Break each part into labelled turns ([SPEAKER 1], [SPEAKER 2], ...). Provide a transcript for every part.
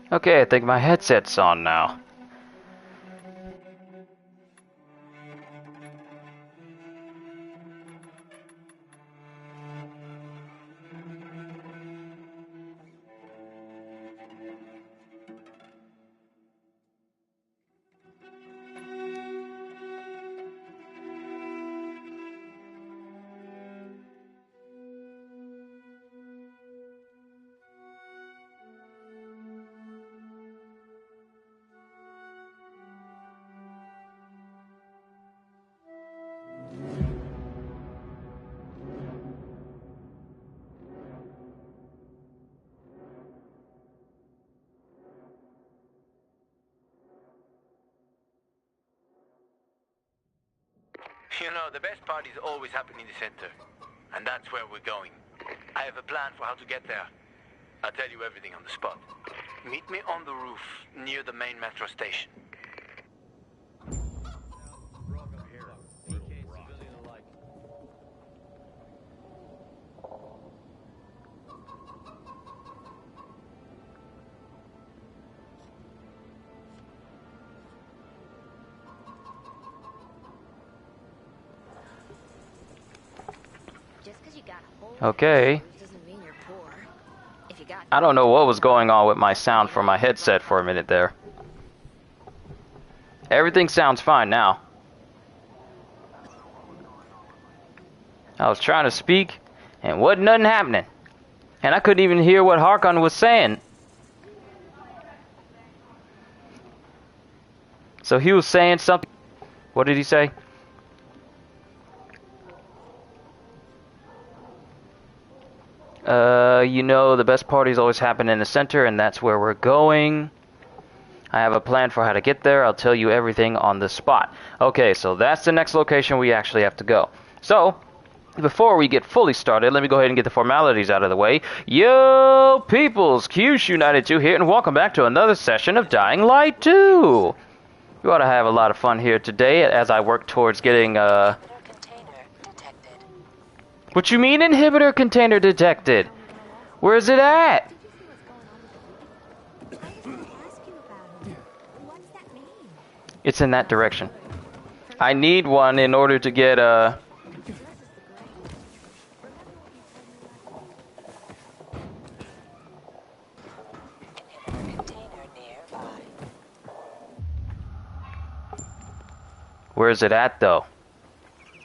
[SPEAKER 1] Okay, I think my headset's on now.
[SPEAKER 2] You know, the best parties always happen in the center. And that's where we're going. I have a plan for how to get there. I'll tell you everything on the spot. Meet me on the roof, near the main metro station.
[SPEAKER 1] Okay. I don't know what was going on with my sound for my headset for a minute there. Everything sounds fine now. I was trying to speak and wasn't nothing happening. And I couldn't even hear what Harkon was saying. So he was saying something. What did he say? You know, the best parties always happen in the center, and that's where we're going. I have a plan for how to get there. I'll tell you everything on the spot. Okay, so that's the next location we actually have to go. So, before we get fully started, let me go ahead and get the formalities out of the way. Yo, peoples! QShoe92 here, and welcome back to another session of Dying Light 2! We ought to have a lot of fun here today as I work towards getting, What you mean, inhibitor container detected? Where is it at? It's in that direction. I need one in order to get, Where is it at, though?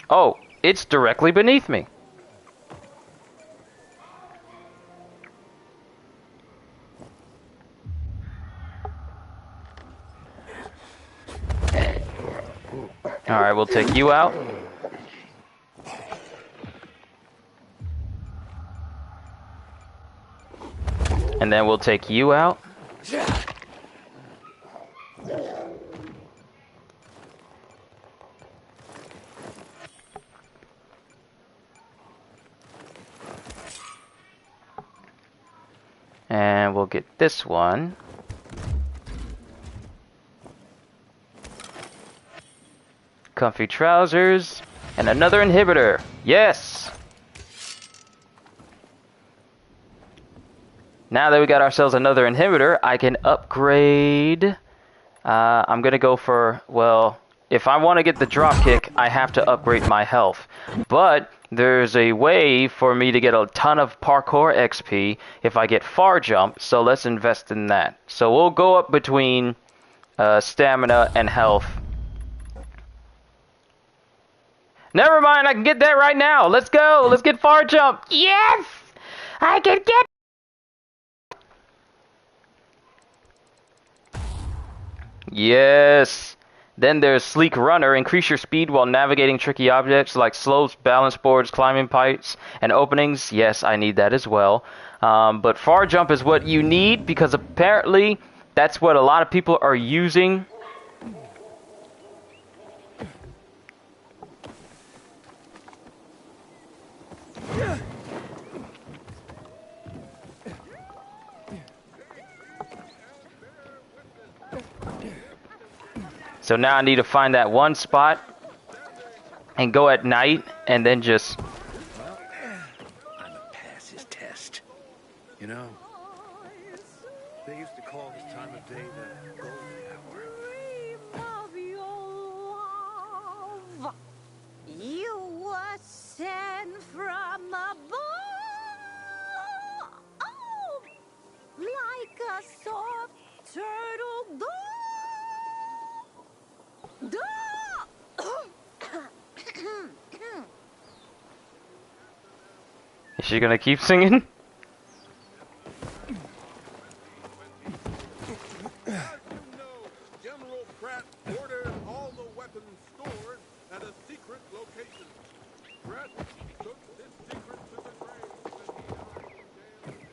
[SPEAKER 1] Oh, it's directly beneath me. Alright, we'll take you out. And then we'll take you out. And we'll get this one. Comfy trousers. And another inhibitor. Yes! Now that we got ourselves another inhibitor, I can upgrade. I'm gonna go for, well, if I want to get the dropkick, I have to upgrade my health. But there's a way for me to get a ton of parkour XP if I get far jump, so let's invest in that. So we'll go up between stamina and health. Never mind, I can get that right now. Let's go. Let's get far jump. Yes! I can get... Yes! Then there's Sleek Runner. Increase your speed while navigating tricky objects like slopes, balance boards, climbing pipes, and openings. Yes, I need that as well. But far jump is what you need because apparently that's what a lot of people are using. So now I need to find that one spot and go at night and then just...
[SPEAKER 3] Well, I'm a pass his test. You know, they used to call this time of your love. You were sent from above. Oh, like a soft turtle dove.
[SPEAKER 1] Is she gonna keep singing?
[SPEAKER 4] General Pratt ordered all the weapons stored at a secret location. Pratt took this secret to the grave when he died in jail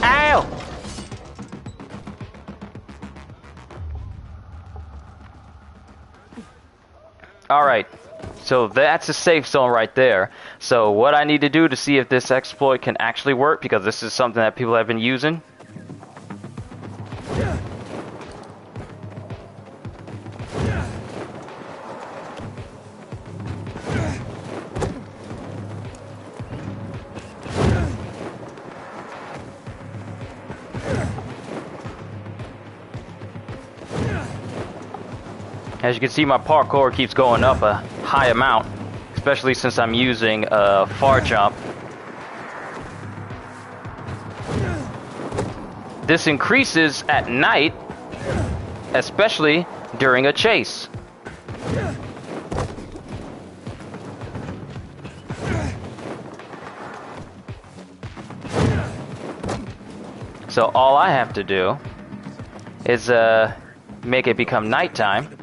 [SPEAKER 1] Ow! Alright, so that's a safe zone right there. So what I need to do to see if this exploit can actually work, because this is something that people have been using. As you can see, my parkour keeps going up a high amount, especially since I'm using a far jump. This increases at night, especially during a chase. So all I have to do is make it become nighttime.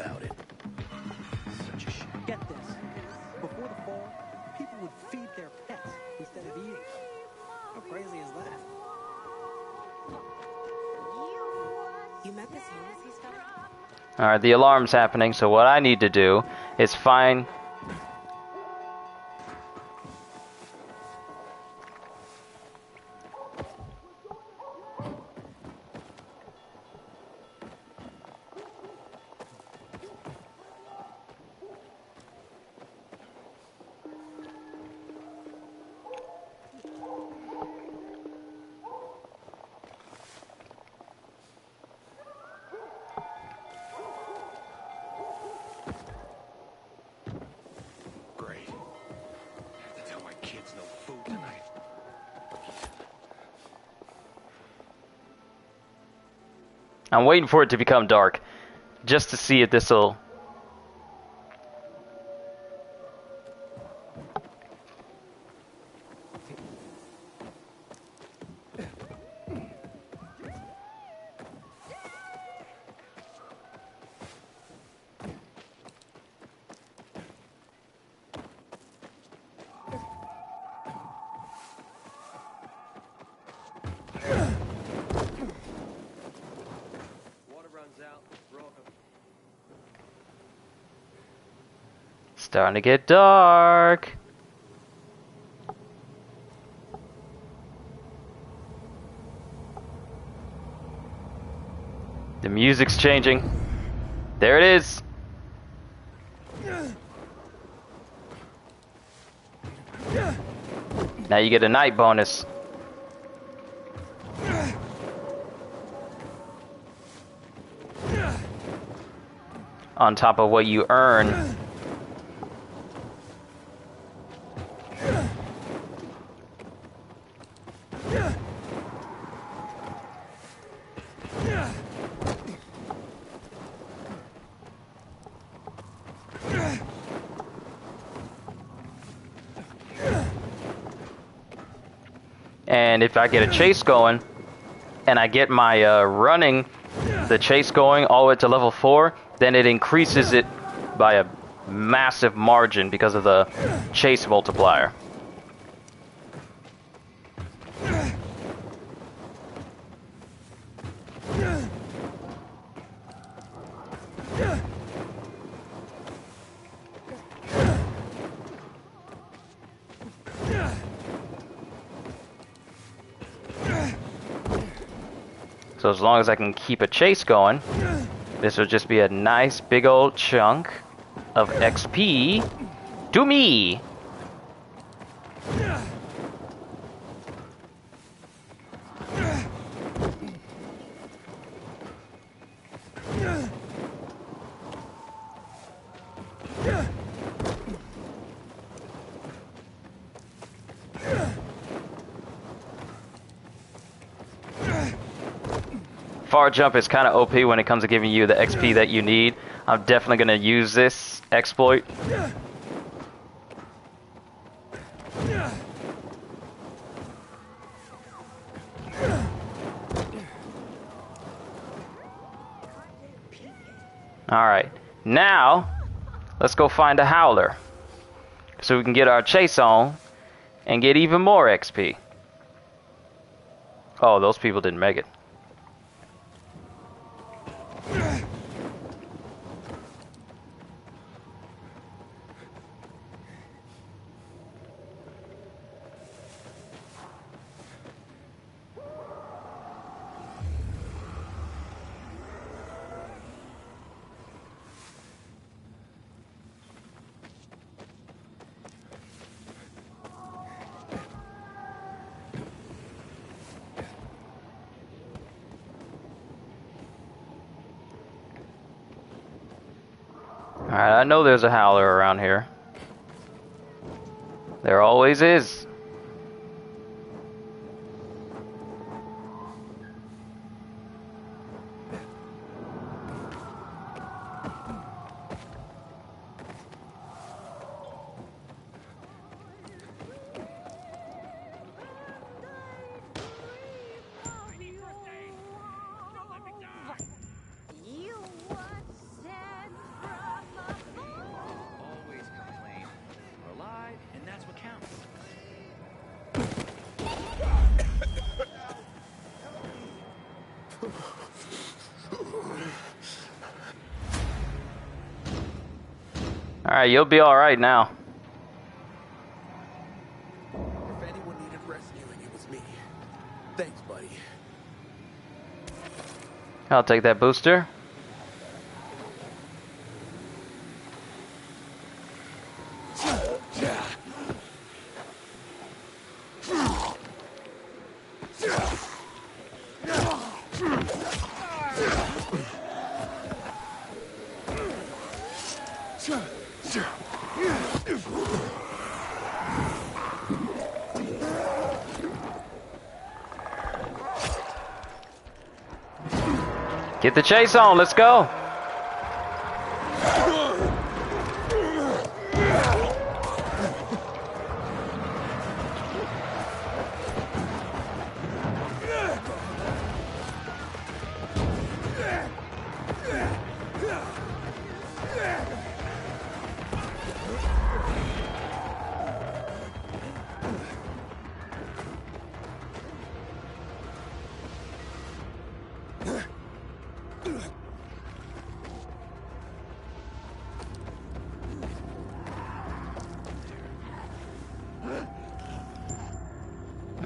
[SPEAKER 5] Get this. Before the fall, people would feed their pets instead of eating. How crazy is that? You met this Ulysses stuff?
[SPEAKER 1] Alright, the alarm's happening, so what I need to do is find...
[SPEAKER 4] Great. I have to tell my kids no food tonight.
[SPEAKER 1] I'm waiting for it to become dark, just to see if this'll...
[SPEAKER 5] Water runs out. Broken.
[SPEAKER 1] Starting to get dark. The music's changing. There it is. Now you get a night bonus. On top of what you earn. And if I get a chase going, and I get my running, the chase going all the way to level 4, then it increases it by a massive margin because of the chase multiplier. So as long as I can keep a chase going, this will just be a nice big old chunk of XP to me. Far jump is kind of OP when it comes to giving you the XP that you need. I'm definitely going to use this exploit. Alright, now let's go find a howler so we can get our chase on and get even more XP. Oh, those people didn't make it. Alright, I know there's a howler around here. There always is.
[SPEAKER 3] You were sent from above.
[SPEAKER 5] Always complain. We're alive, and that's what counts.
[SPEAKER 1] Alright, you'll be alright now.
[SPEAKER 4] If anyone needed rescuing, it was me. Thanks, buddy.
[SPEAKER 1] I'll take that booster. Get the chase on, let's go.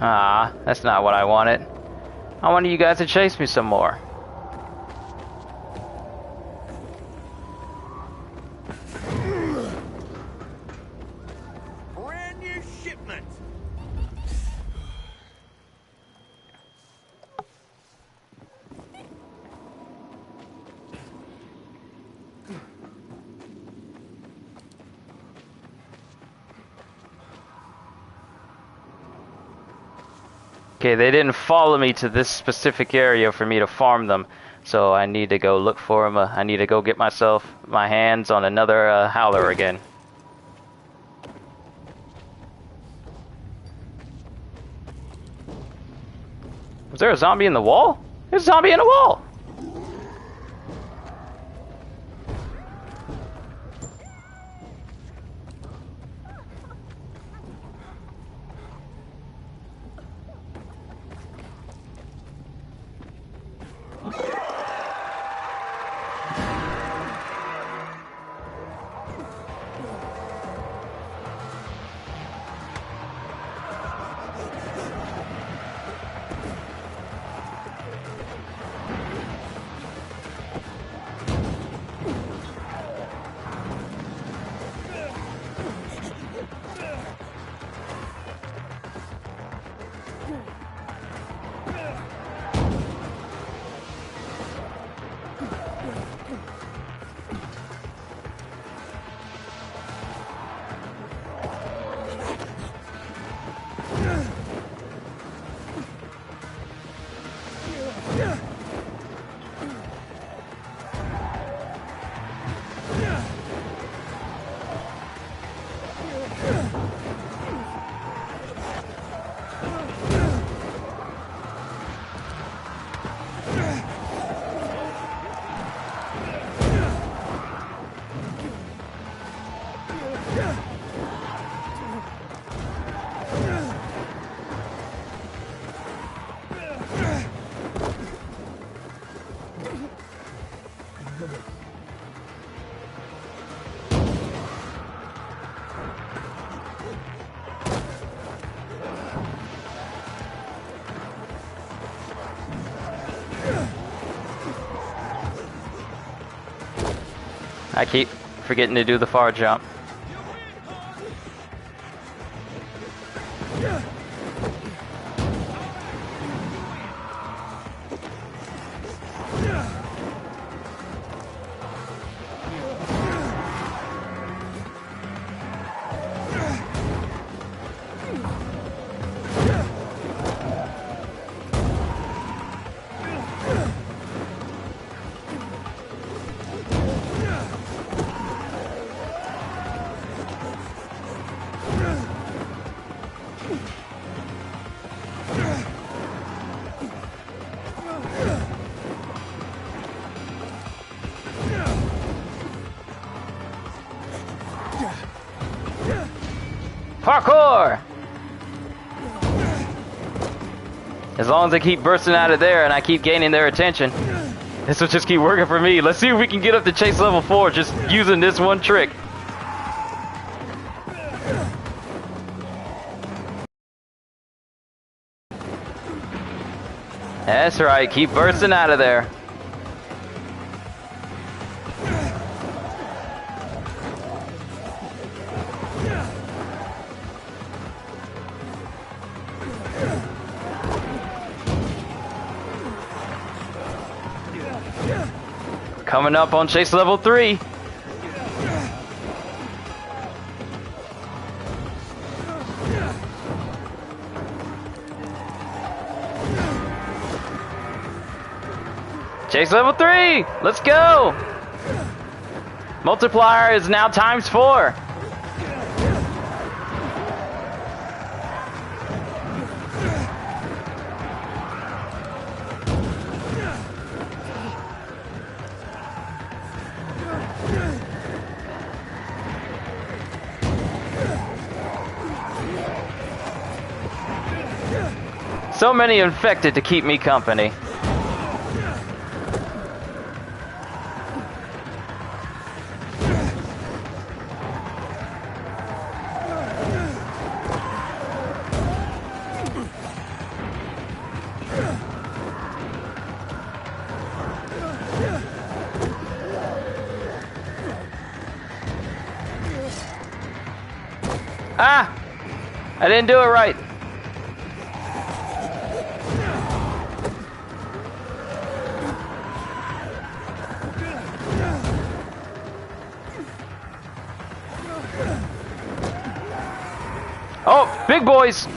[SPEAKER 1] Ah, that's not what I wanted. I wanted you guys to chase me some more.
[SPEAKER 4] Brand new shipment.
[SPEAKER 1] Okay, they didn't follow me to this specific area for me to farm them, so I need to go look for them. I need to go get my hands on another howler again. Was there a zombie in the wall? There's a zombie in the wall! I keep forgetting to do the far jump. Parkour! As long as I keep bursting out of there and I keep gaining their attention, this will just keep working for me. Let's see if we can get up to chase level 4 just using this one trick. That's right, keep bursting out of there. Coming up on chase level 3. Chase level 3! Let's go! Multiplier is now ×4. So many infected to keep me company. Ah! I didn't do it right. Oh, big boys!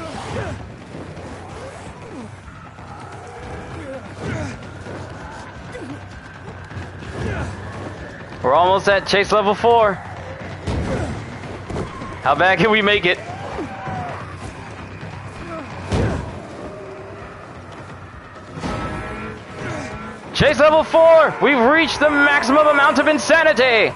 [SPEAKER 1] We're almost at chase level 4. How bad can we make it? Chase level 4! We've reached the maximum amount of insanity!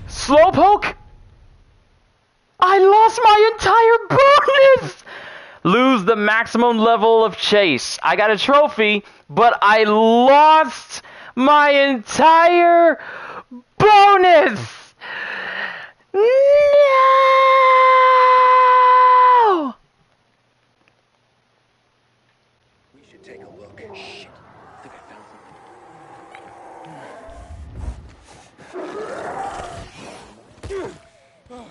[SPEAKER 1] Slowpoke? I lost my entire bonus! Lose the maximum level of chase. I got a trophy, but I lost my entire bonus! No!
[SPEAKER 5] We should take a look. Shit. I think I found something. Oh,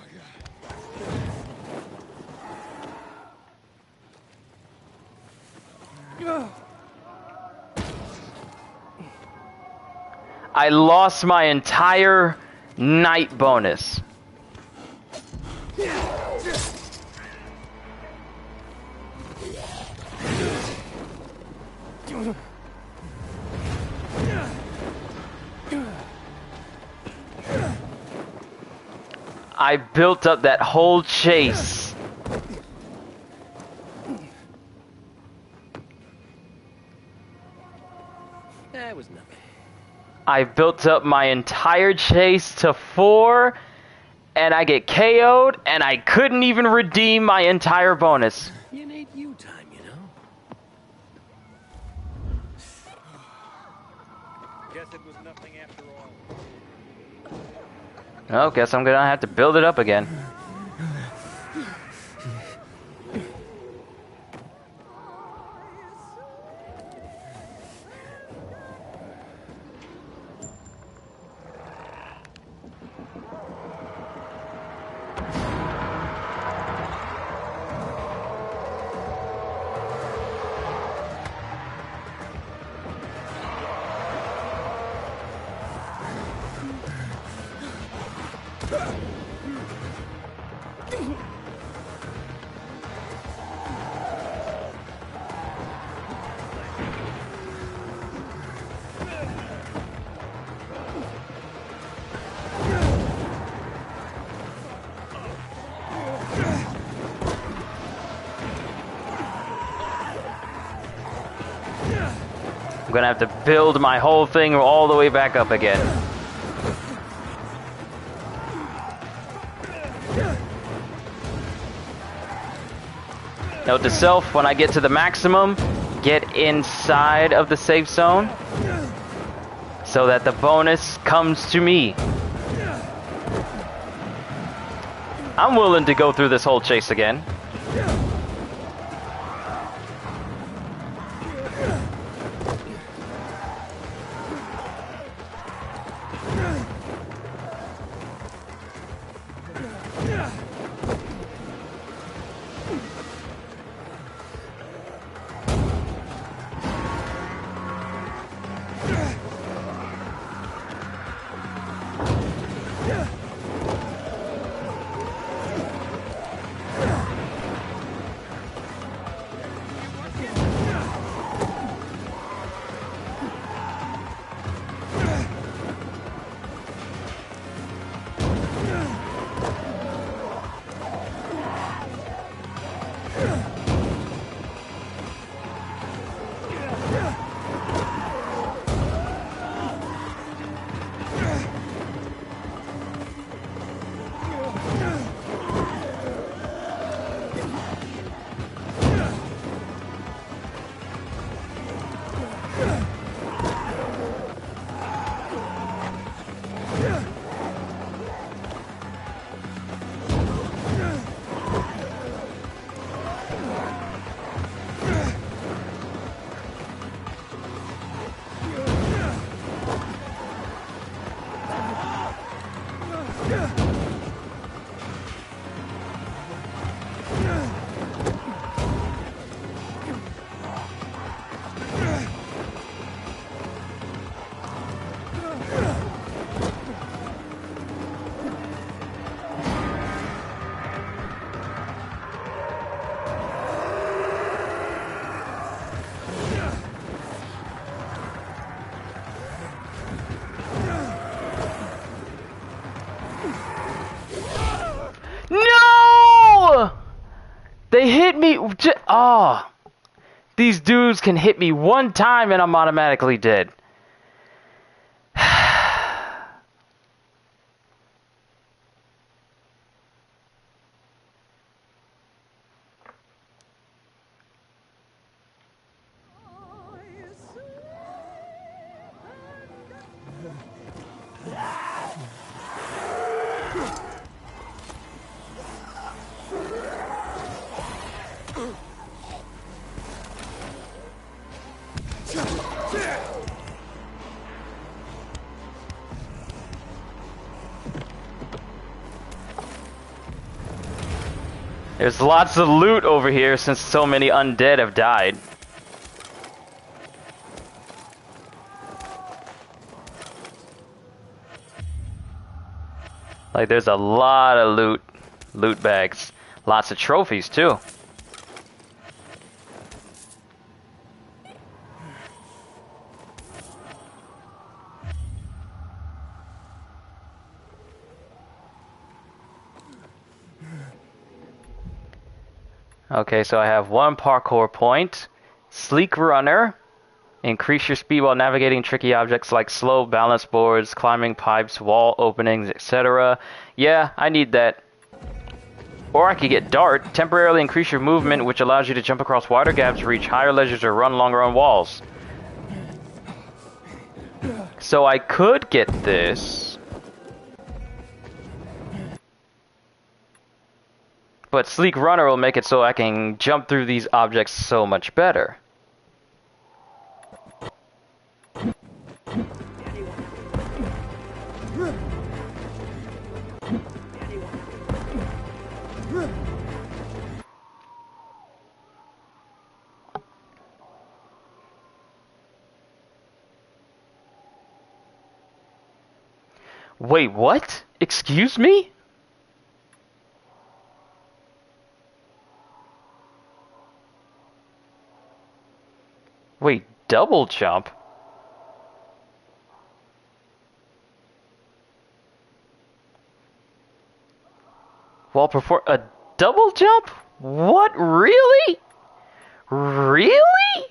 [SPEAKER 5] God.
[SPEAKER 1] I lost my entire night bonus. I built up that whole chase.
[SPEAKER 5] That was nothing.
[SPEAKER 1] I built up my entire chase to 4, and I get KO'd, and I couldn't even redeem my entire bonus.
[SPEAKER 6] You need you time, you know?
[SPEAKER 5] Guess it was nothing after all.
[SPEAKER 1] Oh, guess I'm gonna have to build it up again. I'm gonna have to build my whole thing all the way back up again. Note to self, when I get to the maximum, get inside of the safe zone so that the bonus comes to me. I'm willing to go through this whole chase again. No! They hit me. Oh. These dudes can hit me one time and I'm automatically dead. There's lots of loot over here since so many undead have died. Like, there's a lot of loot bags. Lots of trophies, too. Okay, so I have one parkour point, sleek runner, Increase your speed while navigating tricky objects like slow balance boards, climbing pipes, wall openings, etc. Yeah, I need that. Or I could get Dart. Temporarily increase your movement, which allows you to jump across wider gaps, reach higher ledges, or run longer on walls. So I could get this. But Sleek Runner will make it so I can jump through these objects so much better. Wait, what? Excuse me? Wait, double jump? While perform a double jump? What? Really? Really?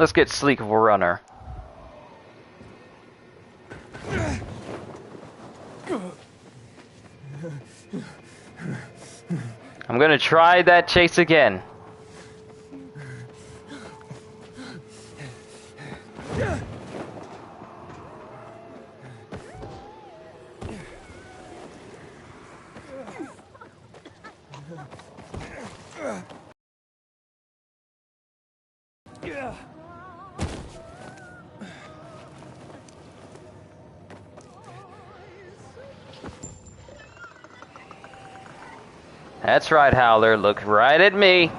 [SPEAKER 1] Let's get Sleek Runner. I'm gonna try that chase again. That's right, Howler. Look right at me.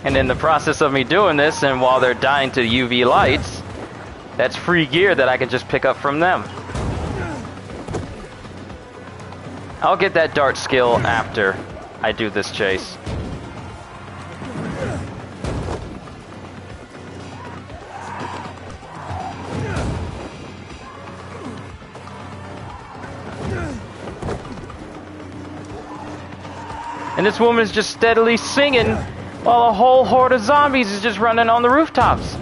[SPEAKER 1] And in the process of me doing this, and while they're dying to UV lights, that's free gear that I can just pick up from them. I'll get that dart skill after I do this chase. And this woman's just steadily singing while a whole horde of zombies is just running on the rooftops.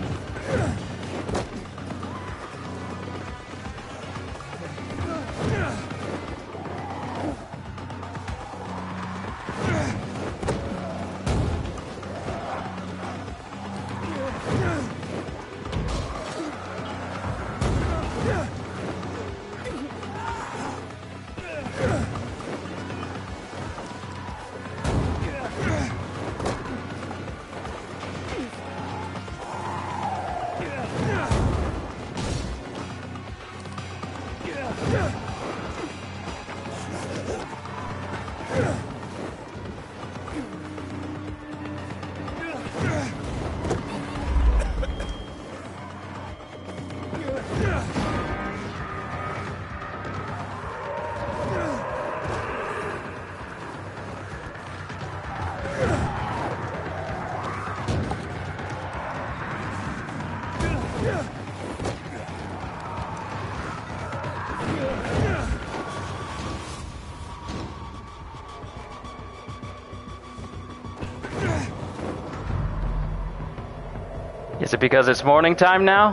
[SPEAKER 1] Is it because it's morning time now?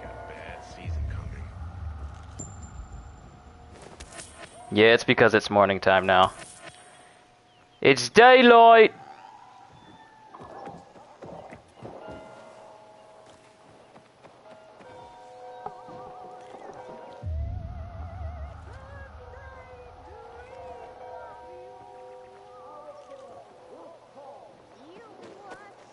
[SPEAKER 6] Got a bad season coming.
[SPEAKER 1] Yeah, it's because it's morning time now. It's daylight!
[SPEAKER 3] You were sent from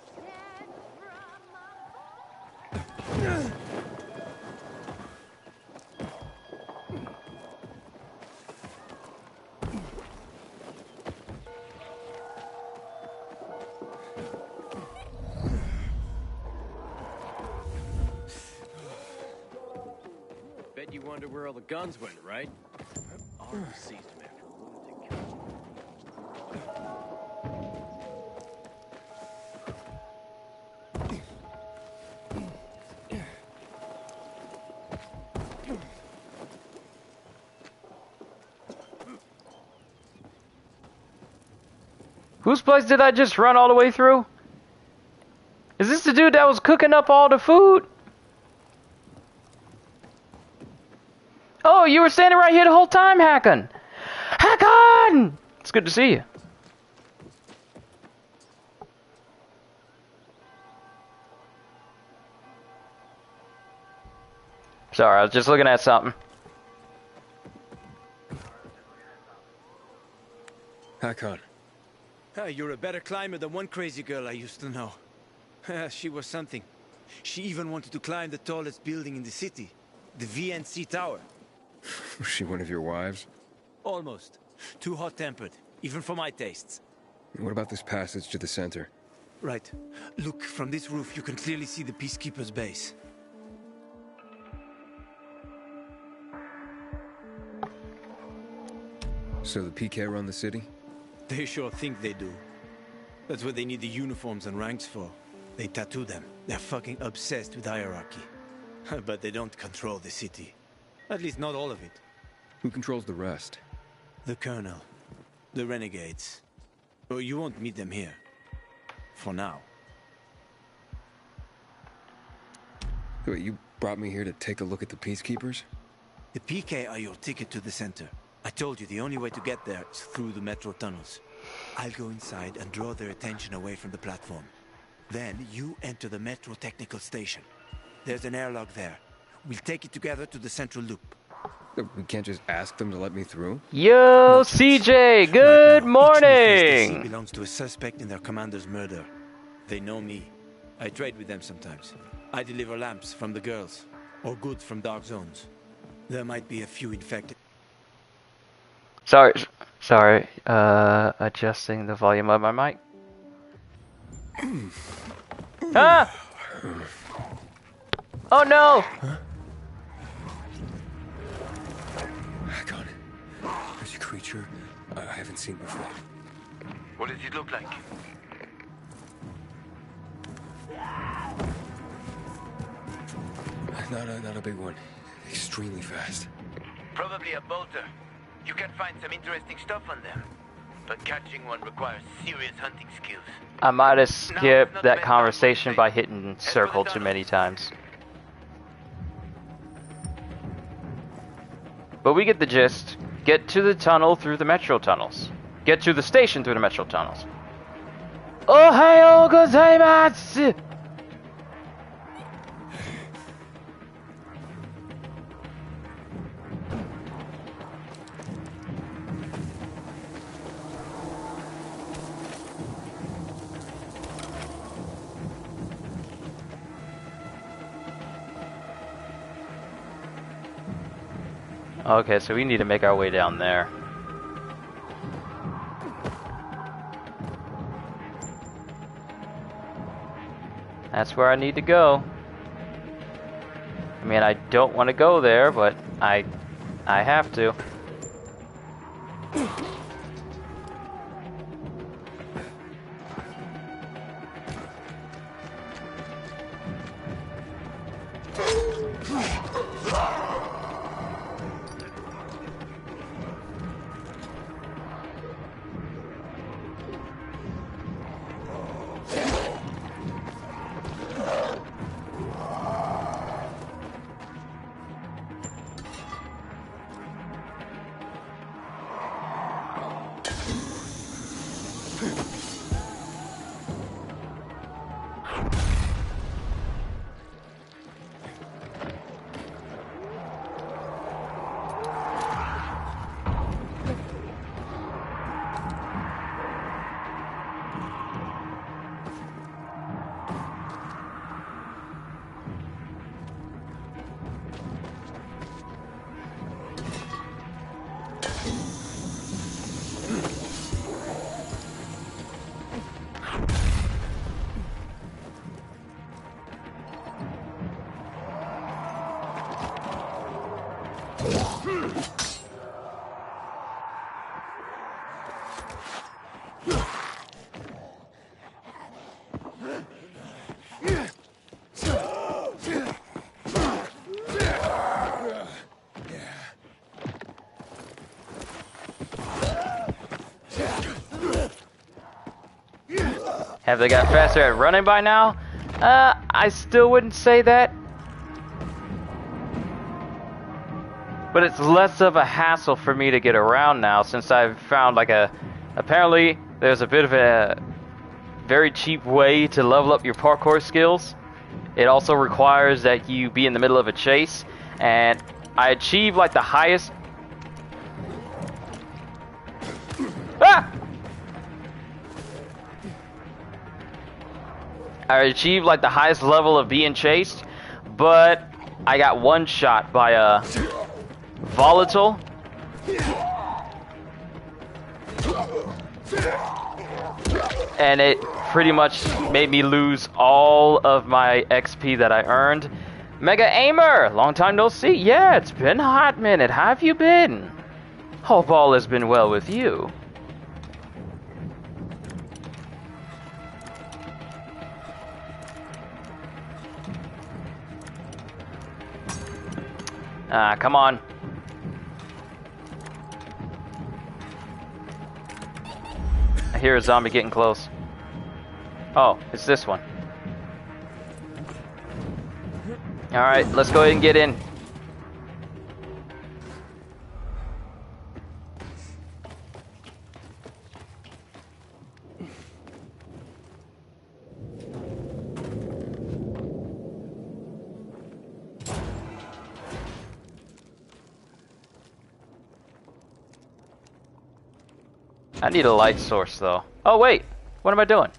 [SPEAKER 6] Bet you wonder where all the guns went, right? Already seized them after a lunatic killed.
[SPEAKER 1] Whose place did I just run all the way through? Is this the dude that was cooking up all the food? Oh, you were standing right here the whole time, Hakon! Hakon! It's good to see you. Sorry, I was just looking at something.
[SPEAKER 7] Hakon.
[SPEAKER 8] You're a better climber than one crazy girl I used to know. She was something. She even wanted to climb the tallest building in the city, the VNC Tower.
[SPEAKER 7] Was she one of your wives?
[SPEAKER 8] Almost. Too hot-tempered, even for my tastes.
[SPEAKER 7] What about this passage to the center?
[SPEAKER 8] Right. Look, from this roof you can clearly see the Peacekeeper's base.
[SPEAKER 7] So the PK run the city?
[SPEAKER 8] They sure think they do. That's what they need the uniforms and ranks for. They tattoo them. They're fucking obsessed with hierarchy. But they don't control the city. At least not all of it.
[SPEAKER 7] Who controls the rest?
[SPEAKER 8] The Colonel. The Renegades. Oh, you won't meet them here. For now.
[SPEAKER 7] Wait, you brought me here to take a look at the Peacekeepers?
[SPEAKER 8] The PK are your ticket to the center. I told you the only way to get there is through the metro tunnels. I'll go inside and draw their attention away from the platform. Then you enter the metro technical station. There's an airlock there. We'll take it together to the central loop.
[SPEAKER 7] We can't just ask them to let me through?
[SPEAKER 1] Yo, CJ, good
[SPEAKER 8] Right now, each uniform they see
[SPEAKER 1] morning!
[SPEAKER 8] belongs to a suspect in their commander's murder. They know me. I trade with them sometimes. I deliver lamps from the girls, or goods from dark zones. There might be a few infected.
[SPEAKER 1] Sorry, adjusting the volume of my mic. Ah! Oh no!
[SPEAKER 7] Hakon, there's a creature I haven't seen before.
[SPEAKER 2] What does it look like?
[SPEAKER 7] Not a big one. Extremely fast.
[SPEAKER 2] Probably a bolter. You can find some interesting stuff on them. But catching one requires serious hunting skills.
[SPEAKER 1] I might have skipped that conversation by hitting circle too many times. But we get the gist. Get to the tunnel through the metro tunnels. Get to the station through the metro tunnels. Ohayou gozaimasu! Okay, so we need to make our way down there. That's where I need to go. I mean, I don't want to go there, but I have to. Have they got faster at running by now? I still wouldn't say that. But it's less of a hassle for me to get around now since I've found like apparently there's a bit of a very cheap way to level up your parkour skills. It also requires that you be in the middle of a chase, and I achieved like the highest... Ah! I achieved like the highest level of being chased, but I got one shot by a volatile. And it pretty much made me lose all of my XP that I earned. Mega Aimer, long time no see. Yeah, it's been a hot minute. How have you been? Hope all has been well with you. Ah, come on. I hear a zombie getting close. Oh, it's this one. Alright, let's go ahead and get in. I need a light source though. Oh wait, what am I doing?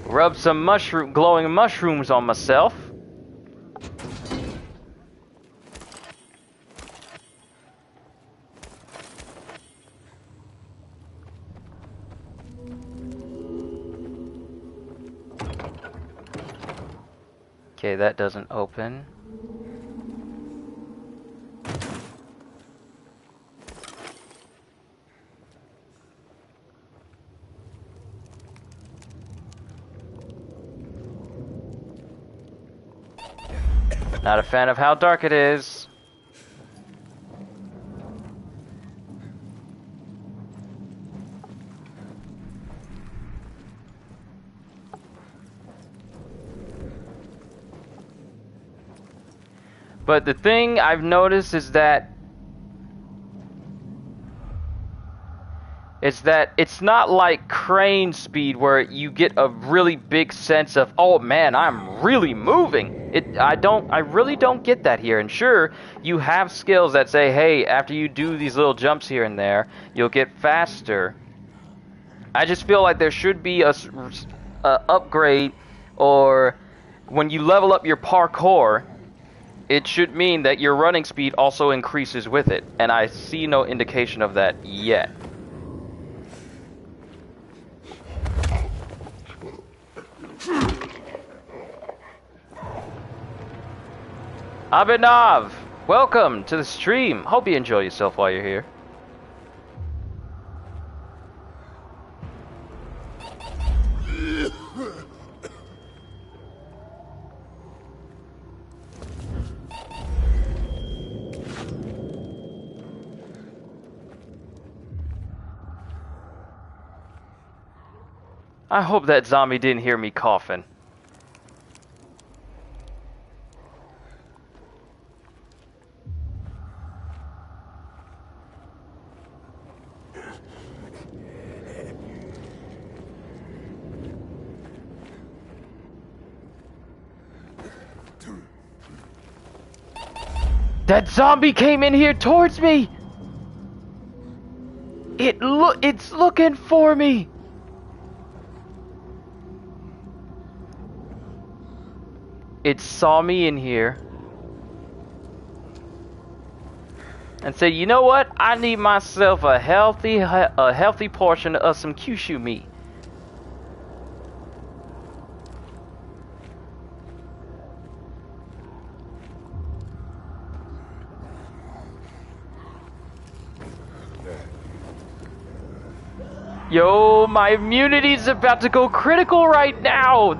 [SPEAKER 1] Rub some glowing mushrooms on myself. Okay, that doesn't open. Not a fan of how dark it is. But the thing I've noticed is that it's not like crane speed where you get a really big sense of, oh man, I'm really moving. I really don't get that here. And sure, you have skills that say, hey, after you do these little jumps here and there, you'll get faster. I just feel like there should be a upgrade, or when you level up your parkour, it should mean that your running speed also increases with it. And I see no indication of that yet. Abhinav, welcome to the stream. Hope you enjoy yourself while you're here. I hope that zombie didn't hear me coughing. That zombie came in here towards me. It's looking for me. It saw me in here and said, "You know what? I need myself a healthy portion of some Kyushu meat." Yo, my immunity's about to go critical right now.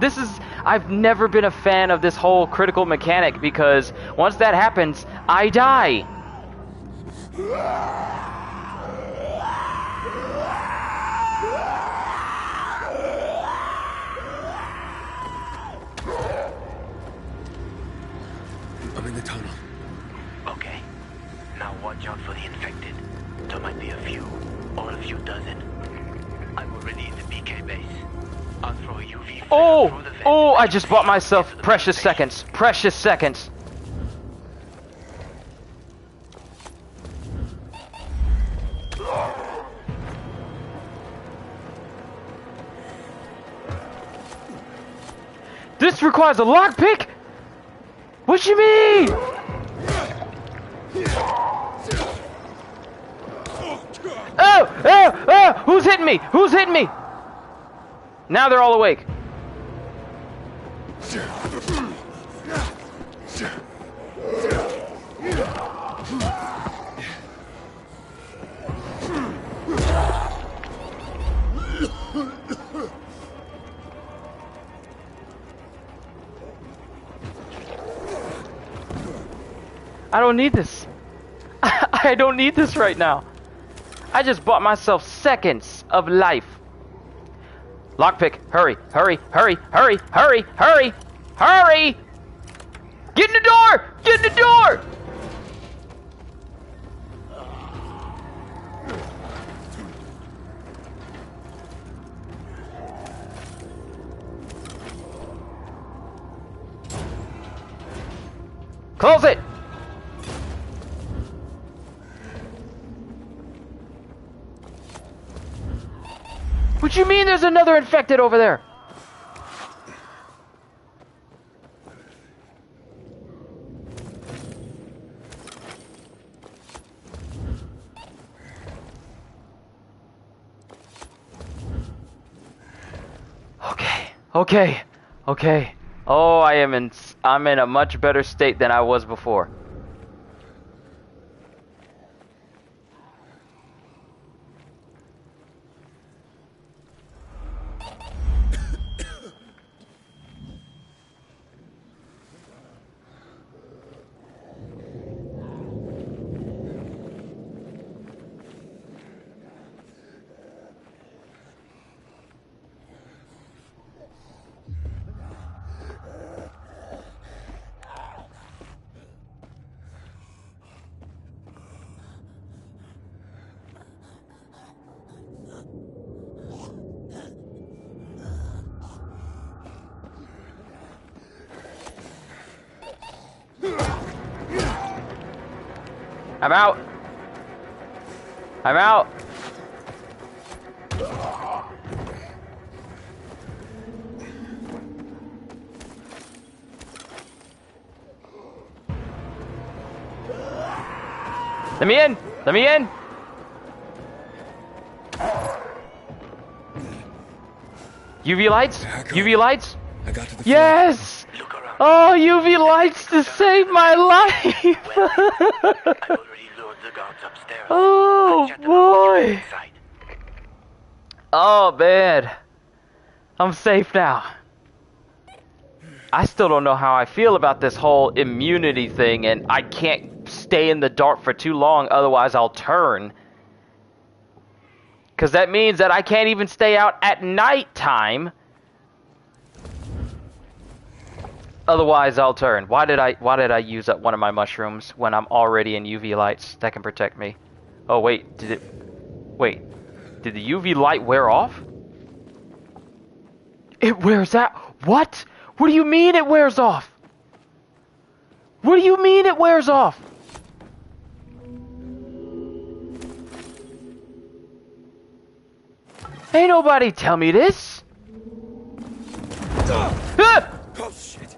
[SPEAKER 1] I've never been a fan of this whole critical mechanic because once that happens, I die.
[SPEAKER 7] I'm in the tunnel.
[SPEAKER 2] Okay. Now watch out for the infected. There might be a few, or a few dozen. I'm already in the BK base. I'll throw a UV flare through the vent.
[SPEAKER 1] Oh, I just bought myself precious seconds. Precious seconds. This requires a lockpick? What you mean? Oh! Who's hitting me? Who's hitting me? Now they're all awake. I don't need this. I don't need this right now. I just bought myself seconds of life. Lockpick, hurry, hurry, hurry, hurry, hurry, hurry, hurry! Get in the door! Get in the door! Close it! What you mean there's another infected over there? Okay. Oh, I'm in a much better state than I was before. I'm out. I'm out. Let me in. Let me in. UV lights? UV lights?
[SPEAKER 7] I got to the
[SPEAKER 1] Yes! Oh, UV lights to save my life!
[SPEAKER 2] I've already lured the guards upstairs.
[SPEAKER 1] Oh,
[SPEAKER 2] Shut them up when you're
[SPEAKER 1] boy!
[SPEAKER 2] inside.
[SPEAKER 1] Oh, man. I'm safe now. I still don't know how I feel about this whole immunity thing, and I can't stay in the dark for too long, otherwise I'll turn. Because that means that I can't even stay out at nighttime. Otherwise, I'll turn. Why did I use up one of my mushrooms when I'm already in UV lights that can protect me? Oh, wait. Did the UV light wear off? It wears out. What? What do you mean it wears off? What do you mean it wears off? Ain't nobody tell me this. Ah!
[SPEAKER 7] Oh, shit.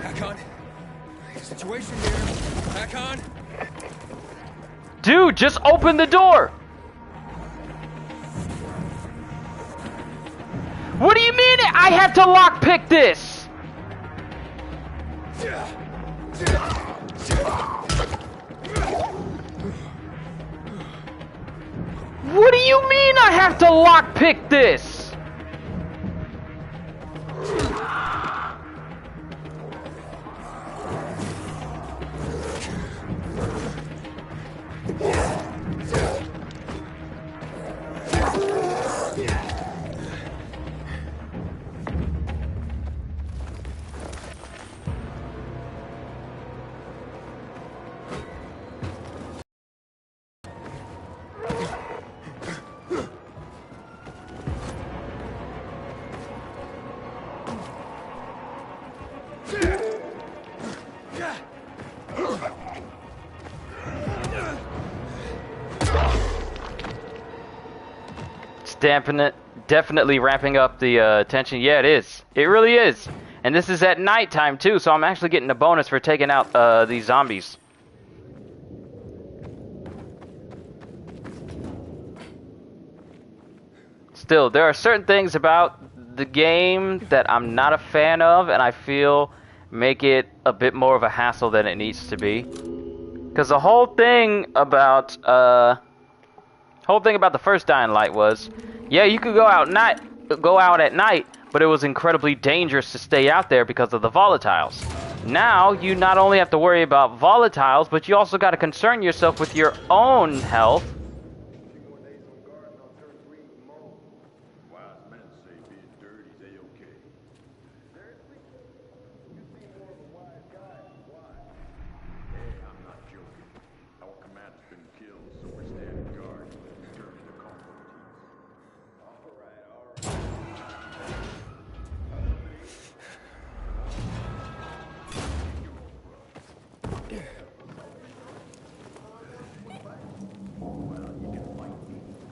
[SPEAKER 7] Hakon, situation here. Hakon.
[SPEAKER 1] Dude, just open the door. What do you mean I have to lockpick this? What do you mean I have to lockpick this? Definitely ramping up the tension. Yeah, it is. It really is. And this is at nighttime too, so I'm actually getting a bonus for taking out these zombies. Still, there are certain things about the game that I'm not a fan of, and I feel make it a bit more of a hassle than it needs to be. Because the whole thing about the first Dying Light was, yeah, you could go out at night, but it was incredibly dangerous to stay out there because of the volatiles. Now, you not only have to worry about volatiles, but you also got to concern yourself with your own health.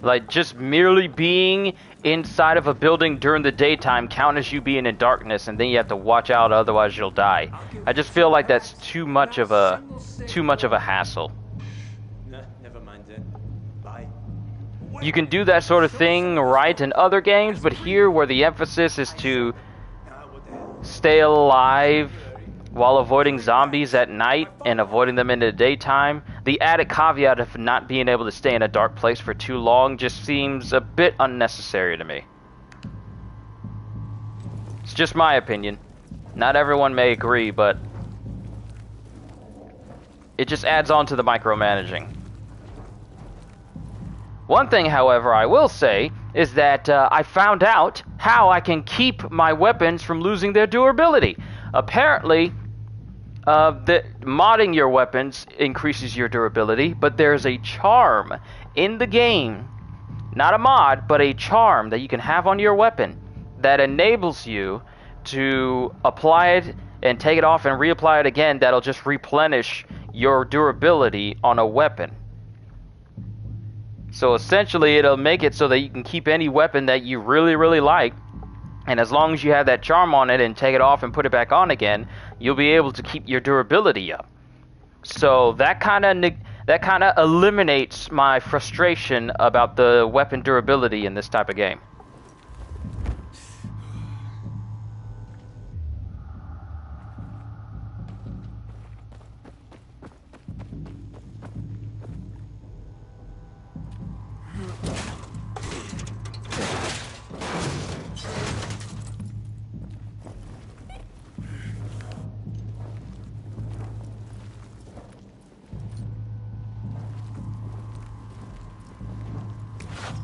[SPEAKER 1] Like, just merely being inside of a building during the daytime count as you being in darkness, and then you have to watch out, otherwise you'll die. I just feel like that's too much of a hassle.
[SPEAKER 8] Nah, never mind then. Bye.
[SPEAKER 1] You can do that sort of thing right in other games, but here where the emphasis is to stay alive while avoiding zombies at night and avoiding them in the daytime, the added caveat of not being able to stay in a dark place for too long just seems a bit unnecessary to me. It's just my opinion. Not everyone may agree, but it just adds on to the micromanaging. One thing, however, I will say is that I found out how I can keep my weapons from losing their durability. Apparently, modding your weapons increases your durability, but there's a charm in the game, not a mod, but a charm that you can have on your weapon that enables you to apply it and take it off and reapply it again. That'll just replenish your durability on a weapon. So essentially, it'll make it so that you can keep any weapon that you really, really like, and as long as you have that charm on it and take it off and put it back on again, you'll be able to keep your durability up. So that kind of eliminates my frustration about the weapon durability in this type of game.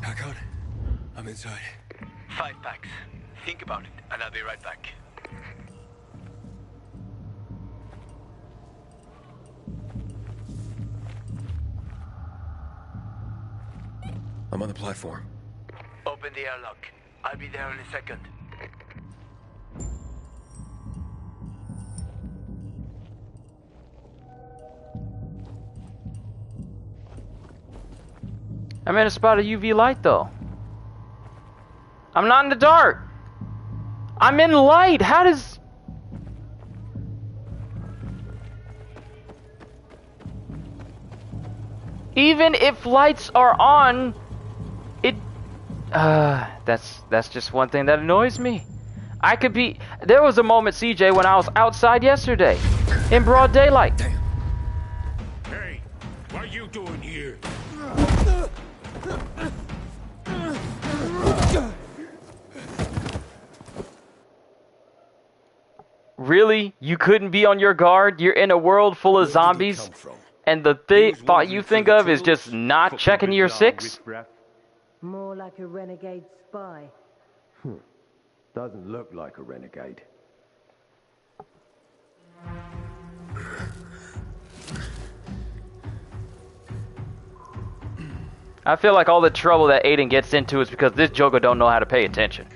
[SPEAKER 7] Hakon, I'm inside.
[SPEAKER 2] 5 packs. Think about it, and I'll be right back.
[SPEAKER 7] I'm on the platform.
[SPEAKER 2] Open the airlock. I'll be there in a second.
[SPEAKER 1] I'm in a spot of UV light though. I'm not in the dark. I'm in light. How does... Even if lights are on, it... that's just one thing that annoys me. I could be... There was a moment, CJ, when I was outside yesterday, in broad daylight.
[SPEAKER 4] Hey, what are you doing here?
[SPEAKER 1] Really? You couldn't be on your guard? You're in a world full of zombies, and the thought you think of is just not checking your six?
[SPEAKER 9] More like a renegade spy.
[SPEAKER 10] Doesn't look like a renegade.
[SPEAKER 1] I feel like all the trouble that Aiden gets into is because this Joker don't know how to pay attention.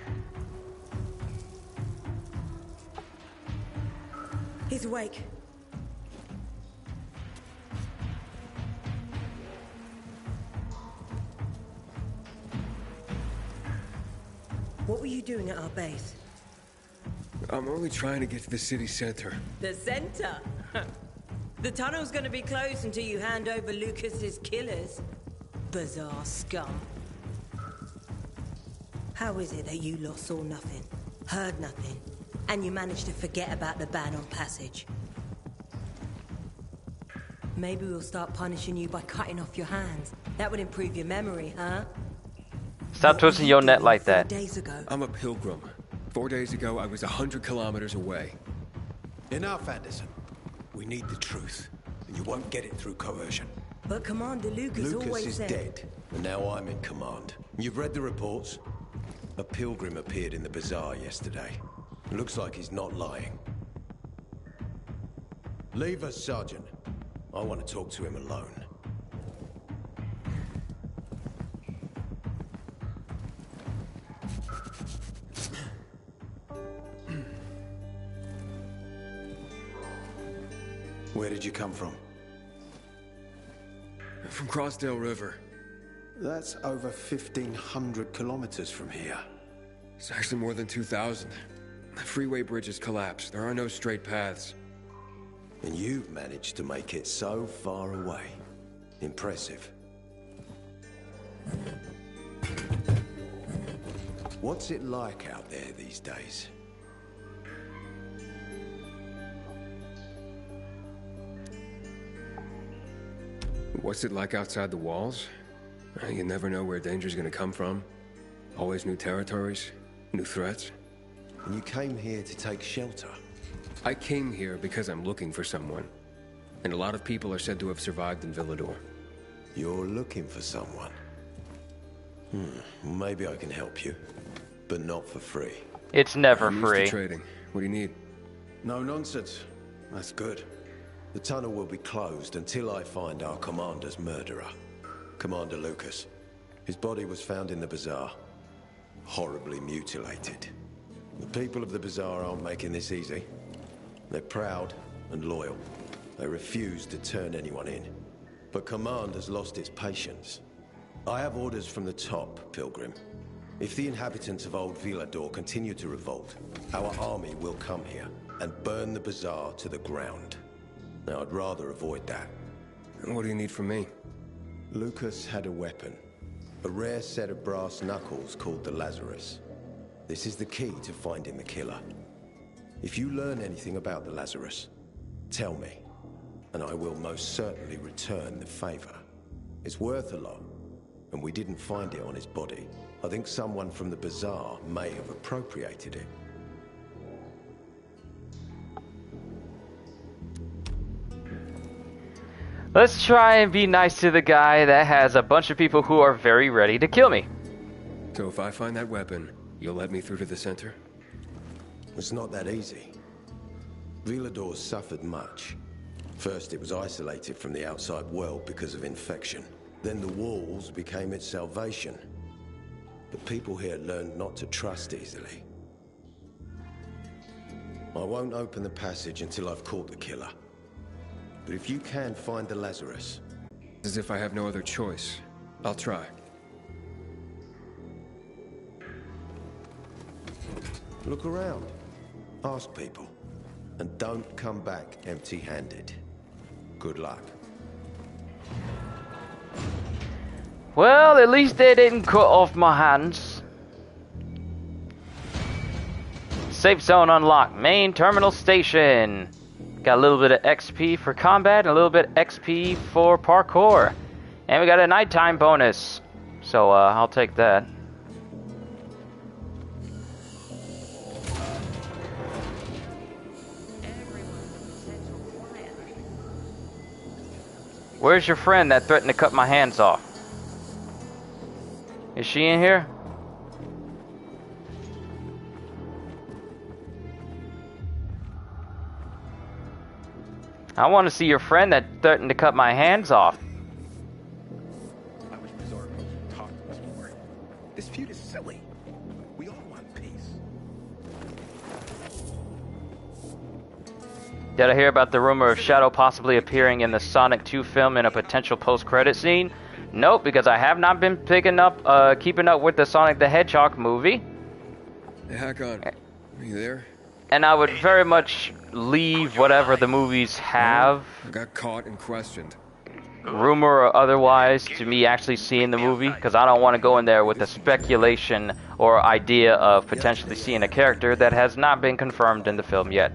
[SPEAKER 9] He's awake. What were you doing at our base?
[SPEAKER 7] I'm only trying to get to the city center.
[SPEAKER 9] The center? The tunnel's gonna be closed until you hand over Lucas's killers. Bizarre scum. How is it that you lot saw nothing, heard nothing, and you managed to forget about the ban on passage? Maybe we'll start punishing you by cutting off your hands. That would improve your memory, huh?
[SPEAKER 1] Stop twisting your net like that.
[SPEAKER 9] 4 days ago.
[SPEAKER 7] I'm a pilgrim. 4 days ago, I was 100 kilometers away.
[SPEAKER 8] Enough, Anderson. We need the truth, and you won't get it through coercion.
[SPEAKER 9] But Commander Lucas always
[SPEAKER 8] is
[SPEAKER 9] said...
[SPEAKER 8] dead, and now I'm in command. You've read the reports? A pilgrim appeared in the bazaar yesterday. Looks like he's not lying. Leave us, Sergeant. I want to talk to him alone. Where did you come from?
[SPEAKER 7] From Crossdale River.
[SPEAKER 8] That's over 1,500 kilometers from here.
[SPEAKER 7] It's actually more than 2,000. The freeway bridges collapsed. There are no straight paths.
[SPEAKER 8] And you've managed to make it so far away. Impressive. What's it like out there these days?
[SPEAKER 7] What's it like outside the walls? You never know where danger's gonna come from. Always new territories, new threats.
[SPEAKER 8] And you came here to take shelter?
[SPEAKER 7] I came here because I'm looking for someone. And a lot of people are said to have survived in Villador.
[SPEAKER 8] You're looking for someone? Maybe I can help you. But not for free.
[SPEAKER 1] It's never
[SPEAKER 7] I'm used
[SPEAKER 1] free.
[SPEAKER 7] to trading. What do you need?
[SPEAKER 8] No nonsense. That's good. The tunnel will be closed until I find our commander's murderer. Commander Lucas. His body was found in the bazaar. Horribly mutilated. The people of the bazaar aren't making this easy. They're proud and loyal. They refuse to turn anyone in. But command has lost its patience. I have orders from the top, Pilgrim. If the inhabitants of Old Villador continue to revolt, our army will come here and burn the bazaar to the ground. Now, I'd rather avoid that.
[SPEAKER 7] And what do you need from me?
[SPEAKER 8] Lucas had a weapon. A rare set of brass knuckles called the Lazarus. This is the key to finding the killer. If you learn anything about the Lazarus, tell me, and I will most certainly return the favor. It's worth a lot, and we didn't find it on his body. I think someone from the bazaar may have appropriated it.
[SPEAKER 1] Let's try and be nice to the guy that has a bunch of people who are very ready to kill me.
[SPEAKER 7] So if I find that weapon, you'll let me through to the center?
[SPEAKER 8] It's not that easy. Villador suffered much. First, it was isolated from the outside world because of infection. Then the walls became its salvation.
[SPEAKER 11] The people here learned not to trust easily. I won't open the passage until I've caught the killer. But if you can find the Lazarus...
[SPEAKER 7] As if I have no other choice. I'll try.
[SPEAKER 11] Look around. Ask people. And don't come back empty-handed. Good luck.
[SPEAKER 1] Well, at least they didn't cut off my hands. Safe zone unlocked. Main terminal station. Got a little bit of XP for combat and a little bit XP for parkour. And we got a nighttime bonus. So, I'll take that. Where's your friend that threatened to cut my hands off? Is she in here? I want to see your friend that threatened to cut my hands off.
[SPEAKER 4] I wish Bizarre would talk to us more. This feud is silly. We all want peace.
[SPEAKER 1] Did I hear about the rumor of Shadow possibly appearing in the Sonic 2 film in a potential post-credit scene? Nope, because I have not been keeping up with the Sonic the Hedgehog movie.
[SPEAKER 7] Hey, Hakon, are you there?
[SPEAKER 1] And I would very much leave whatever the movies have,
[SPEAKER 7] I got caught and questioned.
[SPEAKER 1] rumor or otherwise, to me actually seeing the movie, because I don't want to go in there with the speculation or idea of potentially seeing a character that has not been confirmed in the film yet.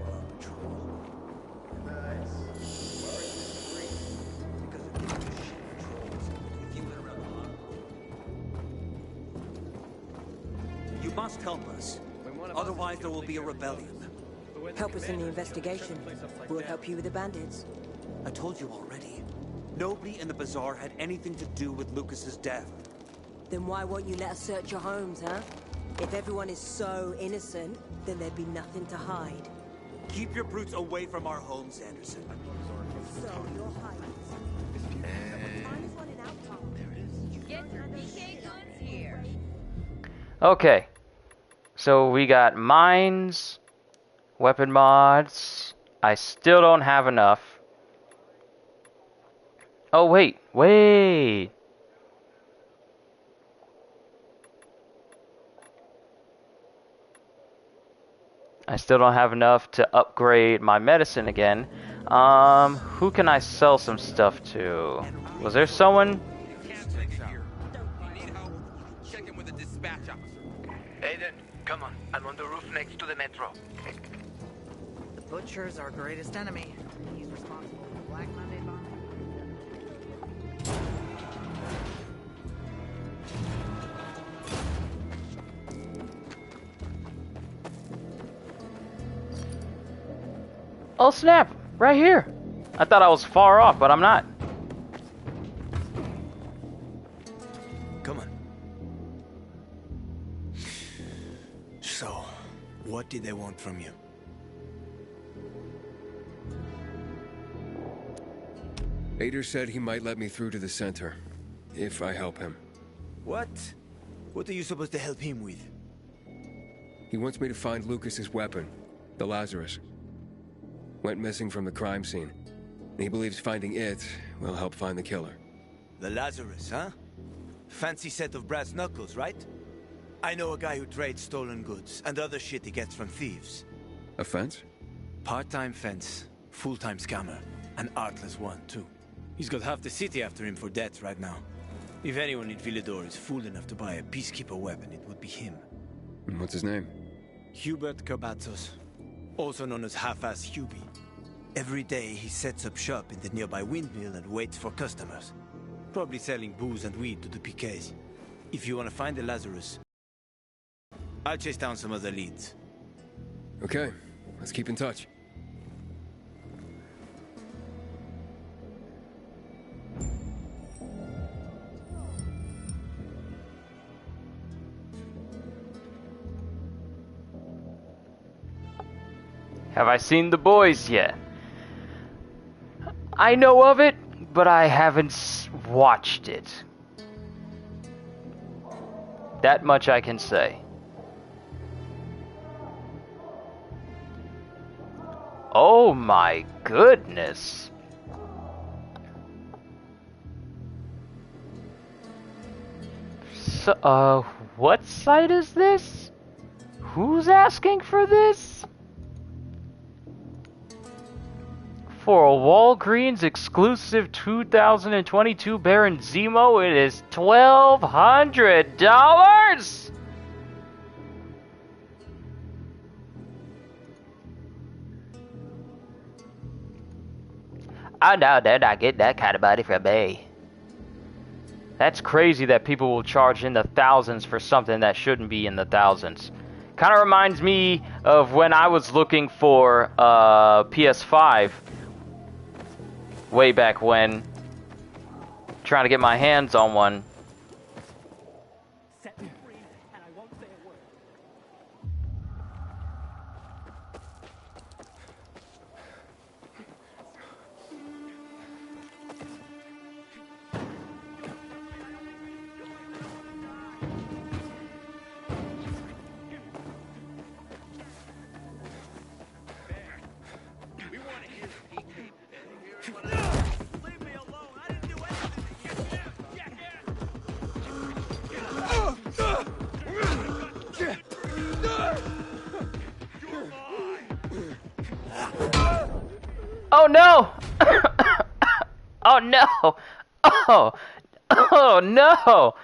[SPEAKER 5] You must help us. Otherwise, there will be a rebellion.
[SPEAKER 9] Help us in the investigation. We'll help you with the bandits.
[SPEAKER 5] I told you already. Nobody in the bazaar had anything to do with Lucas's death.
[SPEAKER 9] Then why won't you let us search your homes, huh? If everyone is so innocent, then there'd be nothing to hide.
[SPEAKER 5] Keep your brutes away from our homes, Anderson.
[SPEAKER 9] So you're hiding.
[SPEAKER 3] Get your PK guns here.
[SPEAKER 1] Okay, so we got mines, weapon mods. I still don't have enough. Oh, wait. I still don't have enough to upgrade my medicine again. Who can I sell some stuff to? Was there someone?
[SPEAKER 2] Aiden, come on. I'm on the roof next to the metro.
[SPEAKER 12] The Butcher's our greatest enemy. He's responsible for the Black Monday bombing.
[SPEAKER 1] Oh snap! Right here! I thought I was far off, but I'm not.
[SPEAKER 8] Come on. So, what did they want from you?
[SPEAKER 7] Ader said he might let me through to the center, if I help him.
[SPEAKER 8] What? What are you supposed to help him with?
[SPEAKER 7] He wants me to find Lucas's weapon, the Lazarus. Went missing from the crime scene. He believes finding it will help find the killer.
[SPEAKER 8] The Lazarus, huh? Fancy set of brass knuckles, right? I know a guy who trades stolen goods and other shit he gets from thieves.
[SPEAKER 7] A fence?
[SPEAKER 8] Part-time fence, full-time scammer, an artless one, too. He's got half the city after him for debts right now. If anyone in Villador is fool enough to buy a peacekeeper weapon, it would be him.
[SPEAKER 7] And what's his name?
[SPEAKER 8] Hubert Kerbatzos, also known as Half-Ass Hubie. Every day he sets up shop in the nearby windmill and waits for customers. Probably selling booze and weed to the PKs. If you want to find the Lazarus, I'll chase down some other leads.
[SPEAKER 7] Okay, let's keep in touch.
[SPEAKER 1] Have I seen The Boys yet? I know of it, but I haven't watched it. That much I can say. Oh my goodness. So, what site is this? Who's asking for this? For a Walgreens exclusive 2022 Baron Zemo, it is $1,200! Oh no, they're not getting that kind of money from me. That's crazy that people will charge in the thousands for something that shouldn't be in the thousands. Kind of reminds me of when I was looking for PS5 way back when, trying to get my hands on one.
[SPEAKER 5] Set me free, and I won't say a word.
[SPEAKER 6] Leave me alone. I didn't do anything to you.
[SPEAKER 1] Oh no! Oh no! Oh! Oh no!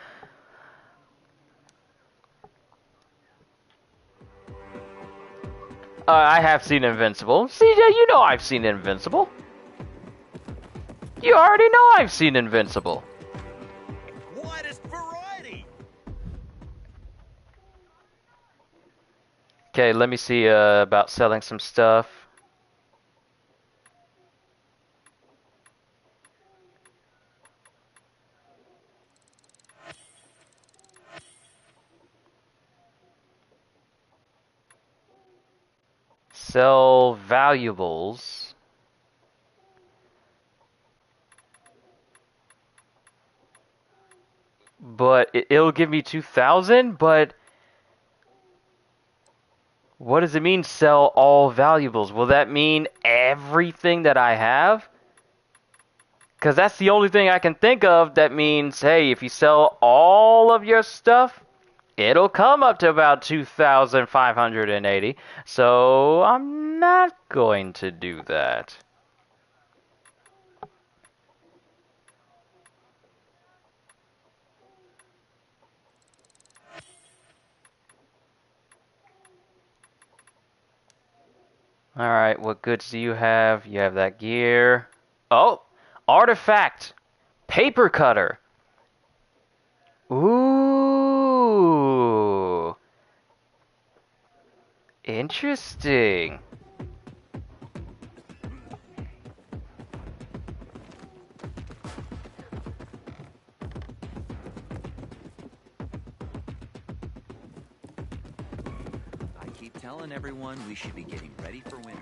[SPEAKER 1] I have seen Invincible. CJ, you know I've seen Invincible. You already know I've seen Invincible.
[SPEAKER 6] Widest variety.
[SPEAKER 1] Okay, let me see about selling some stuff. Sell valuables. But it'll give me 2,000, but what does it mean sell all valuables? Will that mean everything that I have? Because that's the only thing I can think of that means, hey, if you sell all of your stuff, it'll come up to about 2,580. So I'm not going to do that. Alright, what goods do you have? You have that gear. Oh! Artifact! Paper cutter! Ooh! Interesting.
[SPEAKER 13] I keep telling everyone we should be getting ready for winter.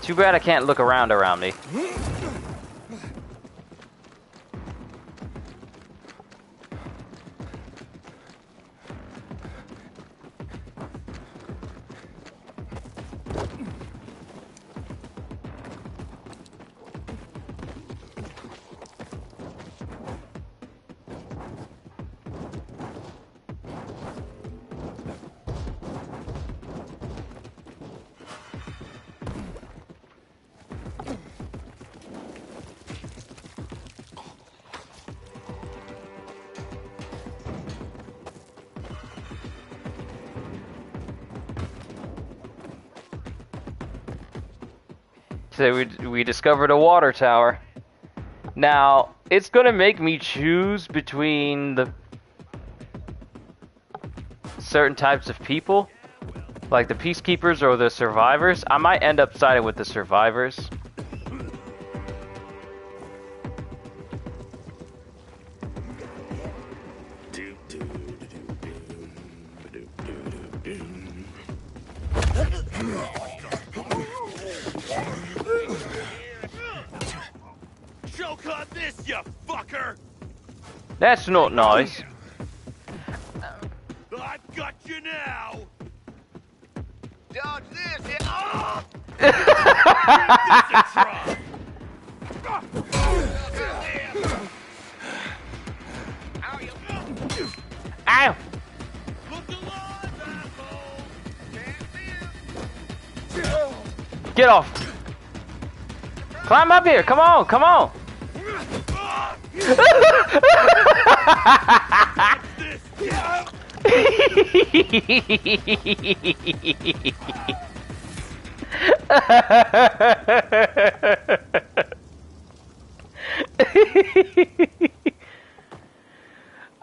[SPEAKER 1] Too bad I can't look around me. So we discovered a water tower. Now, it's gonna make me choose between the certain types of people, like the peacekeepers or the survivors. I might end up siding with the survivors.
[SPEAKER 6] Choke on this.
[SPEAKER 4] this, you fucker!
[SPEAKER 1] That's not nice.
[SPEAKER 4] I've got you now!
[SPEAKER 2] Dodge this, yeah! Oh!
[SPEAKER 4] Give this a try!
[SPEAKER 1] Ow!
[SPEAKER 4] Look alive, asshole!
[SPEAKER 1] Get off! Climb up here! Come on! Come on!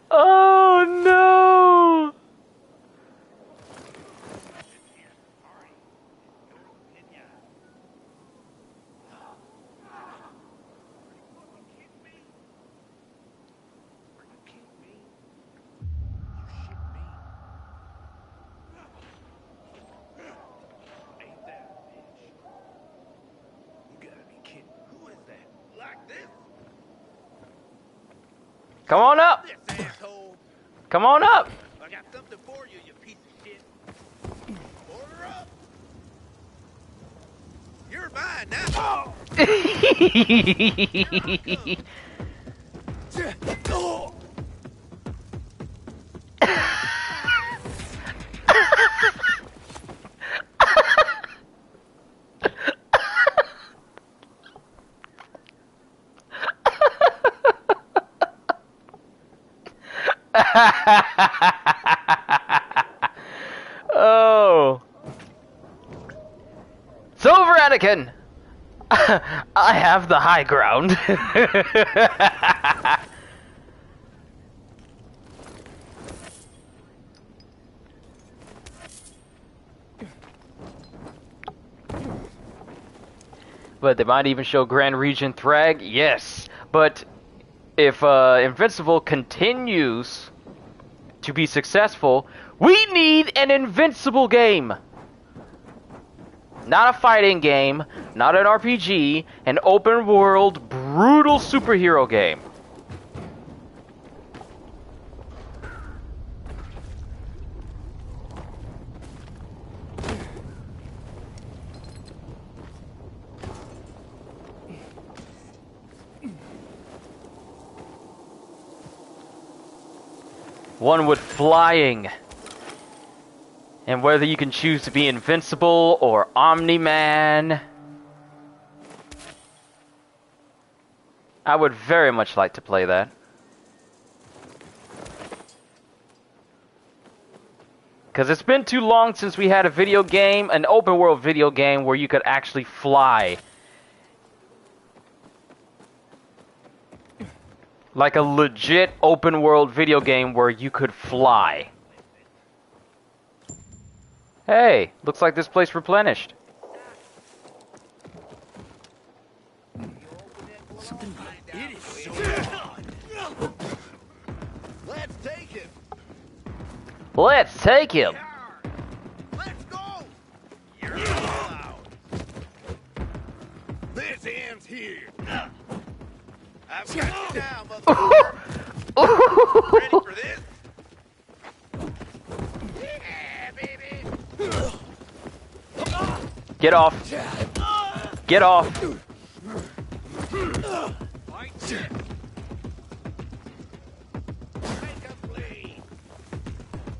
[SPEAKER 1] Oh no! Come on up! Come on up!
[SPEAKER 4] I got something for you, you piece of shit. Order up! You're mine now! Oh.
[SPEAKER 1] Oh. It's over, Anakin! I have the high ground. But they might even show Grand Region Thrag, yes. But if Invincible continues to be successful, we need an Invincible game. Not a fighting game, not an RPG, an open world, brutal superhero game. One with flying. And whether you can choose to be invincible or Omni-Man. I would very much like to play that. Because it's been too long since we had a video game, an open world video game where you could actually fly. Like a legit open world video game where you could fly. Hey, looks like this place replenished.
[SPEAKER 4] It is so Let's take him.
[SPEAKER 1] Let's take him.
[SPEAKER 4] Let's go. You're allowed. This ends here. I've got you now, motherfucker. Ready for this? Yeah, baby.
[SPEAKER 1] Get off. Get off.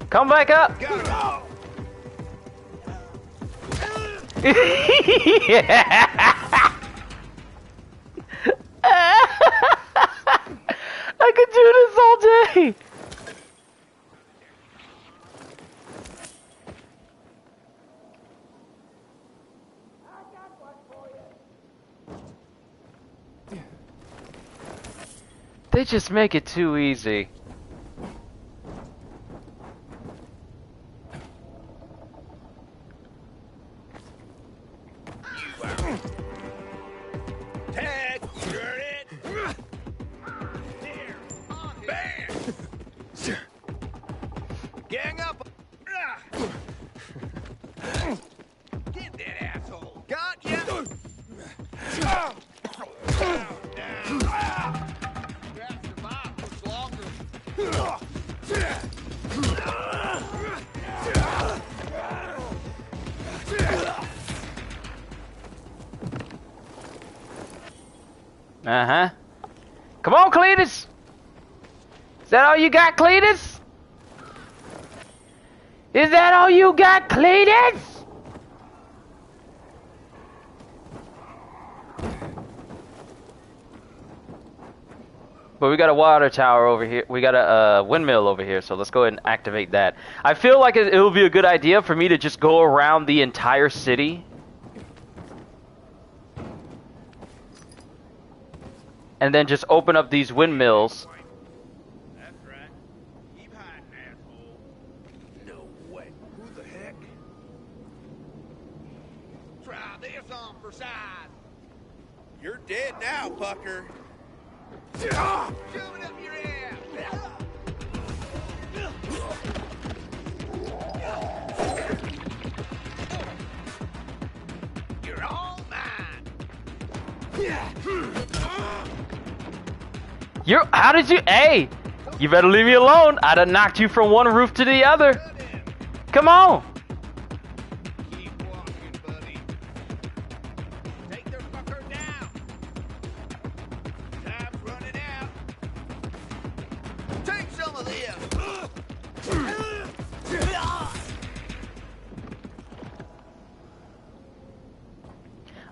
[SPEAKER 1] Come back up. I could do this all day. They just make it too easy.
[SPEAKER 4] Tag, you're it. There. Bam. Gang up. Get that asshole. Got ya.
[SPEAKER 1] Uh-huh. Come on, Cletus! Is that all you got, Cletus? Is that all you got, Cletus? But we got a water tower over here. We got a windmill over here, so let's go ahead and activate that. I feel like it will be a good idea for me to just go around the entire city. And then just open up these windmills.
[SPEAKER 4] That's right. Keep hiding, asshole. No way. Who the heck? Try this on for size. You're dead now, fucker. Shove it up your ass. You're all mine.
[SPEAKER 1] How did you, hey, you better leave me alone. I'd have knocked you from one roof to the other. Come on.
[SPEAKER 4] Keep walking, buddy. Take their fucker down. Time's running out. Take some of this.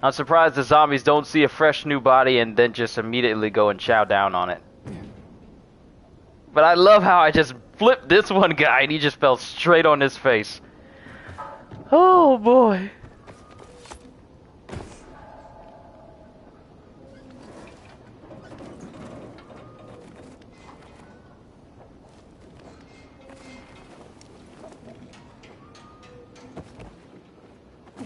[SPEAKER 1] I'm surprised the zombies don't see a fresh new body and then just immediately go and chow down on it. But I love how I just flipped this one guy and he just fell straight on his face. Oh boy.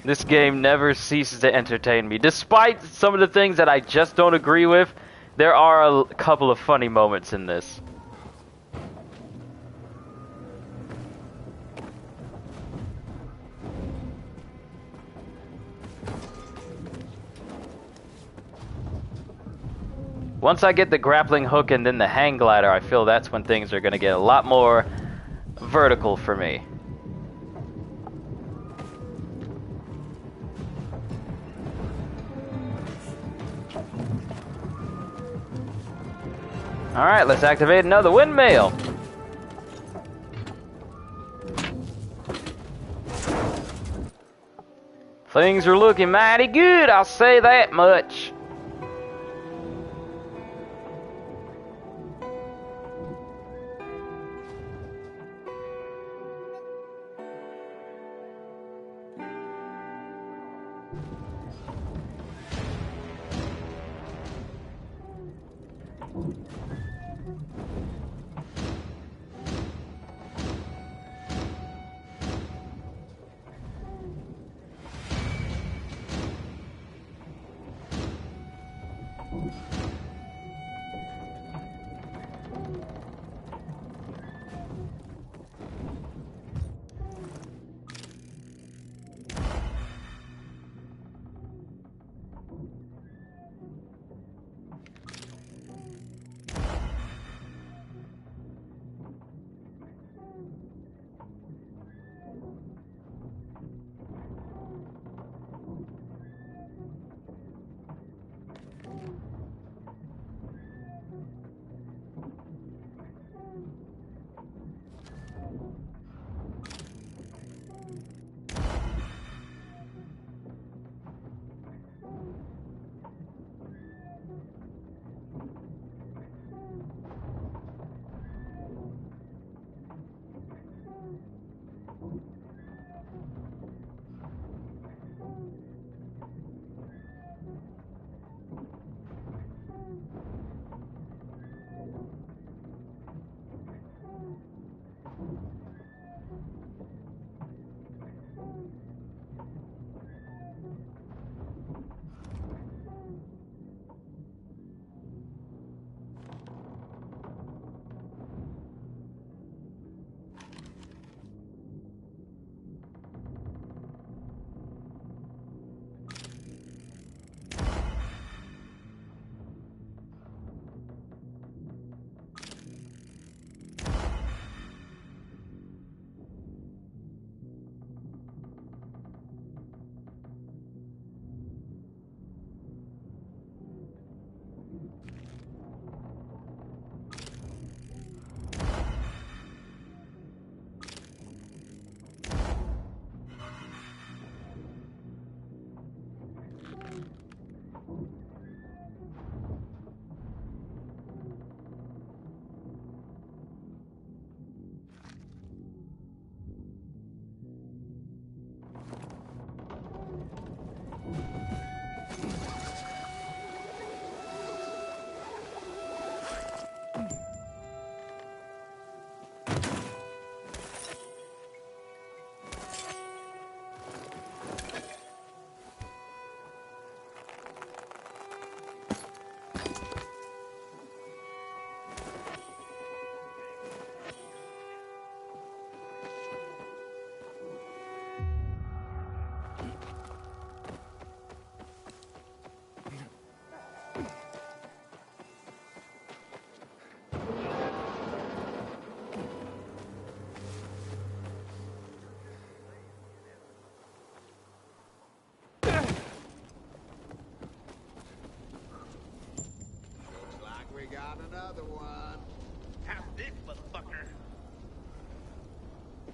[SPEAKER 1] This game never ceases to entertain me. Despite some of the things that I just don't agree with, there are a couple of funny moments in this. Once I get the grappling hook and then the hang glider, I feel that's when things are going to get a lot more vertical for me. Alright, let's activate another windmill. Things are looking mighty good, I'll say that much.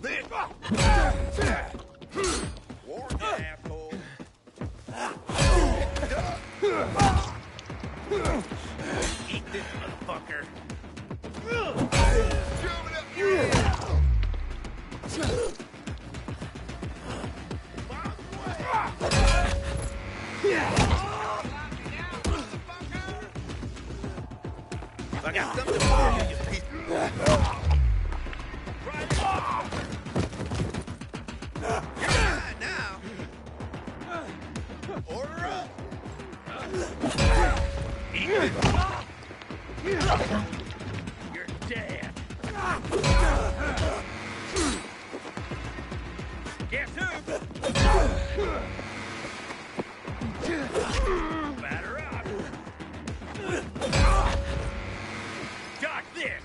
[SPEAKER 4] Warn you, asshole.
[SPEAKER 2] Eat this, motherfucker. I got something for you, you piece of... You're mine now. Order up. Eat it. You're dead. Guess who? Batter up. Got this.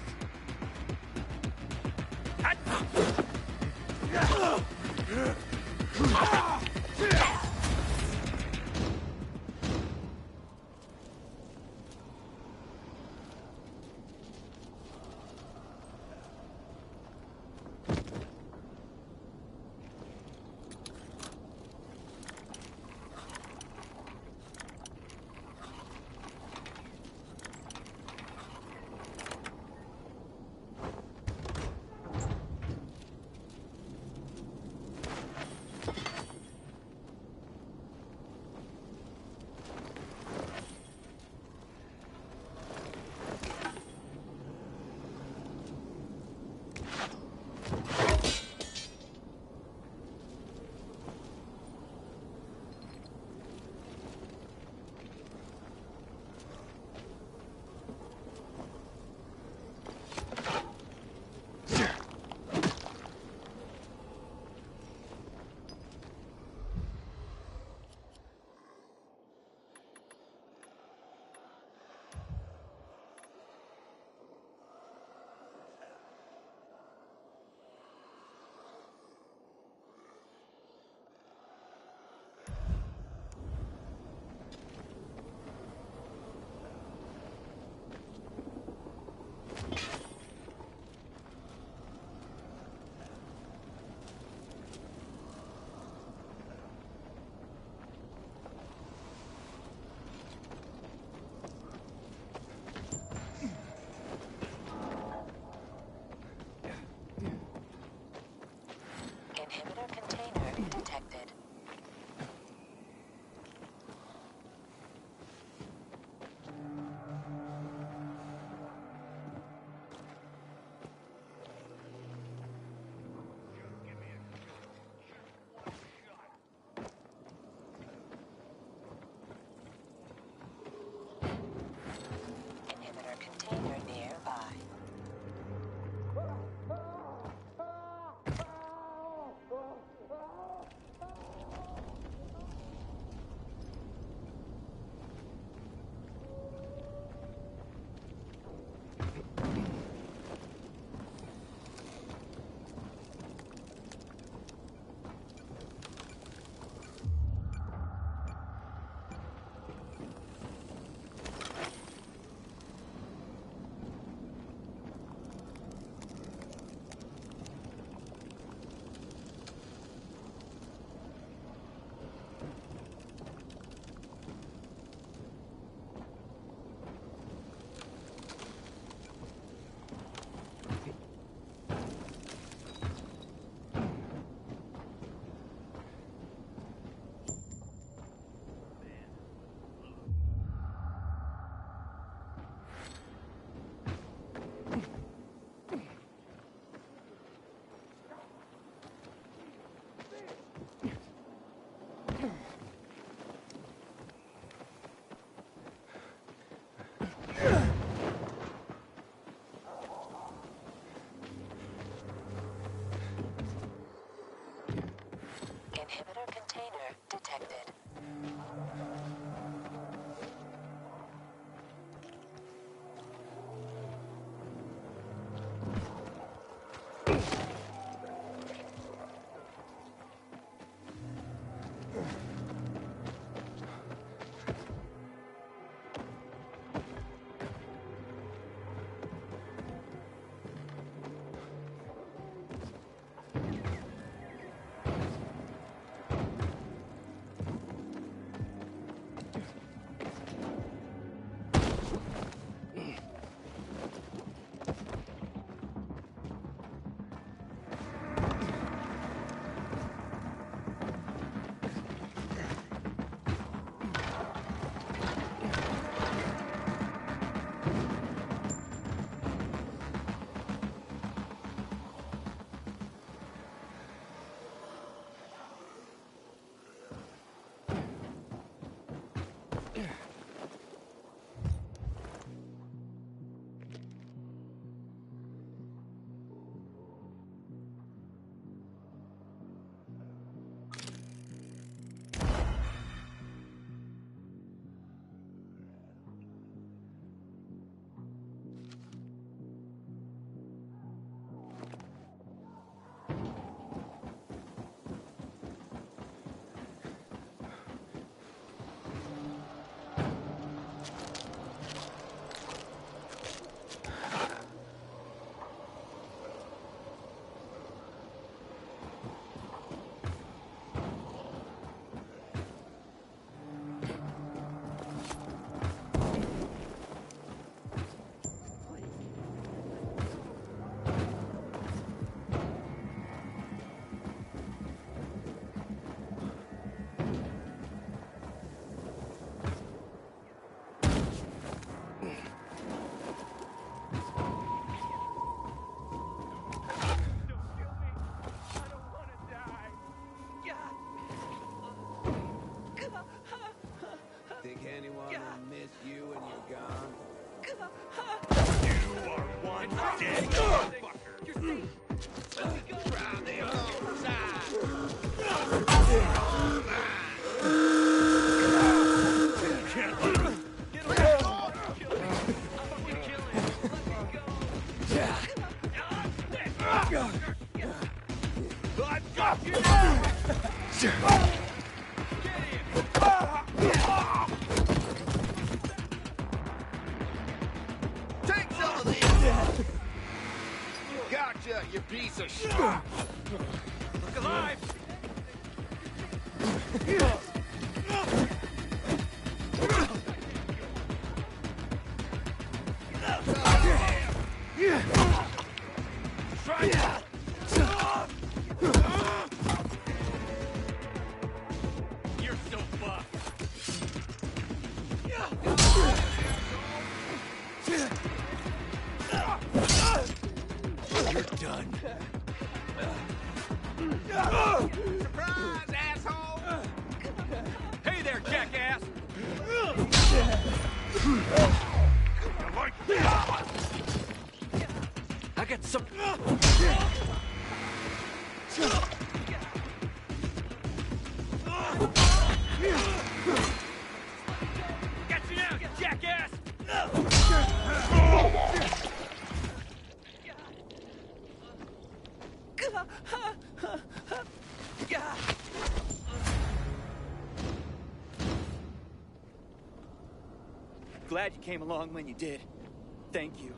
[SPEAKER 4] anyone will miss you when you're gone?
[SPEAKER 6] You are one dead motherfucker. You're safe. Let me go.
[SPEAKER 4] Round the other side.
[SPEAKER 6] Can't let me. Get away. Kill me. I'm gonna kill him. Let me go. I've got you now.
[SPEAKER 4] Take some of this! Gotcha, you piece of shit!
[SPEAKER 6] Look alive. Try that. You're so buff.
[SPEAKER 8] You're done.
[SPEAKER 4] Surprise, asshole!
[SPEAKER 6] Hey there, jackass. I got some. Got you now, jackass.
[SPEAKER 13] Glad you came along when you did. Thank you.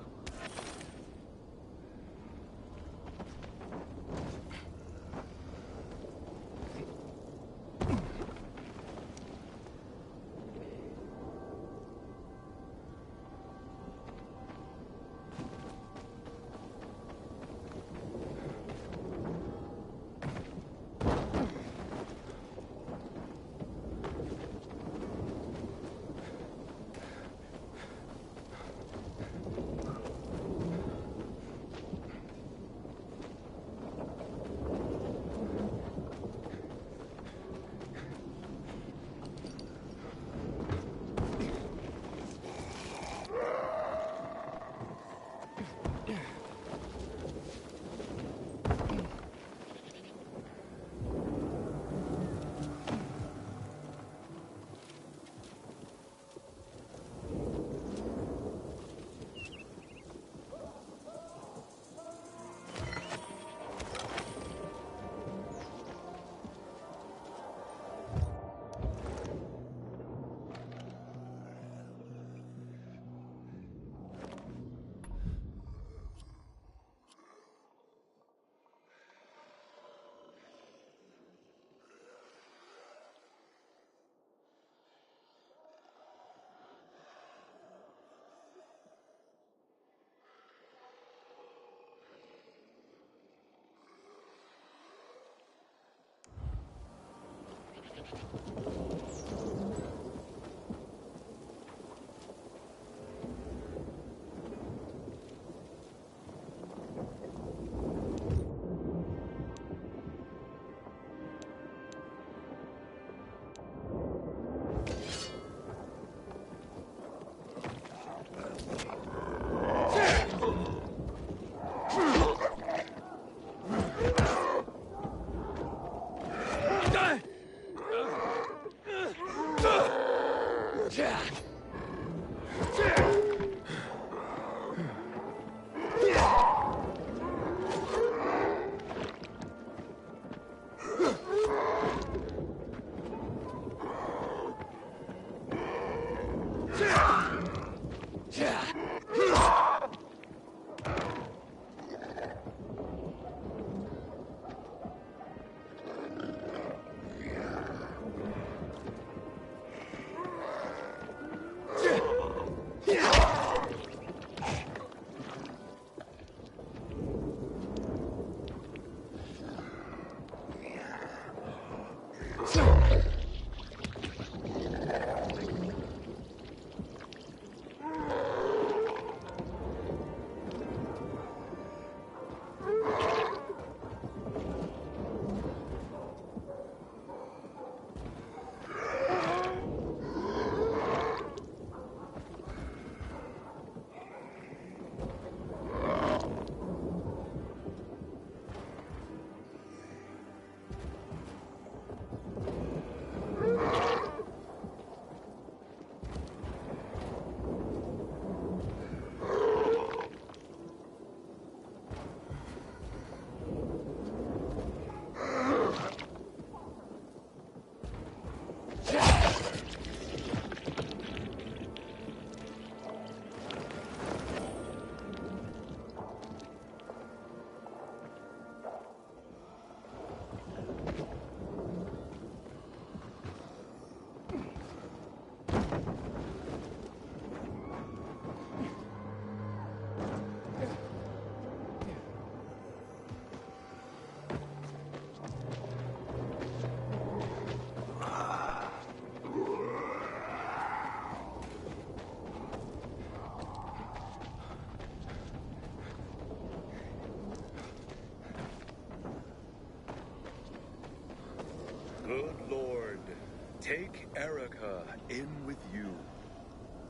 [SPEAKER 14] Take Erica in with you.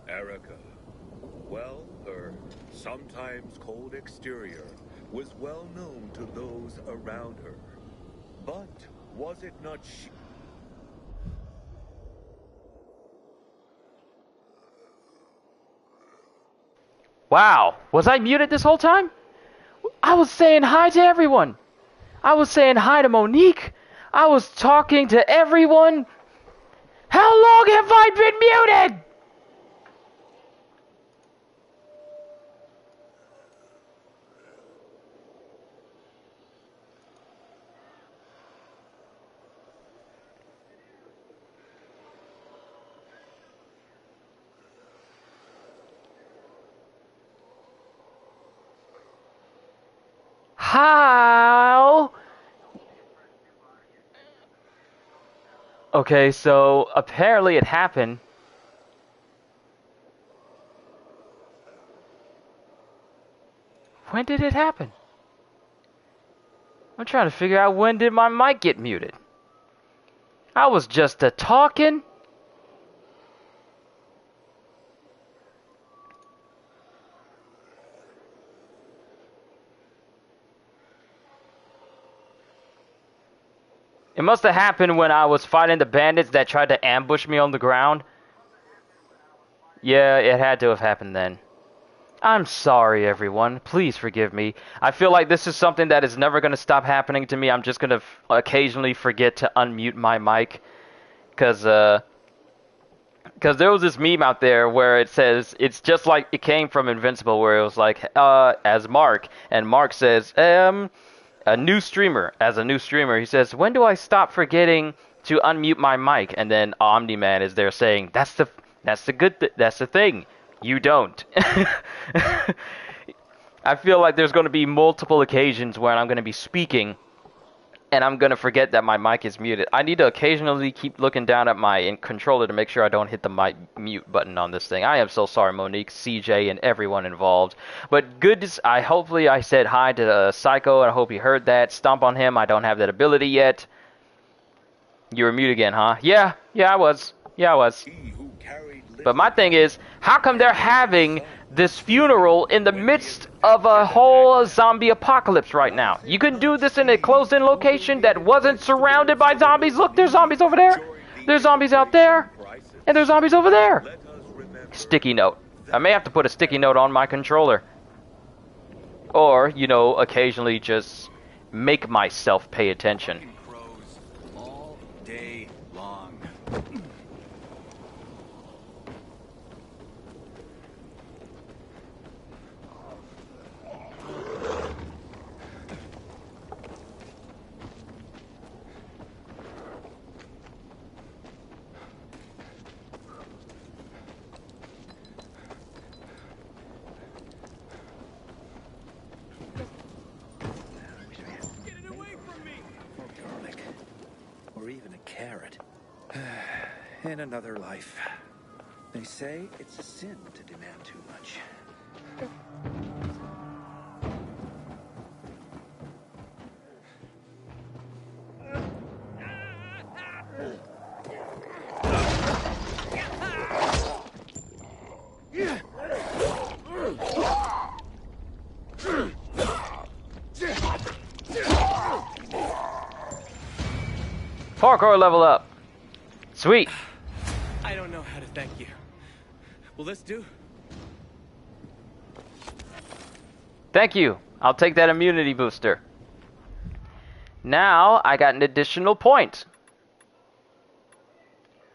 [SPEAKER 14] Erica, well, her sometimes cold exterior was well known to those around her. But was it not she?
[SPEAKER 1] Wow, was I muted this whole time? I was saying hi to everyone. I was saying hi to Monique. I was talking to everyone. How long have I been muted? How? Okay, so apparently it happened. When did it happen? I'm trying to figure out when did my mic get muted. I was just talking. It must have happened when I was fighting the bandits that tried to ambush me on the ground. Yeah, it had to have happened then. I'm sorry, everyone. Please forgive me. I feel like this is something that is never going to stop happening to me. I'm just going to occasionally forget to unmute my mic. Because there was this meme out there where it says, it's just like it came from Invincible, where it was like, as Mark. And Mark says, a new streamer, he says, when do I stop forgetting to unmute my mic? And then Omni-Man is there saying, that's the thing. You don't. I feel like there's going to be multiple occasions where I'm going to be speaking and I'm going to forget that my mic is muted. I need to occasionally keep looking down at my controller to make sure I don't hit the mic mute button on this thing. I am so sorry, Monique, CJ, and everyone involved. But hopefully I said hi to Psycho, and I hope he heard that. Stomp on him. I don't have that ability yet. You were mute again, huh? Yeah, I was. But my thing is, how come they're having this funeral in the midst of a whole zombie apocalypse right now? You couldn't do this in a closed-in location that wasn't surrounded by zombies. Look, there's zombies over there. There's zombies out there. And there's zombies over there. Sticky note. I may have to put a sticky note on my controller. Or, occasionally just make myself pay attention.
[SPEAKER 6] All day long.
[SPEAKER 8] Or even a carrot. In another life. They say it's a sin to demand too much.
[SPEAKER 1] Parkour level up. Sweet.
[SPEAKER 6] I don't know how to thank you. Will this do?
[SPEAKER 1] Thank you. I'll take that immunity booster. Now I got an additional point.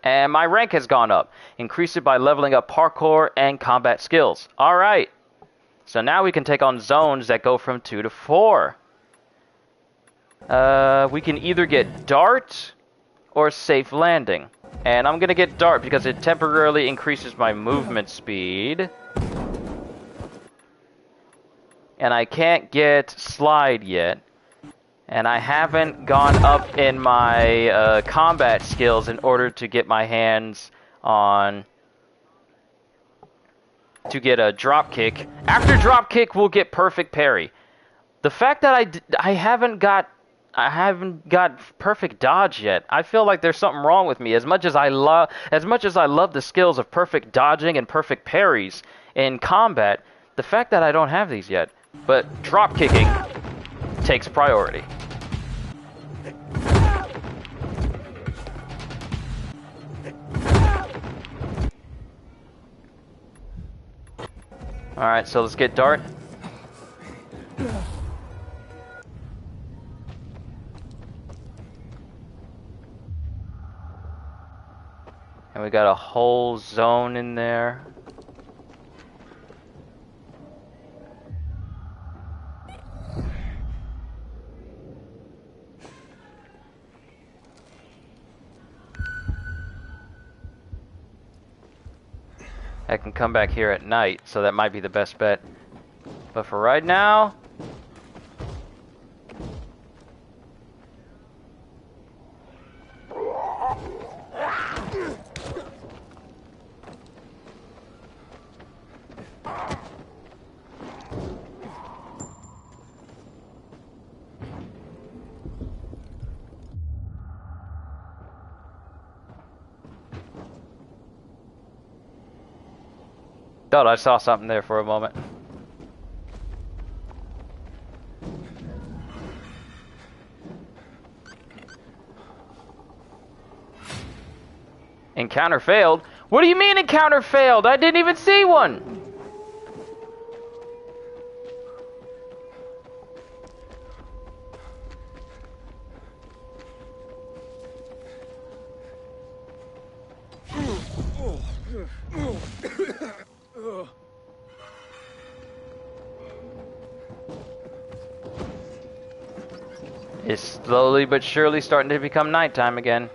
[SPEAKER 1] And my rank has gone up. Increase it by leveling up parkour and combat skills. Alright. So now we can take on zones that go from 2 to 4. We can either get Dart or Safe Landing. And I'm gonna get Dart because it temporarily increases my movement speed. And I can't get Slide yet. And I haven't gone up in my combat skills in order to get my hands on... to get a dropkick. After dropkick, we'll get perfect parry. The fact that I haven't got... I haven't got perfect dodge yet. I feel like there's something wrong with me. As much as I love the skills of perfect dodging and perfect parries in combat, the fact that I don't have these yet. But drop kicking takes priority. Alright, so let's get Dart. And we got a whole zone in there. I can come back here at night, so that might be the best bet. But for right now... Thought I saw something there for a moment. Encounter failed? What do you mean encounter failed? I didn't even see one! It's slowly but surely starting to become nighttime again.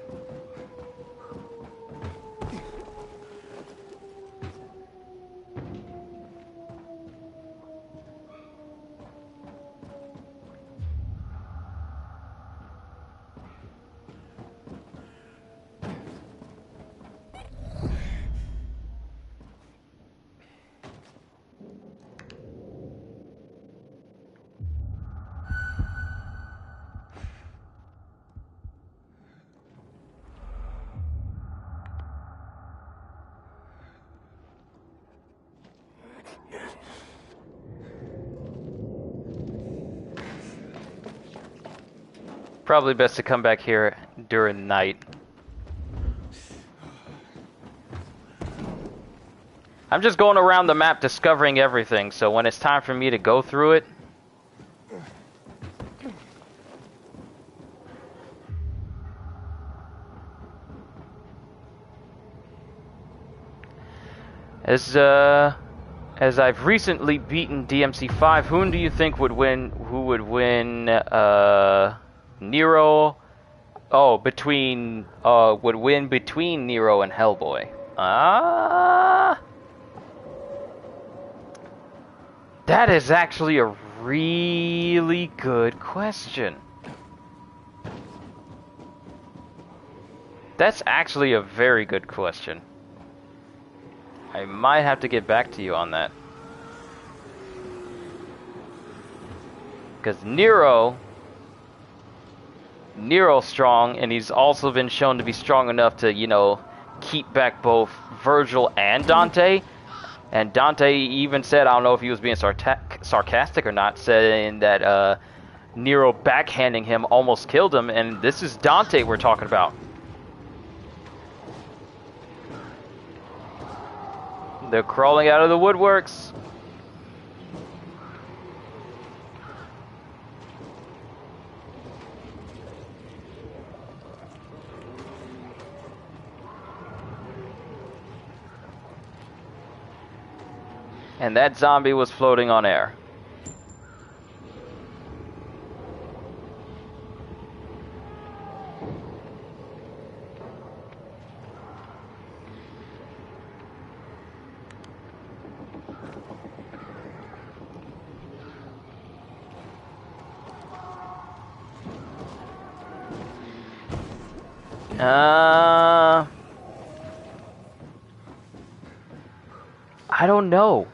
[SPEAKER 1] Probably best to come back here during night. I'm just going around the map discovering everything, so when it's time for me to go through it... As I've recently beaten DMC5, whom do you think would win? Who would win? Nero? Oh, would win between Nero and Hellboy. That is actually a really good question. That's actually a very good question. I might have to get back to you on that. Because Nero's strong, and he's also been shown to be strong enough to, you know, keep back both Virgil and Dante. And Dante even said, I don't know if he was being sarcastic or not, saying that Nero backhanding him almost killed him, and this is Dante we're talking about. They're crawling out of the woodworks. And that zombie was floating on air. I don't know.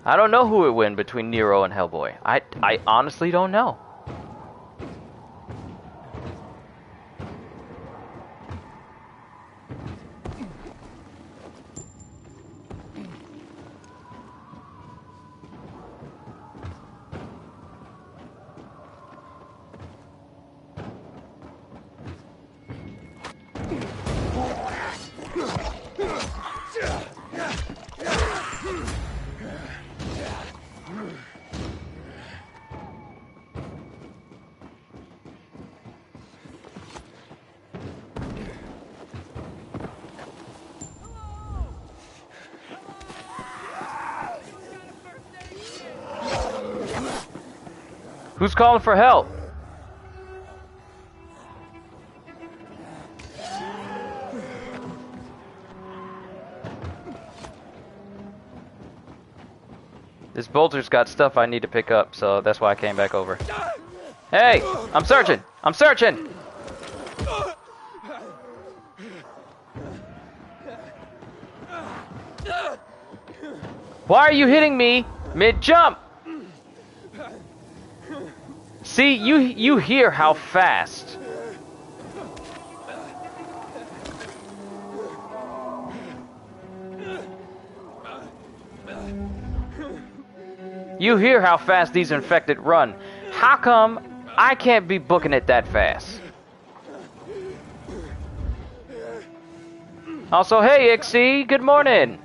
[SPEAKER 1] I don't know who would win between Nero and Hellboy. I honestly don't know. Who's calling for help? This bolter's got stuff I need to pick up, so that's why I came back over. Hey! I'm searching! I'm searching! Why are you hitting me mid-jump? See, you hear how fast. You hear how fast these infected run. How come I can't be booking it that fast? Also, hey, Ixie, good morning.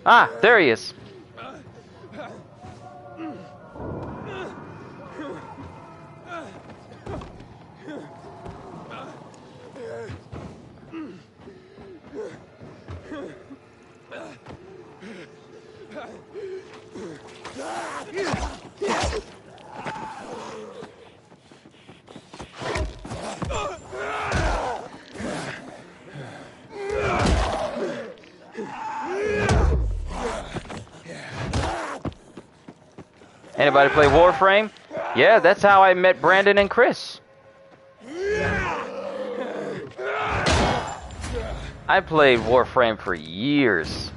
[SPEAKER 1] Ah, there he is. Anybody play Warframe? Yeah, that's how I met Brandon and Chris. I played Warframe for years.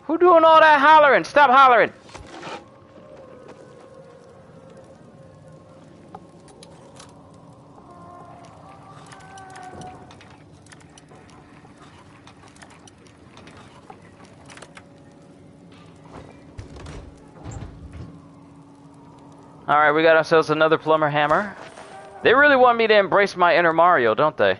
[SPEAKER 1] Who doing all that hollering? Stop hollering! Alright, we got ourselves another plumber hammer. They really want me to embrace my inner Mario, don't they?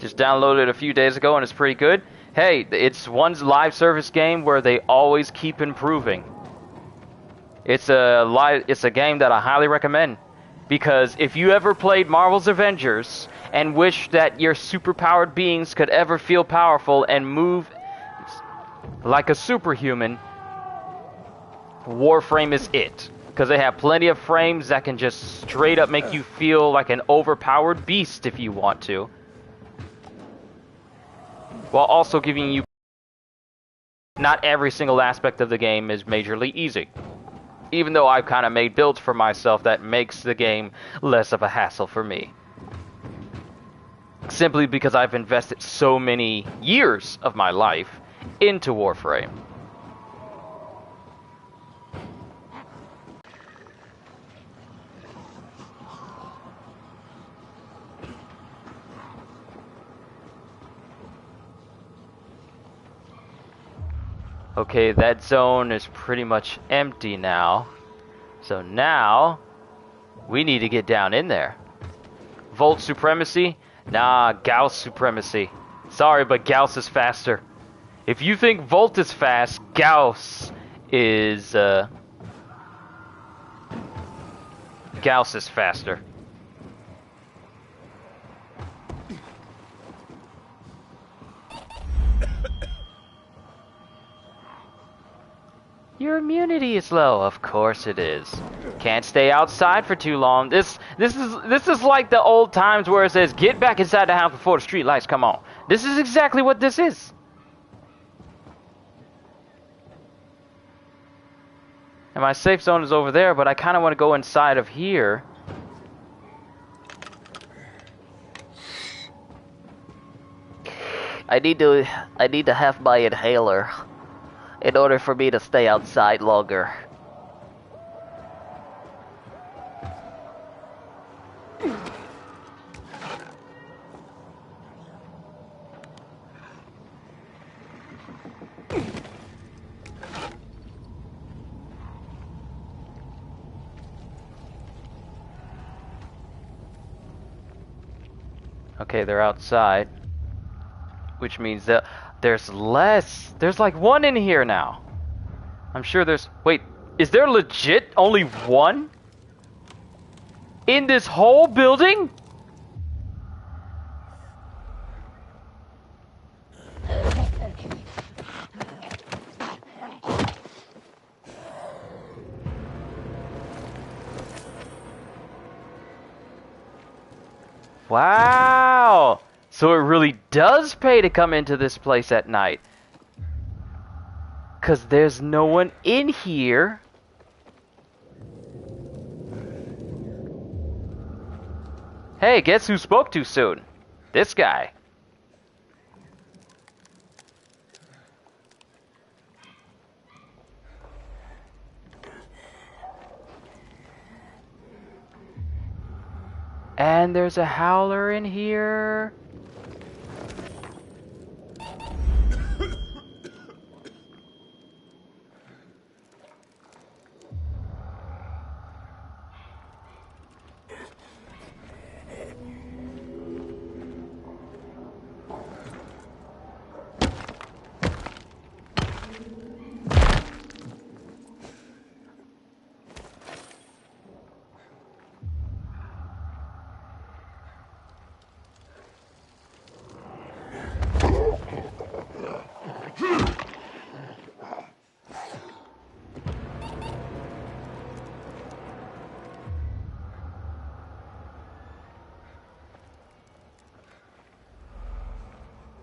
[SPEAKER 1] Just downloaded it a few days ago and it's pretty good. Hey, it's one live service game where they always keep improving. It's a game that I highly recommend, because if you ever played Marvel's Avengers and wish that your superpowered beings could ever feel powerful and move like a superhuman, Warframe is it. Because they have plenty of frames that can just straight up make you feel like an overpowered beast if you want to, while also giving you... Not every single aspect of the game is majorly easy. Even though I've kind of made builds for myself that makes the game less of a hassle for me. Simply because I've invested so many years of my life into Warframe. Okay, that zone is pretty much empty now. So now, we need to get down in there. Volt Supremacy? Nah, Gauss Supremacy. Sorry, but Gauss is faster. If you think Volt is fast, Gauss is faster. Your immunity is low. Of course it is. Can't stay outside for too long. This is like the old times where it says, get back inside the house before the street lights come on. This is exactly what this is. And my safe zone is over there, but I kind of want to go inside of here. I need to have my inhaler in order for me to stay outside longer. Okay, they're outside. Which means that there's less. There's like one in here now. I'm sure there's... Wait, is there legit only one? In this whole building? Wow! So it really does pay to come into this place at night. 'Cause there's no one in here. Hey, guess who spoke too soon? This guy. And there's a howler in here.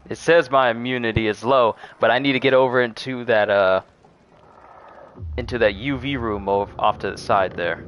[SPEAKER 1] It says my immunity is low, but I need to get over into that UV room off to the side there.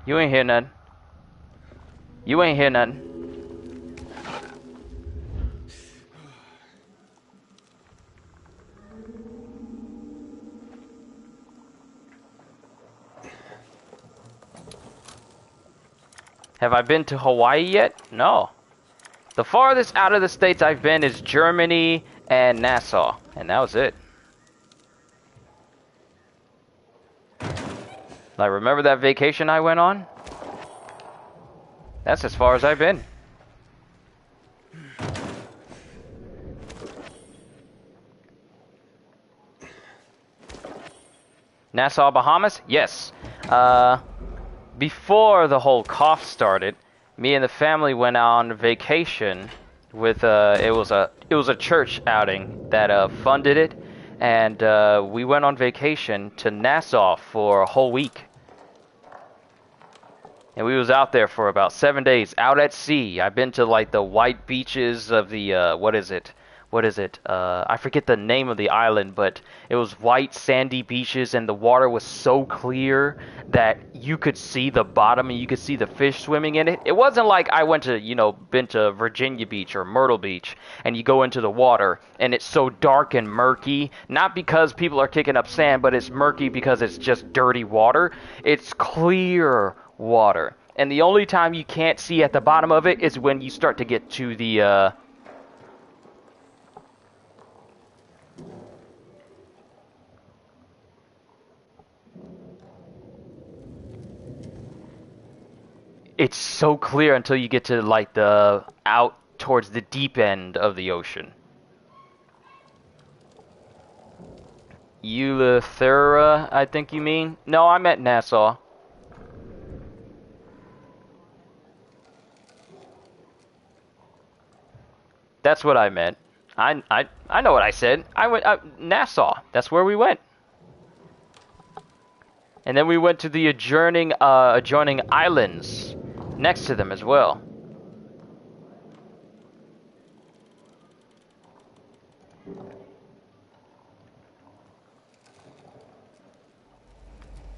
[SPEAKER 1] You ain't hear nothing. You ain't hear nothing. Have I been to Hawaii yet? No. The farthest out of the states I've been is Germany and Nassau, and that was it. Like, remember that vacation I went on? That's as far as I've been. Nassau, Bahamas? Yes. Before the whole cough started, me and the family went on vacation with it was a church outing that funded it, and we went on vacation to Nassau for a whole week. And we was out there for about 7 days, out at sea. I've been to like the white beaches of the what is it? I forget the name of the island, but it was white sandy beaches, and the water was so clear that you could see the bottom and you could see the fish swimming in it. It wasn't like I went to, been to Virginia Beach or Myrtle Beach, and you go into the water and it's so dark and murky, not because people are kicking up sand, but it's murky because it's just dirty water. It's clear water. And the only time you can't see at the bottom of it is when you start to get to the it's so clear until you get to like the out towards the deep end of the ocean. Eleuthera, I think you mean? No, I meant Nassau. That's what I meant. I know what I said. I went Nassau. That's where we went. And then we went to the adjoining islands next to them as well.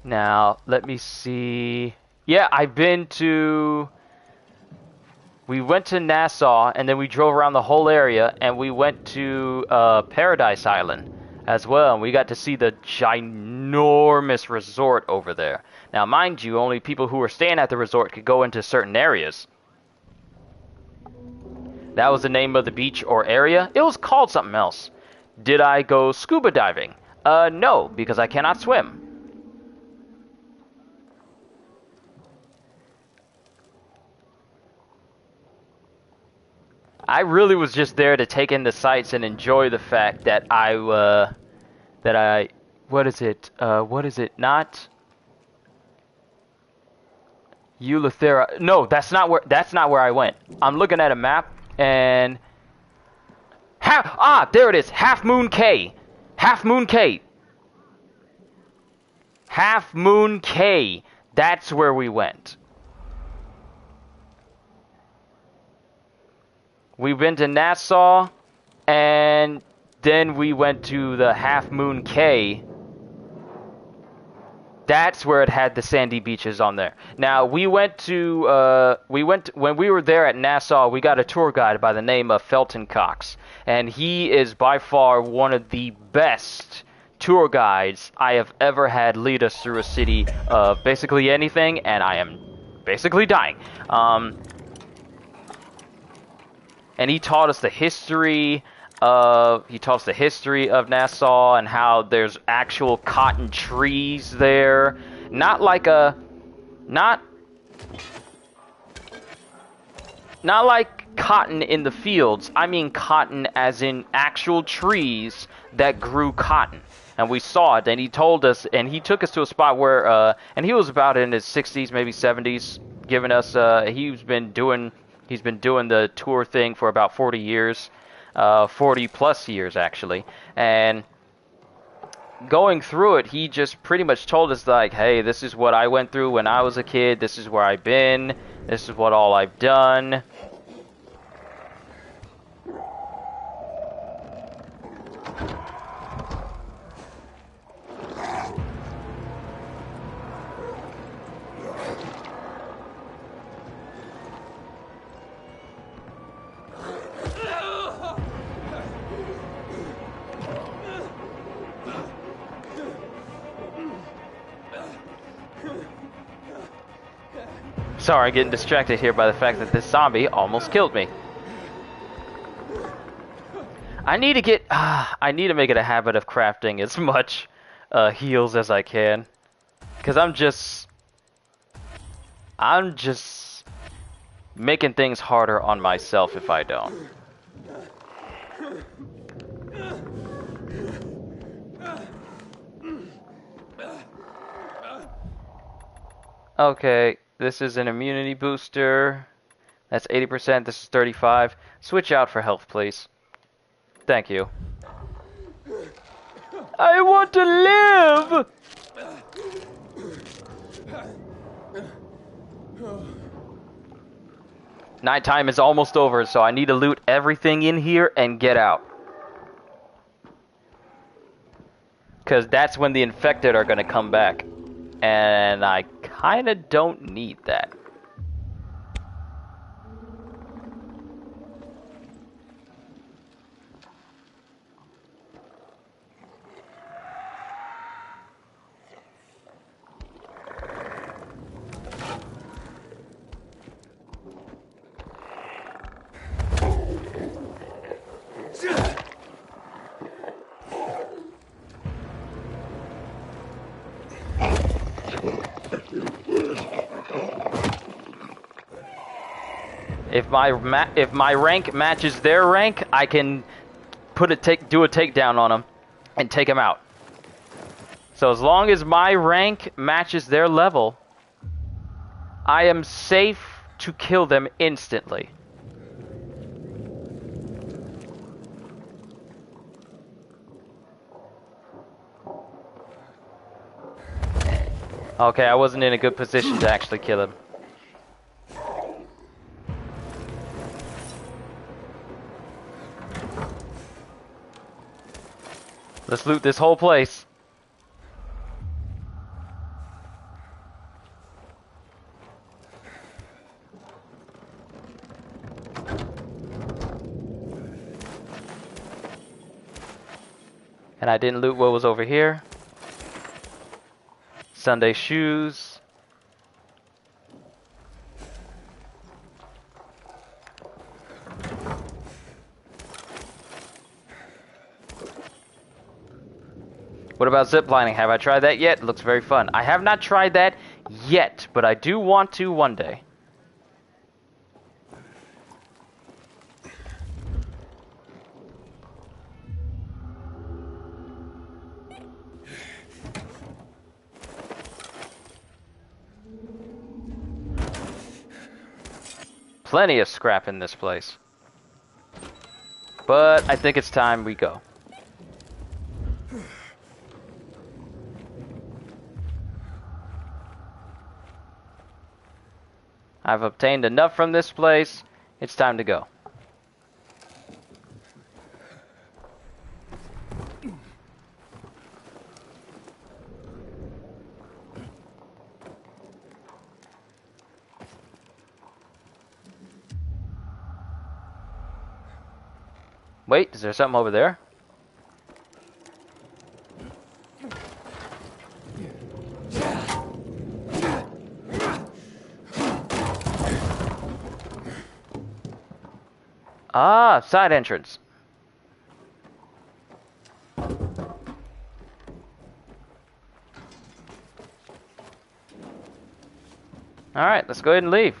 [SPEAKER 1] Now, let me see. Yeah, I've been to... We went to Nassau, and then we drove around the whole area, and we went to Paradise Island as well, and we got to see the ginormous resort over there. Now, mind you, only people who were staying at the resort could go into certain areas. That was the name of the beach or area. It was called something else. Did I go scuba diving? No, because I cannot swim. I really was just there to take in the sights and enjoy the fact that what is it? Not Eleuthera. No, that's not where I went. I'm looking at a map and there it is. Half Moon Cay. Half Moon Cay. Half Moon Cay. That's where we went. We went to Nassau, and then we went to the Half Moon Cay. That's where it had the sandy beaches on there. Now, when we were there at Nassau, we got a tour guide by the name of Felton Cox. And he is by far one of the best tour guides I have ever had lead us through a city of basically anything, and I am basically dying. And he taught us the history of Nassau and how there's actual cotton trees there. Not like cotton in the fields. I mean cotton as in actual trees that grew cotton. And we saw it, and he told us, and he took us to a spot where, and he was about in his 60s, maybe 70s, giving us, he's been doing the tour thing for about 40 years, 40 plus years actually, and going through it, he just pretty much told us like, hey, this is what I went through when I was a kid, this is where I've been, this is what all I've done. Sorry, getting distracted here by the fact that this zombie almost killed me. I need to make it a habit of crafting as much heals as I can, because I'm just making things harder on myself if I don't. Okay. This is an immunity booster. That's 80%. This is 35. Switch out for health, please. Thank you. I want to live! Nighttime is almost over, so I need to loot everything in here and get out. Because that's when the infected are going to come back. And I kinda don't need that. If my rank matches their rank, I can do a takedown on them and take them out. So as long as my rank matches their level, I am safe to kill them instantly. Okay, I wasn't in a good position to actually kill him. Let's loot this whole place. And I didn't loot what was over here. Sunday shoes. What about ziplining? Have I tried that yet? It looks very fun. I have not tried that yet, but I do want to one day. Plenty of scrap in this place. But I think it's time we go. I've obtained enough from this place. It's time to go. Wait, is there something over there? Ah, side entrance. Alright, let's go ahead and leave.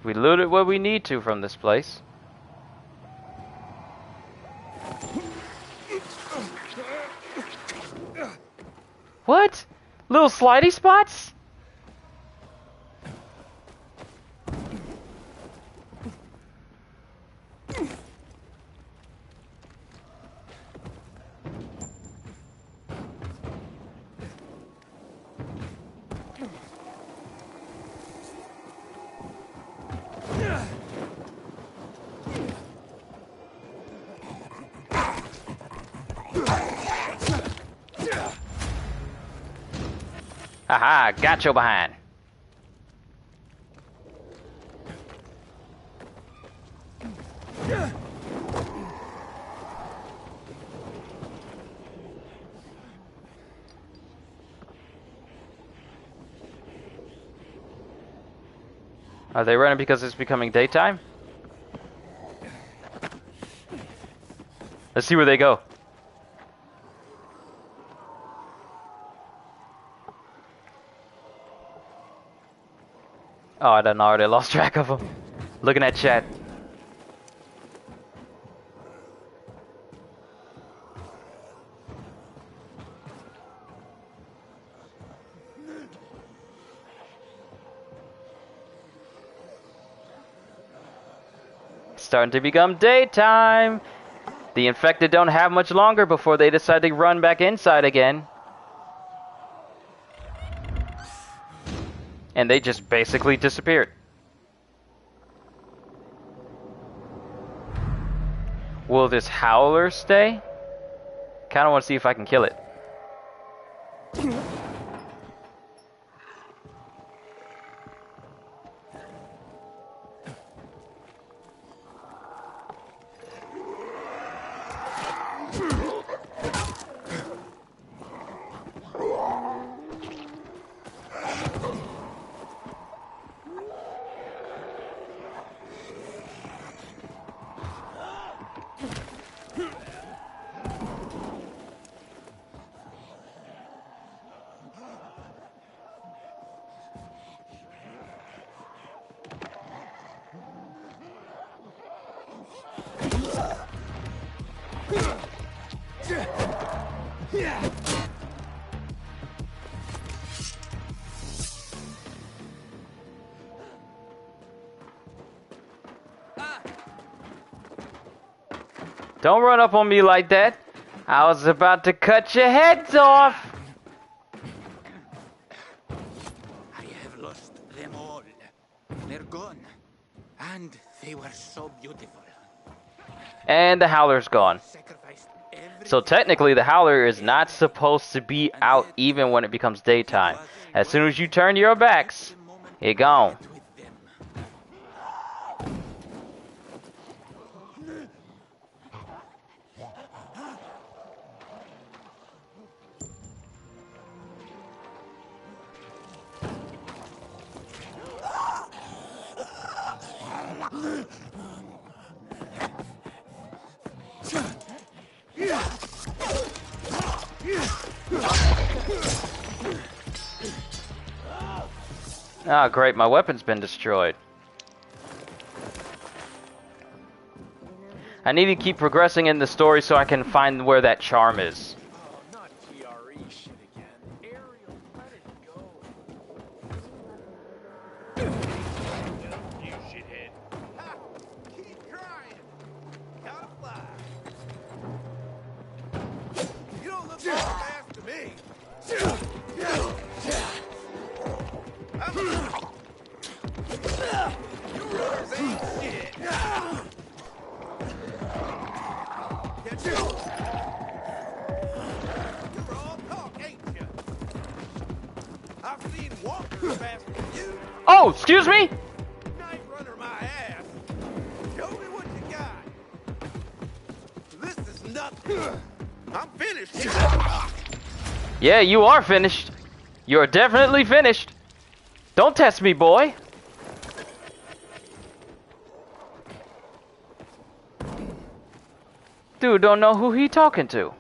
[SPEAKER 1] We looted what we need to from this place. What? Little slidey spots? Haha, got you behind. Are they running because it's becoming daytime? Let's see where they go. Oh, I done already lost track of them. Looking at chat. Starting to become daytime. The infected don't have much longer before they decide to run back inside again. And they just basically disappeared. Will this howler stay? Kinda wanna see if I can kill it. Don't run up on me like that. I was about to cut your heads off.
[SPEAKER 8] I have lost them all. They're gone. And they were so beautiful.
[SPEAKER 1] And the howler's gone. So technically the howler is not supposed to be out even when it becomes daytime. As soon as you turn your backs, it gone. Ah, great, my weapon's been destroyed. I need to keep progressing in the story so I can find where that charm is.
[SPEAKER 6] Oh, not GRE shit again. Ariel, let it go. You shithead.
[SPEAKER 4] Ha! Keep trying. Gotta fly. You don't look so fast to me. You runners ain't shit. Get you. You're all talk, ain't you? I've seen walkers faster than you.
[SPEAKER 1] Oh, excuse me?
[SPEAKER 4] Night runner my ass. Show me what you got. This is nothing. I'm finished.
[SPEAKER 1] Yeah, you are finished. You're definitely finished. Don't test me, boy. Dude don't know who he talking to.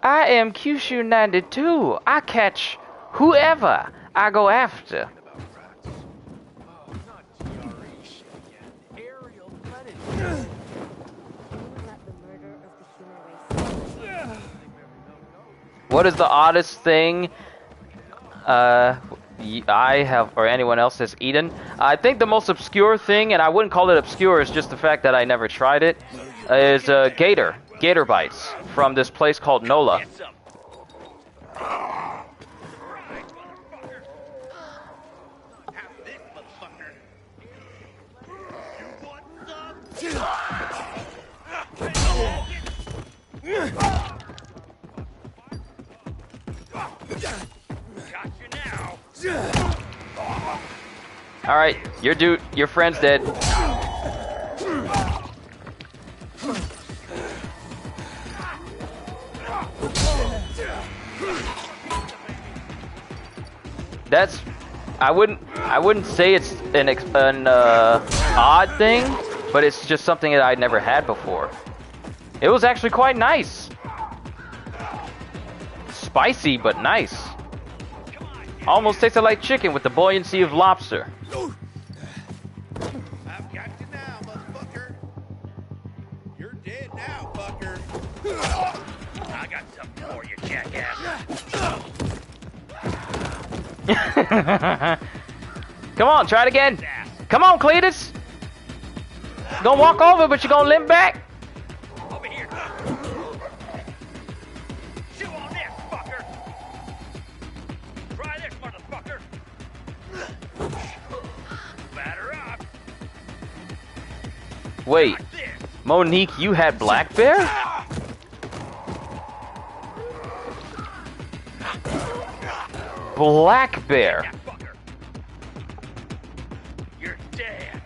[SPEAKER 1] I am Kyushu 92. I catch whoever I go after.
[SPEAKER 6] Oh, not GRE shit again. Ariel, let it go.
[SPEAKER 1] What is the oddest thing I have, or anyone else has eaten? I think the most obscure thing, and I wouldn't call it obscure, it's just the fact that I never tried it, is gator bites from this place called Nola. Alright, your friend's dead. That's, I wouldn't say it's an odd thing, but it's just something that I'd never had before. It was actually quite nice. Spicy, but nice. Almost tasted like chicken with the buoyancy of lobster.
[SPEAKER 4] I've got you now, motherfucker. You're dead now, fucker.
[SPEAKER 6] I got something for you, jackass.
[SPEAKER 1] Come on, try it again. Come on, Cletus. You're gonna walk over, but you're gonna limp back.
[SPEAKER 6] Over here. Chew on this, fucker. Try this, motherfucker. Batter up.
[SPEAKER 1] Wait, Monique, you had black bear? Black bear.
[SPEAKER 6] You're dead.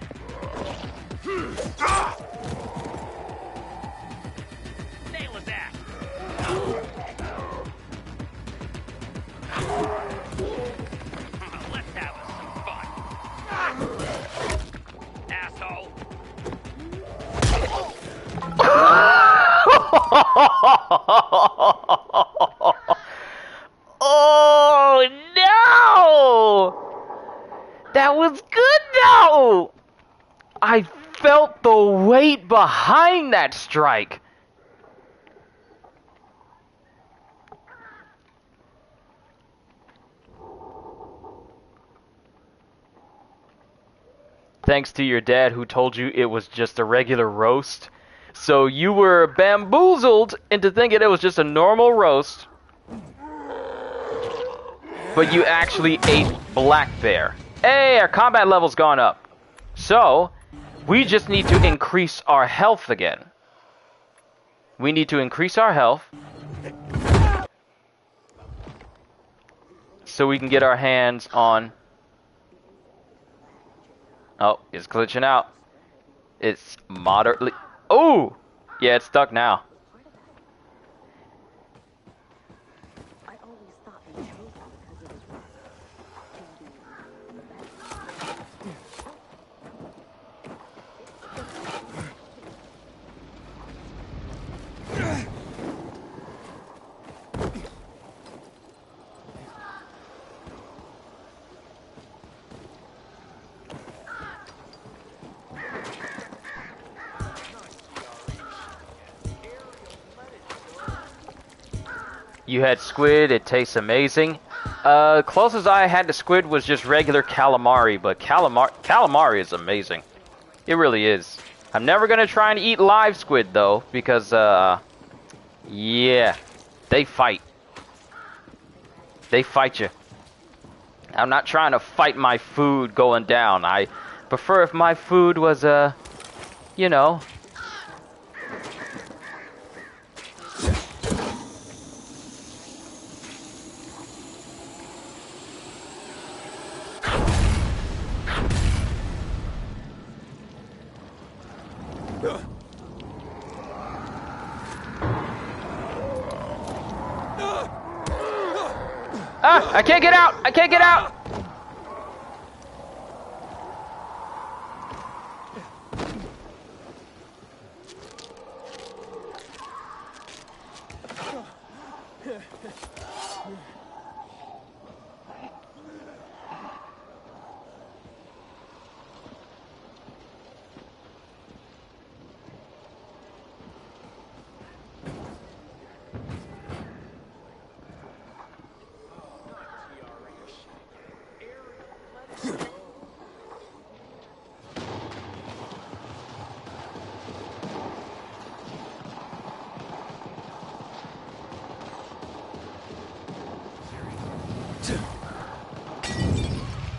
[SPEAKER 6] Nail his ass. Let's have some fun. Asshole.
[SPEAKER 1] Oh no! That was good though! I felt the weight behind that strike. Thanks to your dad who told you it was just a regular roast. So you were bamboozled into thinking it was just a normal roast. But you actually ate black bear. Hey, our combat level's gone up. So, we just need to increase our health again. We need to increase our health so we can get our hands on... Oh, it's glitching out. It's moderately... Oh! Yeah, it's stuck now. You had squid, it tastes amazing. Closest I had to squid was just regular calamari, but calamari is amazing. It really is. I'm never gonna try and eat live squid though, because yeah, they fight. They fight you. I'm not trying to fight my food going down. I prefer if my food was you know. Ah! I can't get out! I can't get out!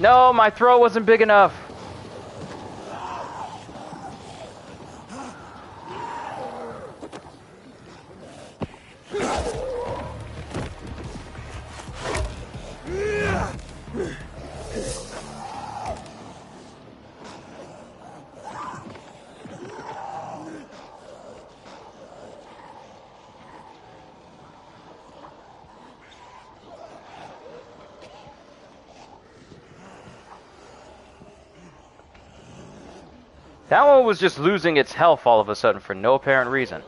[SPEAKER 1] No, my throw wasn't big enough. That one was just losing its health all of a sudden for no apparent reason.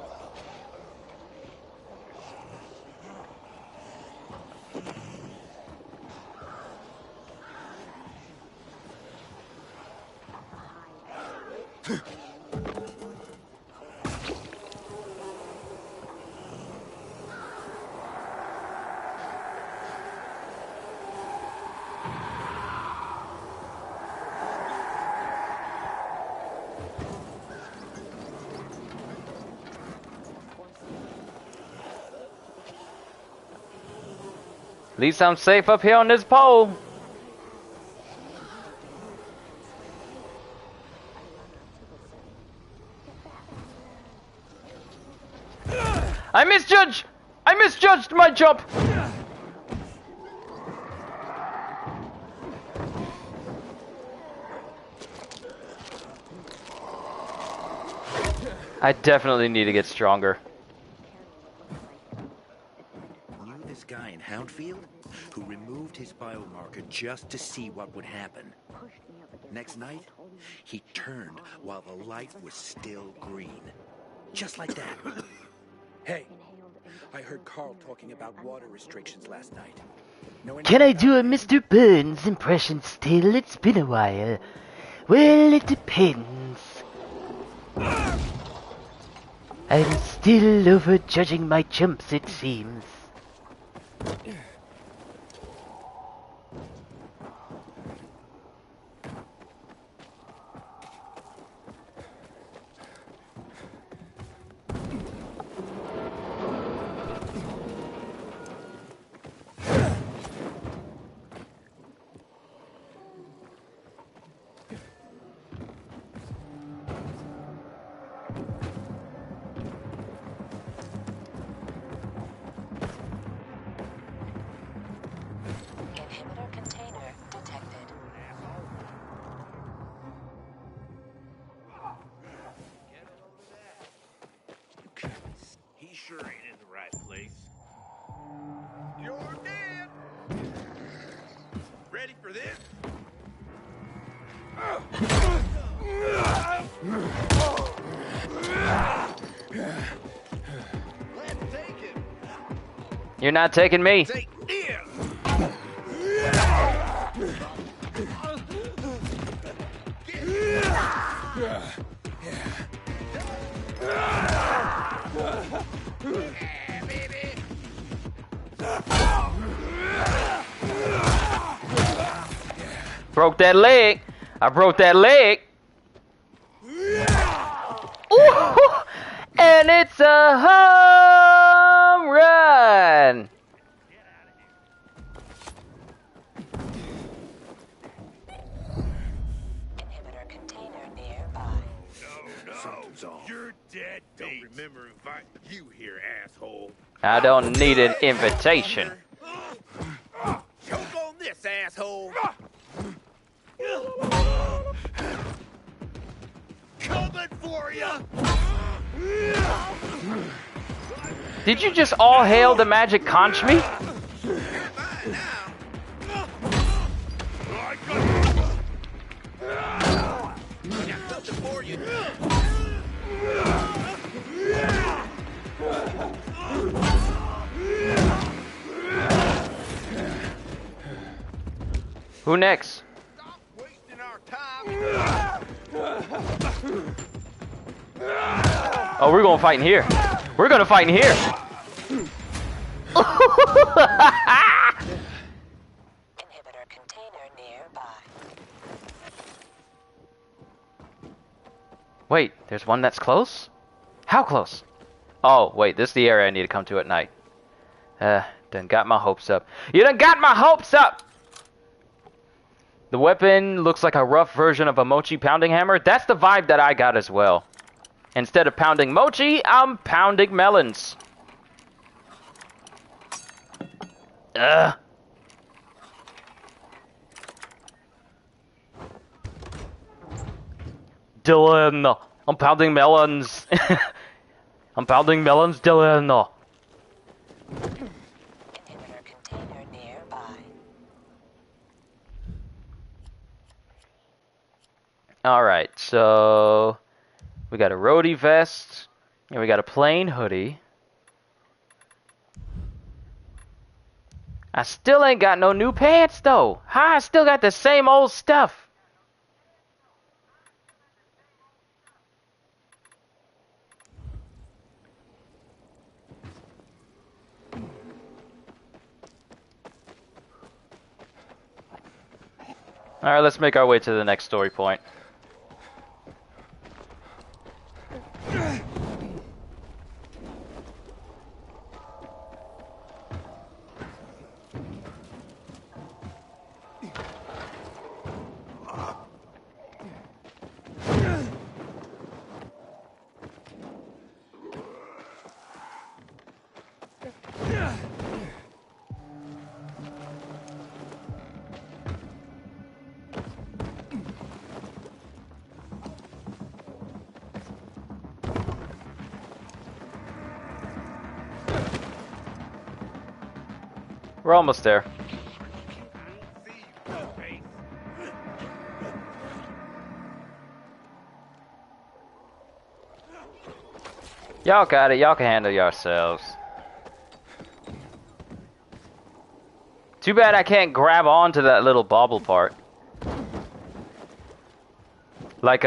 [SPEAKER 1] At least I'm safe up here on this pole. I misjudged my jump. I definitely need to get stronger.
[SPEAKER 13] Knew this guy in Houndfield who removed his biomarker just to see what would happen. Next night, he turned while the light was still green. Just like that.
[SPEAKER 15] Hey, I heard Carl talking about water restrictions last night.
[SPEAKER 16] Can I do a Mr. Burns impression still? It's been a while. Well, it depends. I'm still overjudging my jumps, it seems.
[SPEAKER 14] Sure ain't in the right place.
[SPEAKER 4] You're dead. Ready for this?
[SPEAKER 14] Let's take it.
[SPEAKER 1] You're not taking me.
[SPEAKER 14] Take it.
[SPEAKER 1] Broke that leg. I broke that leg. Ooh, and it's a home run.
[SPEAKER 17] Inhibitor container nearby.
[SPEAKER 14] No, you're dead. Don't remember inviting you here, asshole.
[SPEAKER 1] I don't need an invitation.
[SPEAKER 14] Choke on this, asshole. Coming for you.
[SPEAKER 1] Did you just all hail the magic conch me? Who next? Oh, we're gonna fight in here. We're gonna fight in here.
[SPEAKER 17] Inhibitor container nearby.
[SPEAKER 1] Wait, there's one that's close? How close? Oh, wait, this is the area I need to come to at night. Done got my hopes up. You done got my hopes up! The weapon looks like a rough version of a mochi pounding hammer. That's the vibe that I got as well. Instead of pounding mochi, I'm pounding melons. Dylan, I'm pounding melons. I'm pounding melons, Dylan.
[SPEAKER 17] Inhibitor container nearby.
[SPEAKER 1] Alright, so we got a roadie vest, and we got a plain hoodie. I still ain't got no new pants, though. How I still got the same old stuff? Alright, let's make our way to the next story point. We're almost there. Y'all got it. Y'all can handle yourselves. Too bad I can't grab onto that little bobble part. Like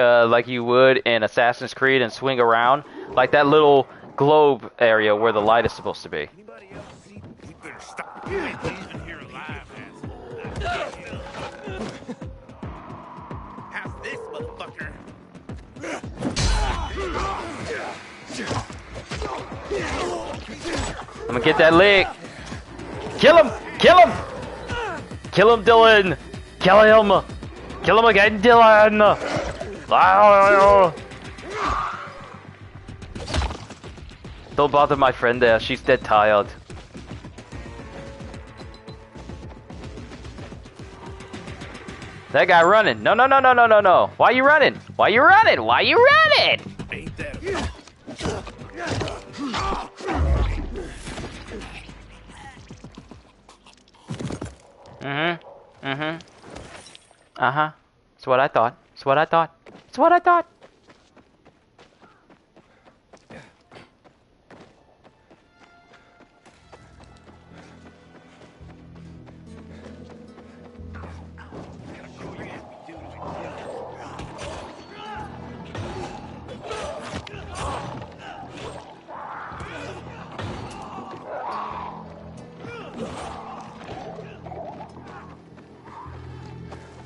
[SPEAKER 1] you would in Assassin's Creed and swing around. Like that little globe area where the light is supposed to be.
[SPEAKER 14] How's this, motherfucker?
[SPEAKER 1] I'm gonna get that leg. Kill him! Kill him! Kill him, Dylan! Kill him! Kill him again, Dylan! Don't bother my friend there. She's dead tired. That guy running. No, no, no, no, no, no, no. Why you running? Why you running? Why you running?
[SPEAKER 14] Ain't that
[SPEAKER 1] Uh-huh. That's what I thought. That's what I thought. That's what I thought.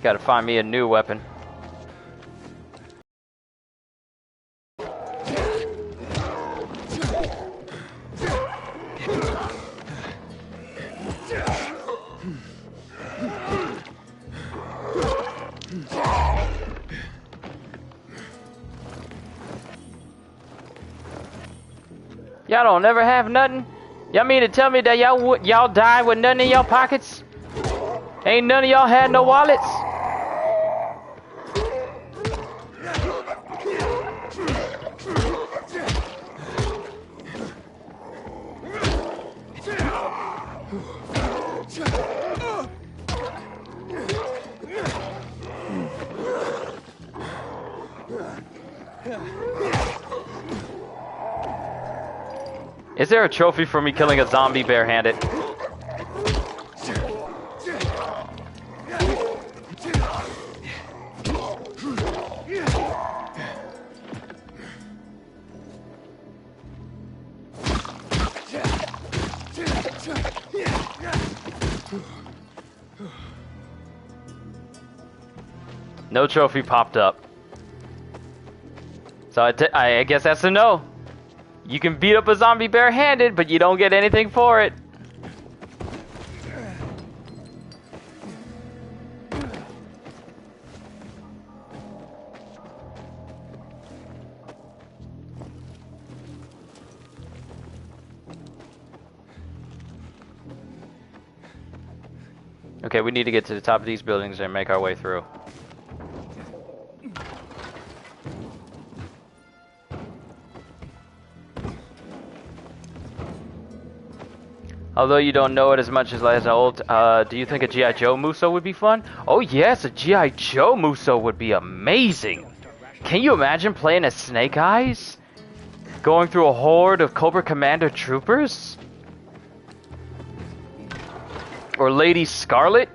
[SPEAKER 1] Gotta find me a new weapon. Y'all don't never have nothing? Y'all mean to tell me that y'all died with nothing in y'all pockets? Ain't none of y'all had no wallets? Is there a trophy for me killing a zombie barehanded? No trophy popped up. So I guess that's a no. You can beat up a zombie barehanded, but you don't get anything for it. Okay, we need to get to the top of these buildings and make our way through. Although you don't know it as much as old, do you think a G.I. Joe Muso would be fun? Oh yes, a G.I. Joe Muso would be amazing! Can you imagine playing as Snake Eyes? Going through a horde of Cobra Commander troopers? Or Lady Scarlet?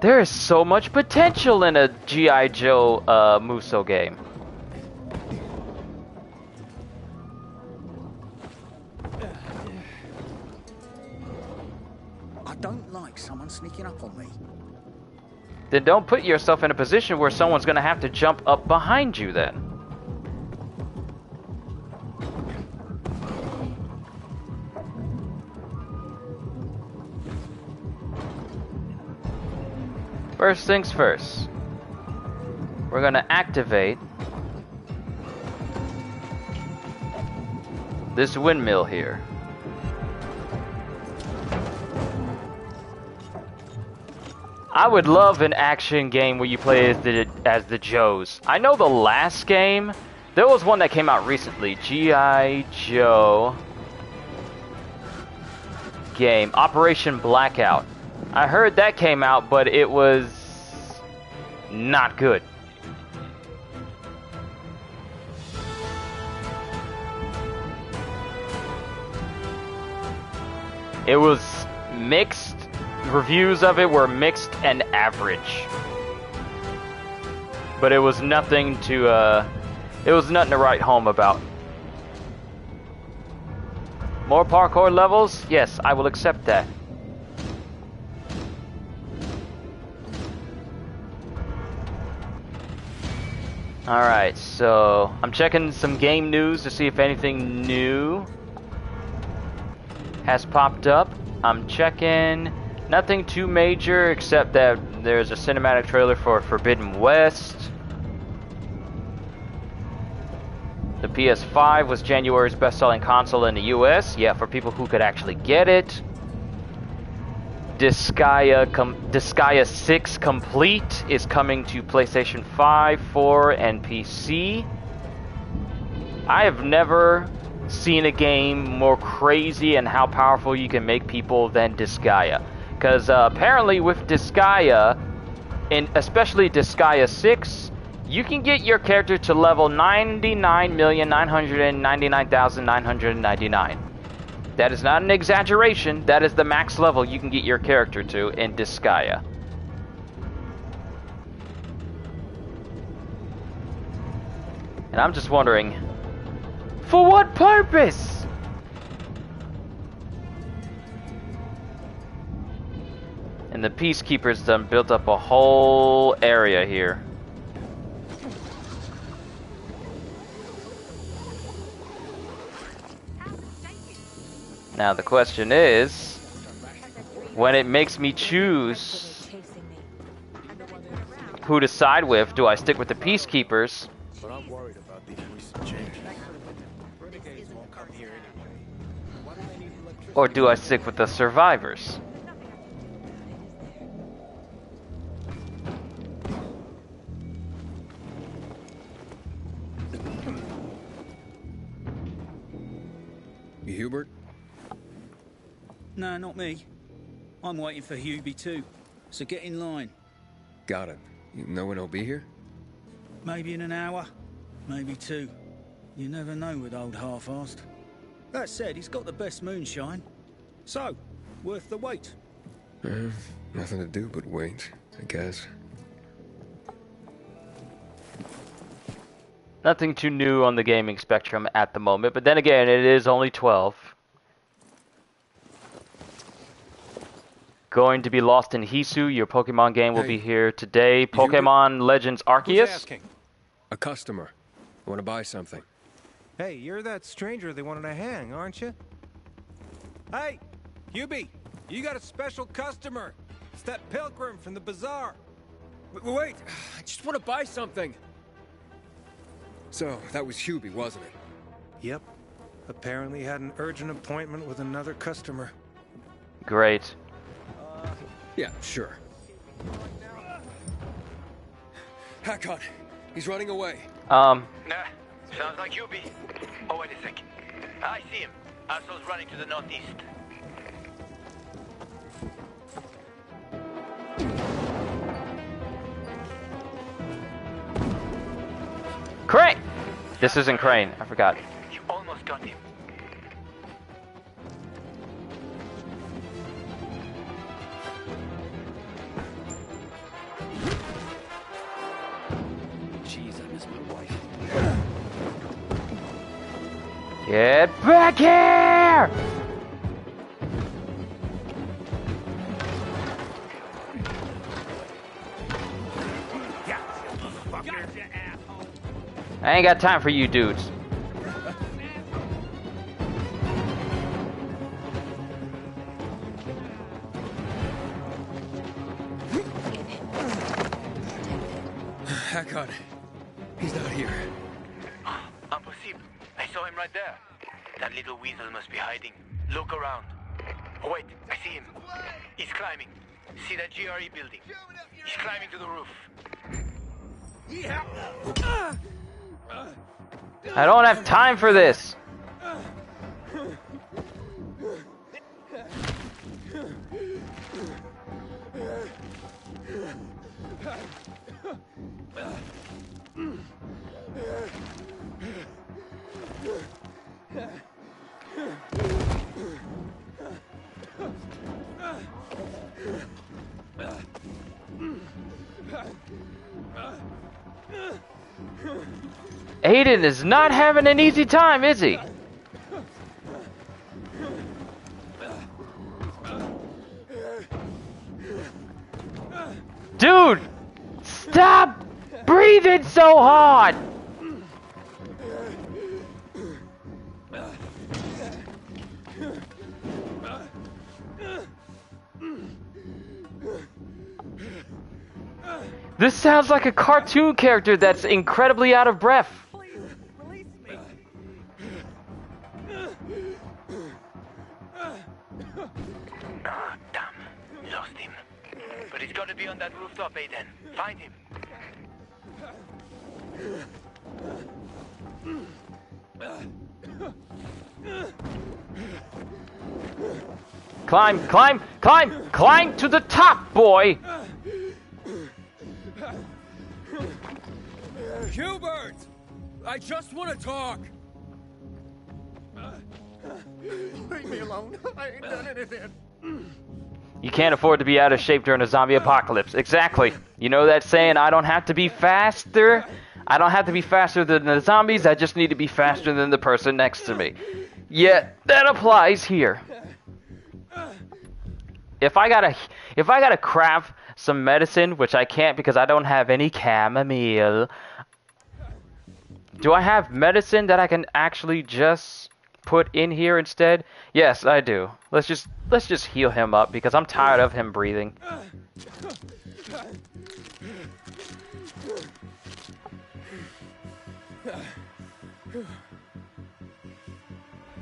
[SPEAKER 1] There is so much potential in a G.I. Joe Muso game.
[SPEAKER 18] I don't like someone sneaking up on me.
[SPEAKER 1] Then don't put yourself in a position where someone's gonna have to jump up behind you then. First things first. We're gonna activate this windmill here. I would love an action game where you play as the Joes. I know the last game, there was one that came out recently, G.I. Joe game, Operation Blackout. I heard that came out, but it was not good. It was mixed. Reviews of it were mixed and average, but it was nothing to write home about. More parkour levels? Yes, I will accept that. Alright, so I'm checking some game news to see if anything new has popped up. I'm checking. Nothing too major, except that there's a cinematic trailer for Forbidden West. The PS5 was January's best-selling console in the US. Yeah, for people who could actually get it. Disgaea 6 Complete is coming to PlayStation 5, 4, and PC. I have never seen a game more crazy and how powerful you can make people than Disgaea. Because apparently with Disgaea, and especially Disgaea 6, you can get your character to level 99,999,999. That is not an exaggeration. That is the max level you can get your character to in Disgaea. And I'm just wondering, for what purpose? And the Peacekeepers done built up a whole area here. Now the question is, when it makes me choose who to side with, do I stick with the Peacekeepers?
[SPEAKER 6] But I'm worried about these recent changes. Renegades won't come here anyway. Why do they need electricity?
[SPEAKER 1] Or do I stick with the survivors?
[SPEAKER 7] You Hubert?
[SPEAKER 18] No, not me. I'm waiting for Hubie too. So get in line.
[SPEAKER 7] Got it. You know when he'll be here?
[SPEAKER 18] Maybe in an hour, maybe two. You never know with old half-assed. That said, he's got the best moonshine. So, worth the wait.
[SPEAKER 7] Nothing to do but wait, I guess.
[SPEAKER 1] Nothing too new on the gaming spectrum at the moment, but then again, it is only 12. Going to be lost in Hisu. Your Pokemon game will be here today. Pokemon Legends Arceus.
[SPEAKER 7] A customer. I want to buy something.
[SPEAKER 19] Hey, you're that stranger they wanted to hang, aren't you? Hey, Hubie, you got a special customer. It's that pilgrim from the bazaar.
[SPEAKER 7] Wait, I just want to buy something. So, that was Hubie, wasn't it?
[SPEAKER 19] Yep. Apparently had an urgent appointment with another customer.
[SPEAKER 1] Great.
[SPEAKER 7] Yeah, sure. Hakon, he's running away.
[SPEAKER 2] Nah, sounds like Hubie. Oh, wait a sec. I see him. Asshole's running to the northeast.
[SPEAKER 1] Crane! This isn't Crane, I forgot.
[SPEAKER 2] You almost got him.
[SPEAKER 6] Jeez, I miss my wife.
[SPEAKER 1] Get back here! I ain't got time for you dudes.
[SPEAKER 7] Hakon, he's not here.
[SPEAKER 2] Impossible. I saw him right there. That little weasel must be hiding. Look around. Oh, wait, I see him. He's climbing. See that GRE building? He's climbing to the roof.
[SPEAKER 1] I don't have time for this. Aiden is not having an easy time, is he? Dude! Stop breathing so hard! This sounds like a cartoon character that's incredibly out of breath.
[SPEAKER 2] Damn. Lost him. But he's got to be on that rooftop, Aiden. Find him.
[SPEAKER 1] Climb, climb, climb, climb to the top, boy!
[SPEAKER 7] Hubert! I just want to talk!
[SPEAKER 19] Leave me alone. I ain't done anything.
[SPEAKER 1] You can't afford to be out of shape during a zombie apocalypse. Exactly. You know that saying, I don't have to be faster? I don't have to be faster than the zombies, I just need to be faster than the person next to me. Yeah, that applies here. If I gotta If I gotta craft some medicine, which I can't because I don't have any chamomile, do I have medicine that I can actually just put in here instead? Yes, I do. Let's just heal him up because I'm tired of him breathing.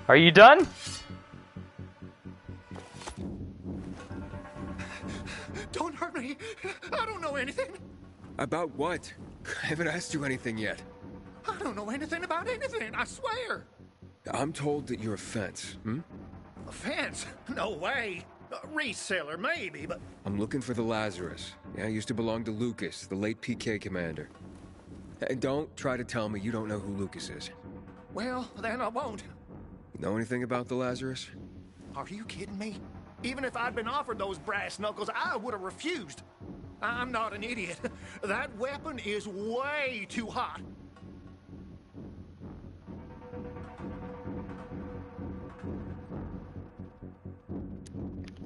[SPEAKER 1] Are you done?
[SPEAKER 15] Don't hurt me. I don't know anything.
[SPEAKER 7] About what? I haven't asked you anything yet.
[SPEAKER 15] I don't know anything about anything, I swear.
[SPEAKER 7] I'm told that you're a fence,
[SPEAKER 15] A fence? No way. A reseller, maybe, but...
[SPEAKER 7] I'm looking for the Lazarus. Yeah, used to belong to Lucas, the late PK commander. And don't try to tell me you don't know who Lucas is.
[SPEAKER 15] Well, then I won't.
[SPEAKER 7] Know anything about the Lazarus?
[SPEAKER 15] Are you kidding me? Even if I'd been offered those brass knuckles, I would have refused. I'm not an idiot. That weapon is way too hot.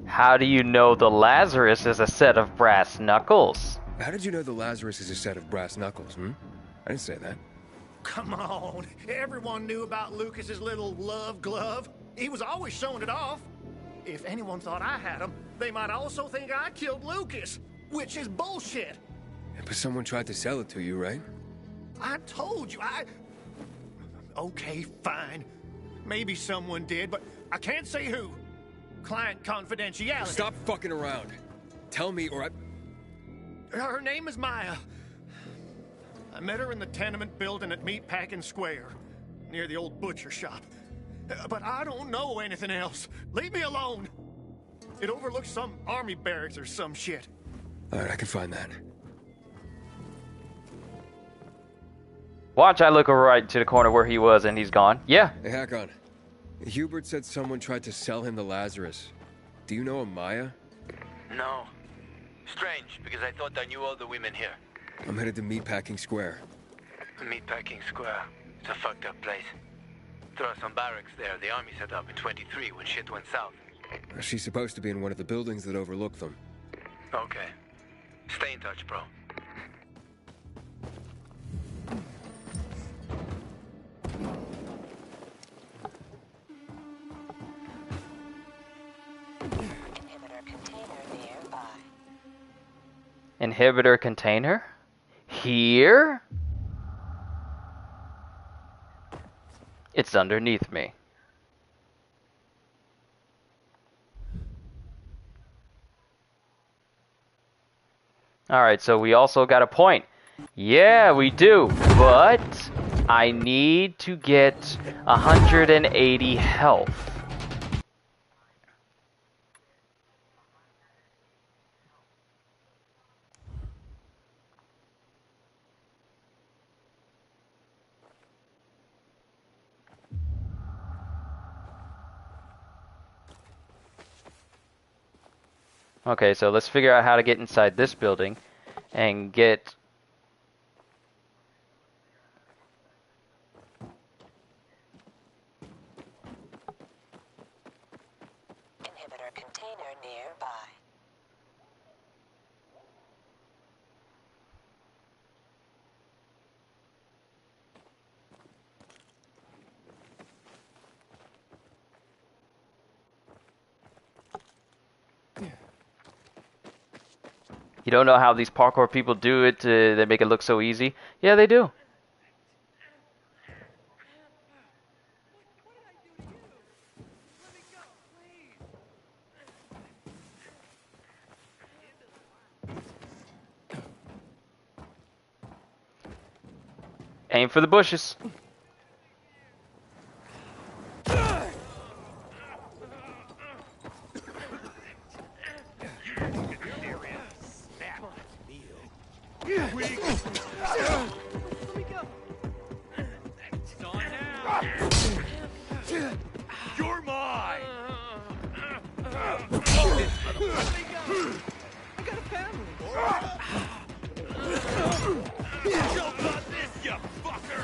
[SPEAKER 1] How do you know the Lazarus is a set of brass knuckles?
[SPEAKER 7] How did you know the Lazarus is a set of brass knuckles, I didn't say that.
[SPEAKER 15] Come on. Everyone knew about Lucas's little love glove. He was always showing it off. If anyone thought I had him, they might also think I killed Lucas, which is bullshit.
[SPEAKER 7] But someone tried to sell it to you, right?
[SPEAKER 15] I told you, Okay, fine. Maybe someone did, but I can't say who. Client confidentiality.
[SPEAKER 7] Stop fucking around. Tell me or
[SPEAKER 15] Her name is Maya. I met her in the tenement building at Meatpacking Square, near the old butcher shop. But I don't know anything else. Leave me alone. It overlooks some army barracks or some shit.
[SPEAKER 7] Alright, I can find that.
[SPEAKER 1] Watch, I look right to the corner where he was and he's gone. Yeah.
[SPEAKER 7] Hey, Hakon. Hubert said someone tried to sell him the Lazarus. Do you know a Maya?
[SPEAKER 2] No. Strange, because I thought I knew all the women here.
[SPEAKER 7] I'm headed to Meatpacking Square.
[SPEAKER 2] Meatpacking Square. It's a fucked up place. There are some barracks there the army set up in 23 when shit went south.
[SPEAKER 7] She's supposed to be in one of the buildings that overlook them.
[SPEAKER 2] Okay. Stay in touch, bro.
[SPEAKER 17] Inhibitor container nearby.
[SPEAKER 1] Inhibitor container? Here? It's underneath me. Alright, so we also got a point. Yeah, we do, but I need to get 180 health. Okay, so let's figure out how to get inside this building and get...
[SPEAKER 17] Inhibitor container nearby.
[SPEAKER 1] You don't know how these parkour people do it, they make it look so easy? Yeah, they do. Aim for the bushes.
[SPEAKER 14] You're mine!
[SPEAKER 15] I got a family.
[SPEAKER 14] Jump on this, you fucker!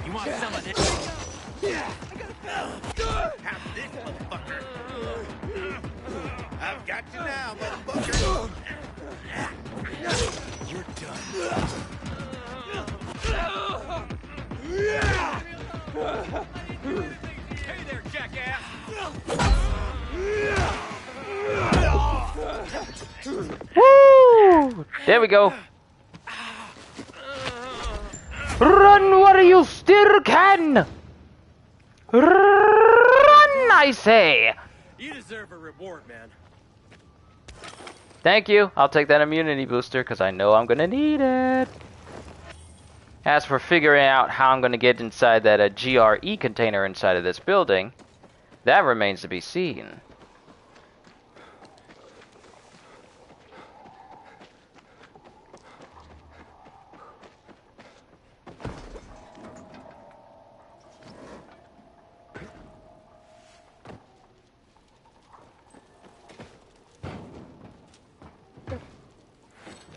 [SPEAKER 6] You want some of this? Have this, motherfucker. I've got you now, motherfucker. You're done. Hey there, jackass.
[SPEAKER 1] Woo! There we go. Run while you still can! Run, I say!
[SPEAKER 6] You deserve a reward, man.
[SPEAKER 1] Thank you. I'll take that immunity booster because I know I'm going to need it. As for figuring out how I'm going to get inside that GRE container inside of this building, that remains to be seen.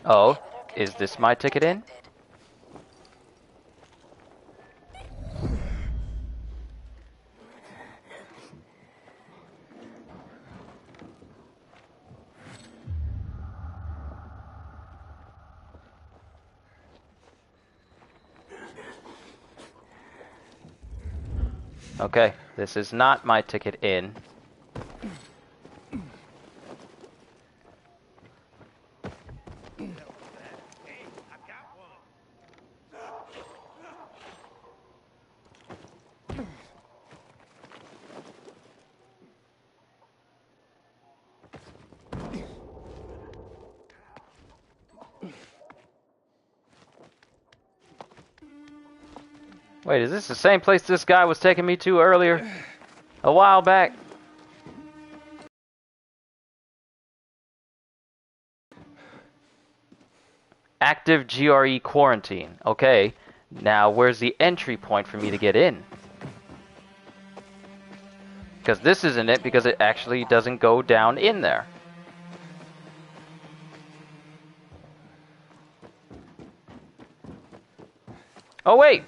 [SPEAKER 1] Oh, is this my ticket in? Okay, this is not my ticket in. Wait, is this the same place this guy was taking me to earlier? A while back? Active GRE quarantine. Okay, now where's the entry point for me to get in? Because this isn't it, because it actually doesn't go down in there. Oh wait!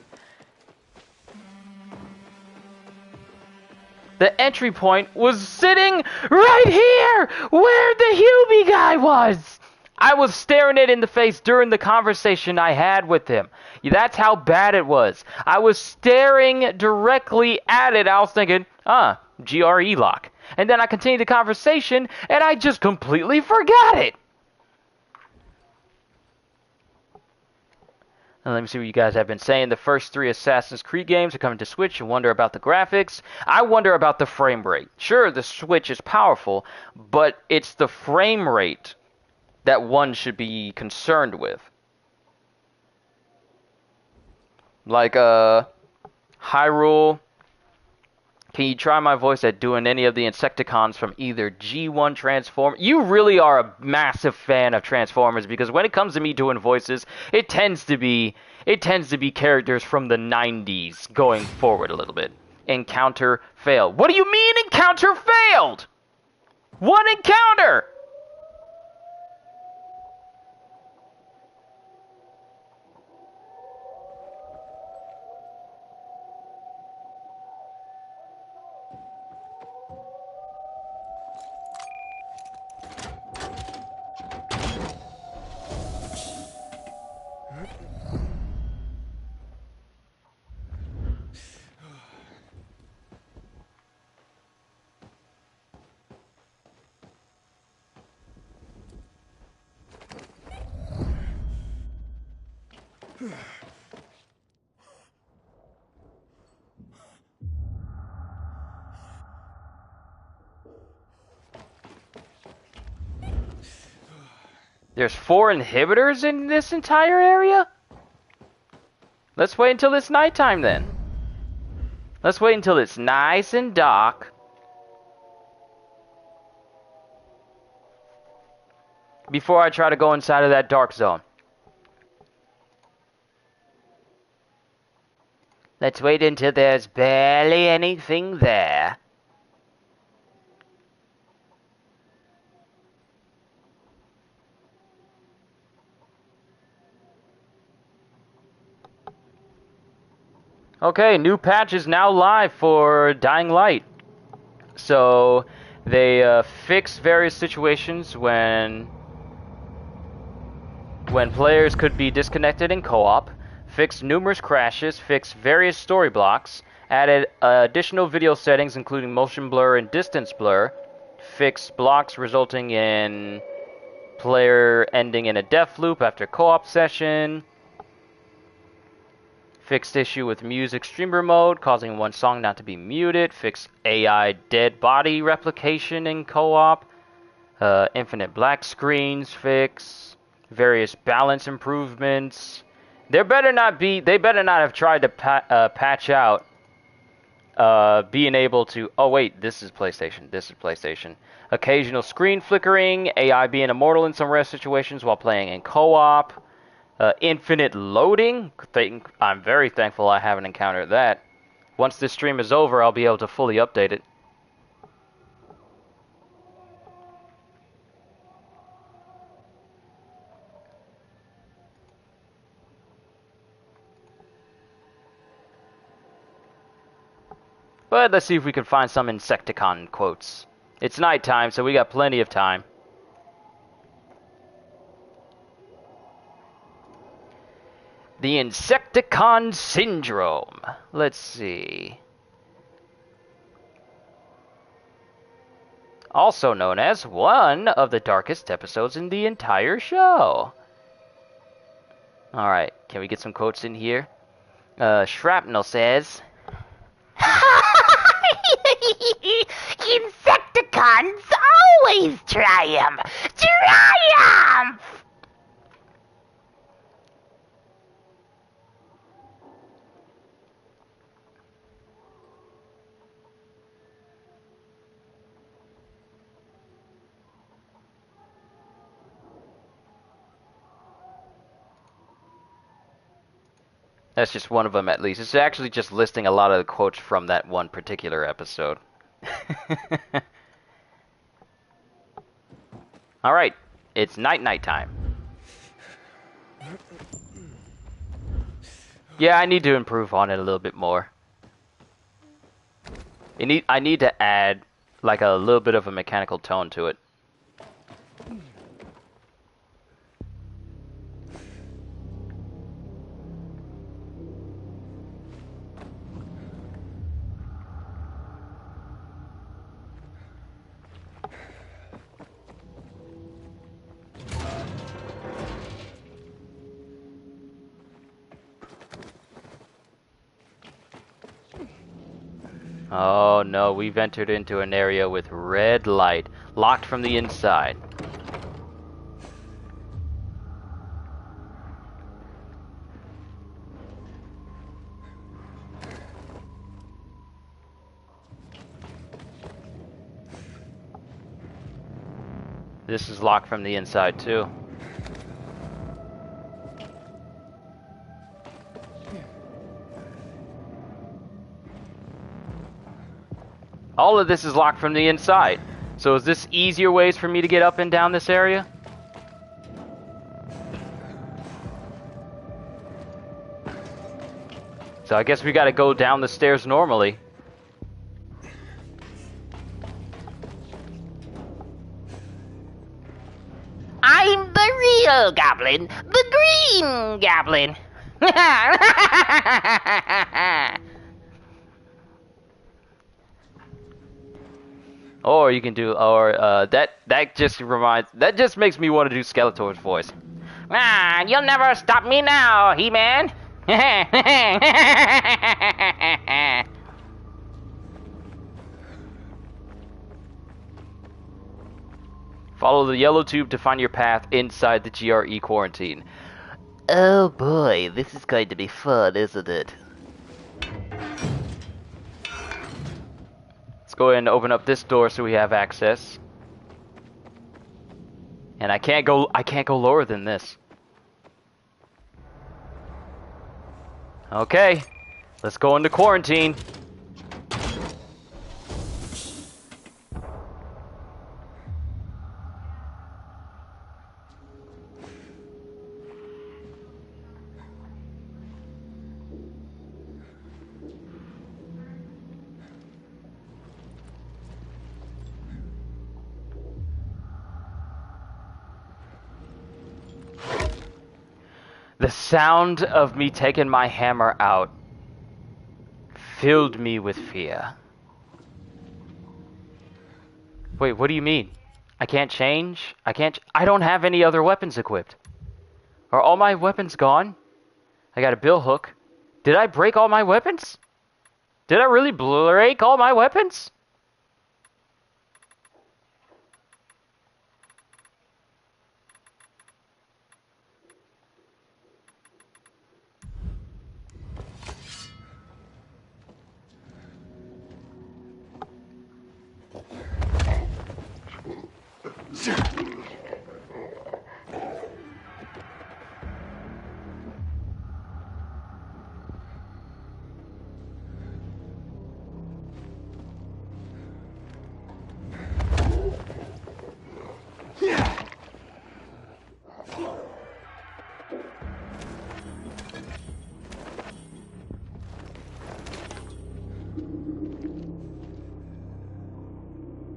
[SPEAKER 1] The entry point was sitting right here! Where the Hubie guy was! I was staring it in the face during the conversation I had with him. That's how bad it was. I was staring directly at it. I was thinking, GRE lock. And then I continued the conversation, and I just completely forgot it. Now, let me see what you guys have been saying. The first 3 Assassin's Creed games are coming to Switch. You wonder about the graphics. I wonder about the frame rate. Sure, the Switch is powerful, but it's the frame rate that one should be concerned with. Like, Hyrule. Can you try my voice at doing any of the Insecticons from either G1 Transform? You really are a massive fan of Transformers, because when it comes to me doing voices, it tends to be characters from the 90s going forward a little bit. Encounter failed. What do you mean encounter failed? What encounter? There's 4 inhibitors in this entire area? Let's wait until it's nighttime then. Let's wait until it's nice and dark. Before I try to go inside of that dark zone. Let's wait until there's barely anything there. Okay, new patch is now live for Dying Light. So they fix various situations when players could be disconnected in co-op, fixed numerous crashes, fixed various story blocks, added additional video settings including motion blur and distance blur, fixed blocks resulting in player ending in a death loop after co-op session, fixed issue with music streamer mode, causing one song not to be muted, fixed AI dead body replication in co-op, infinite black screens fix, various balance improvements. They better not have tried to patch out being able to, oh wait, this is PlayStation. Occasional screen flickering, AI being immortal in some rare situations while playing in co-op. Infinite loading. I'm very thankful I haven't encountered that. Once this stream is over, I'll be able to fully update it. But let's see if we can find some Insecticon quotes. It's nighttime, so we got plenty of time. The Insecticon Syndrome. Let's see. Also known as one of the darkest episodes in the entire show. Alright, can we get some quotes in here? Shrapnel says,
[SPEAKER 16] Insecticons always triumph! Triumph!
[SPEAKER 1] that's just one of them at least. It's actually just listing a lot of the quotes from that one particular episode. Alright, it's night time. Yeah, I need to improve on it a little bit more. I need to add like a little bit of a mechanical tone to it. Oh no, we've entered into an area with red light, locked from the inside. This is locked from the inside too. All of this is locked from the inside. So is this easier ways for me to get up and down this area? So I guess we gotta go down the stairs normally.
[SPEAKER 16] I'm the real goblin, the green goblin.
[SPEAKER 1] Or you can do, that just makes me want to do Skeletor's voice.
[SPEAKER 16] Ah, you'll never stop me now, He-Man.
[SPEAKER 1] Follow the yellow tube to find your path inside the GRE quarantine.
[SPEAKER 16] Oh boy, this is going to be fun, isn't it?
[SPEAKER 1] Let's go ahead and open up this door so we have access. And I can't go lower than this. Okay, let's go into quarantine. The sound of me taking my hammer out filled me with fear. Wait, what do you mean? I can't change? I don't have any other weapons equipped. Are all my weapons gone? I got a bill hook. Did I break all my weapons? Did I really break all my weapons?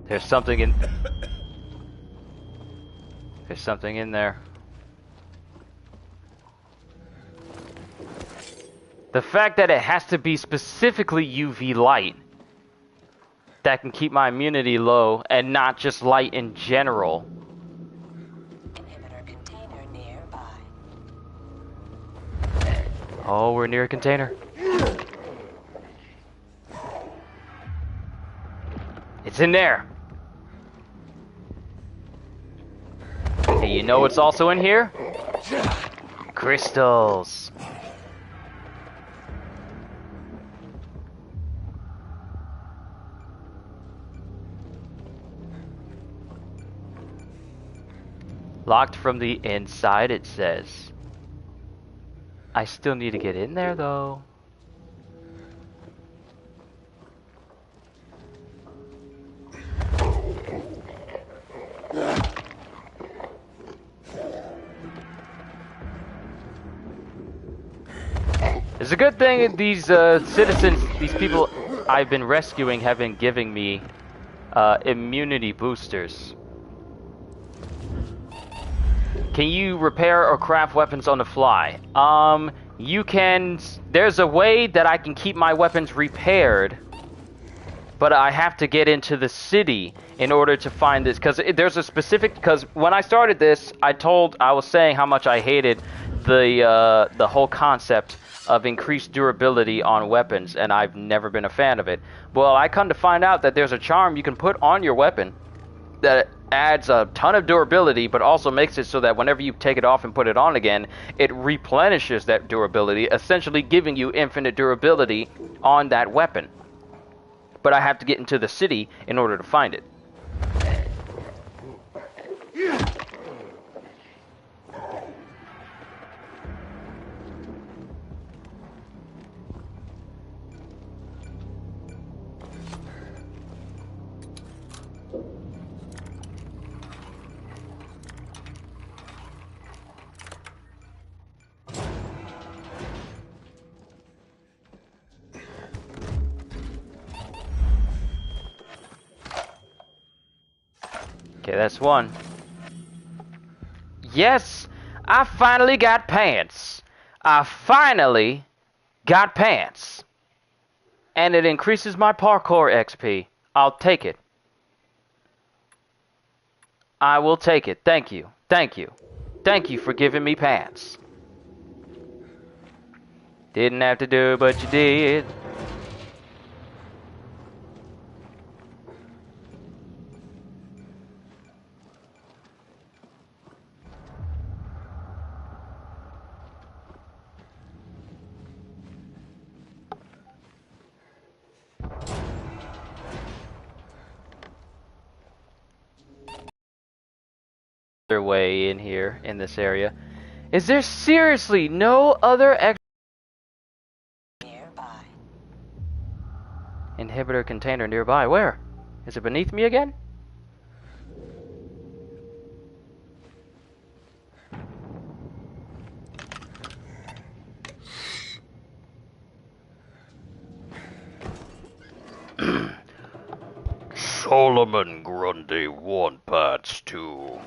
[SPEAKER 1] There's something in... There's something in there. The fact that it has to be specifically UV light that can keep my immunity low and not just light in general.
[SPEAKER 17] Inhibitor container nearby.
[SPEAKER 1] Oh, we're near a container. It's in there. Hey, you know what's also in here? Crystals. Locked from the inside, it says. I still need to get in there, though. It's a good thing these citizens, these people I've been rescuing have been giving me immunity boosters. Can you repair or craft weapons on the fly? You can... There's a way that I can keep my weapons repaired, but I have to get into the city in order to find this, because there's a specific... Because when I started this, I was saying how much I hated the whole concept of increased durability on weapons, and I've never been a fan of it. Well, I come to find out that there's a charm you can put on your weapon that adds a ton of durability, but also makes it so that whenever you take it off and put it on again, it replenishes that durability, essentially giving you infinite durability on that weapon. But I have to get into the city in order to find it. Okay, that's one. Yes, I finally got pants. I finally got pants. And it increases my parkour XP. I'll take it. I will take it. Thank you. Thank you. Thank you for giving me pants. Didn't have to do it, but you did. Other way in here, in this area. Is there seriously no other
[SPEAKER 17] Nearby.
[SPEAKER 1] inhibitor container nearby? Where? Is it beneath me again? Solomon Grundy want parts too.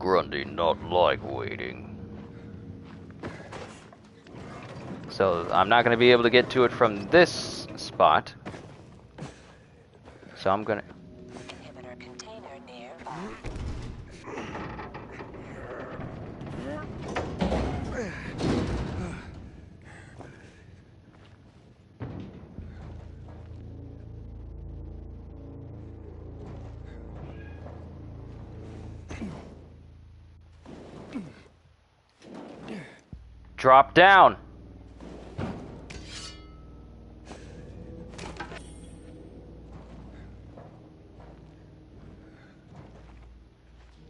[SPEAKER 1] Grundy not like waiting. So I'm not going to be able to get to it from this spot. So I'm going to...
[SPEAKER 17] Inhibitor container nearby.
[SPEAKER 1] Drop down.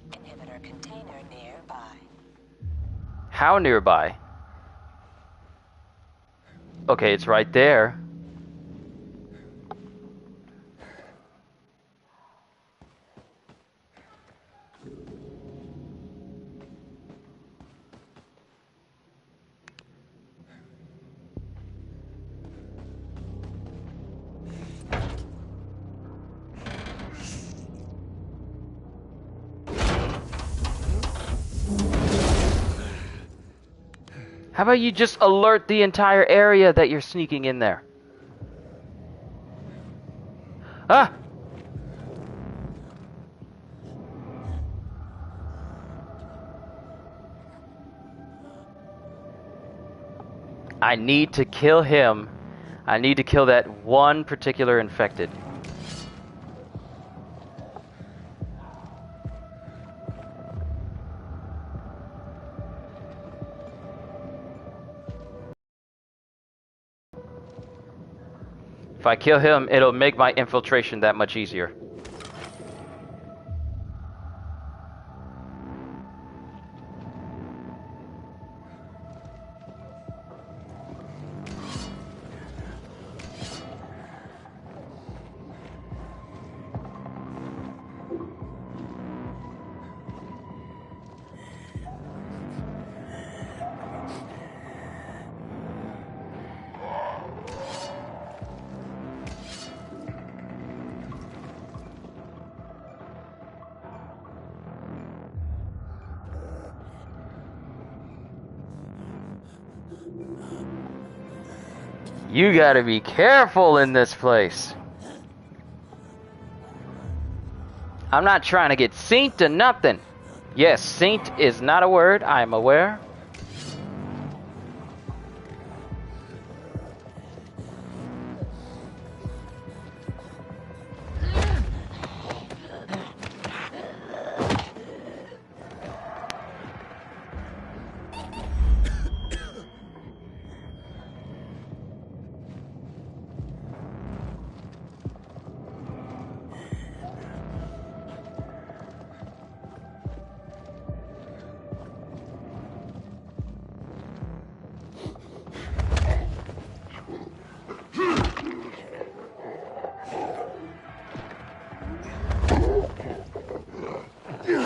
[SPEAKER 17] Inhibitor container nearby.
[SPEAKER 1] How nearby? Okay, it's right there. How about you just alert the entire area that you're sneaking in there? Ah! I need to kill him. I need to kill that one particular infected. If I kill him, it'll make my infiltration that much easier. You gotta be careful in this place. I'm not trying to get synced to nothing. Yes, synced is not a word, I am aware.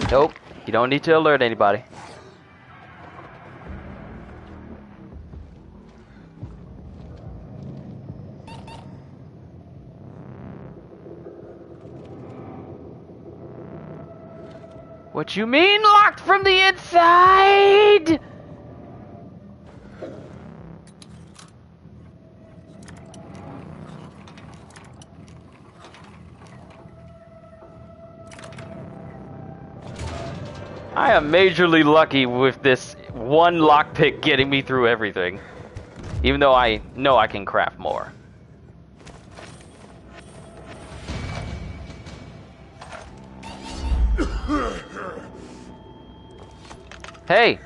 [SPEAKER 1] Nope, you don't need to alert anybody. What you mean locked from the inside? I am majorly lucky with this one lockpick getting me through everything. Even though I know I can craft more. Hey,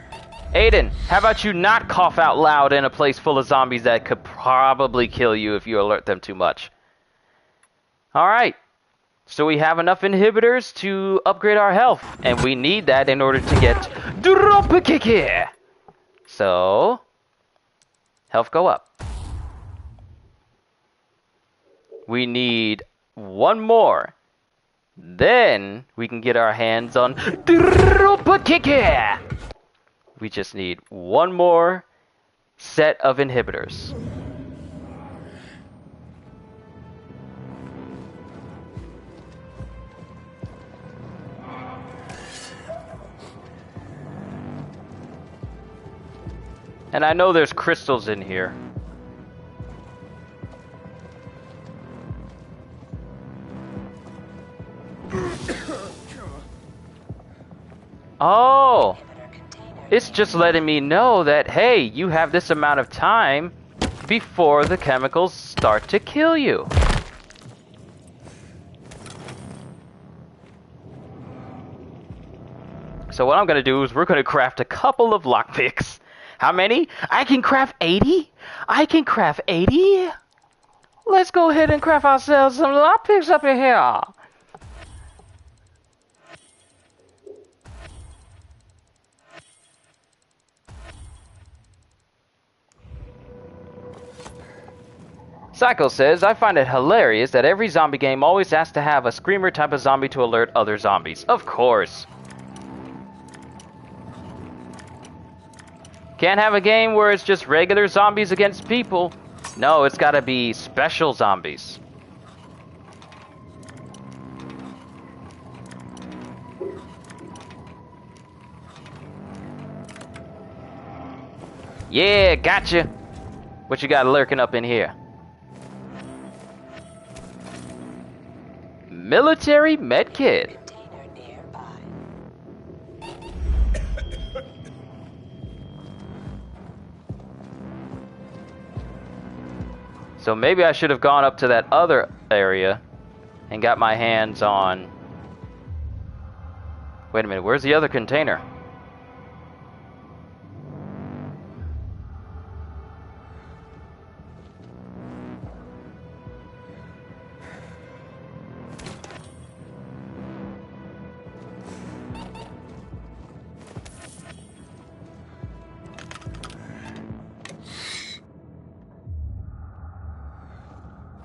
[SPEAKER 1] Aiden, how about you not cough out loud in a place full of zombies that could probably kill you if you alert them too much? Alright. So we have enough inhibitors to upgrade our health, and we need that in order to get dropkick here. So, health go up. We need one more. Then we can get our hands on dropkick here. We just need one more set of inhibitors. And I know there's crystals in here. Oh! It's just letting me know that, hey, you have this amount of time before the chemicals start to kill you. So what I'm going to do is we're going to craft a couple of lockpicks. How many? I can craft 80? I can craft 80? Let's go ahead and craft ourselves some lockpicks up in here. Psycho says, I find it hilarious that every zombie game always has to have a screamer type of zombie to alert other zombies. Of course. Can't have a game where it's just regular zombies against people. No, it's gotta be special zombies. Yeah, gotcha. What you got lurking up in here? Military medkit. So maybe I should have gone up to that other area and got my hands on... Wait a minute, where's the other container?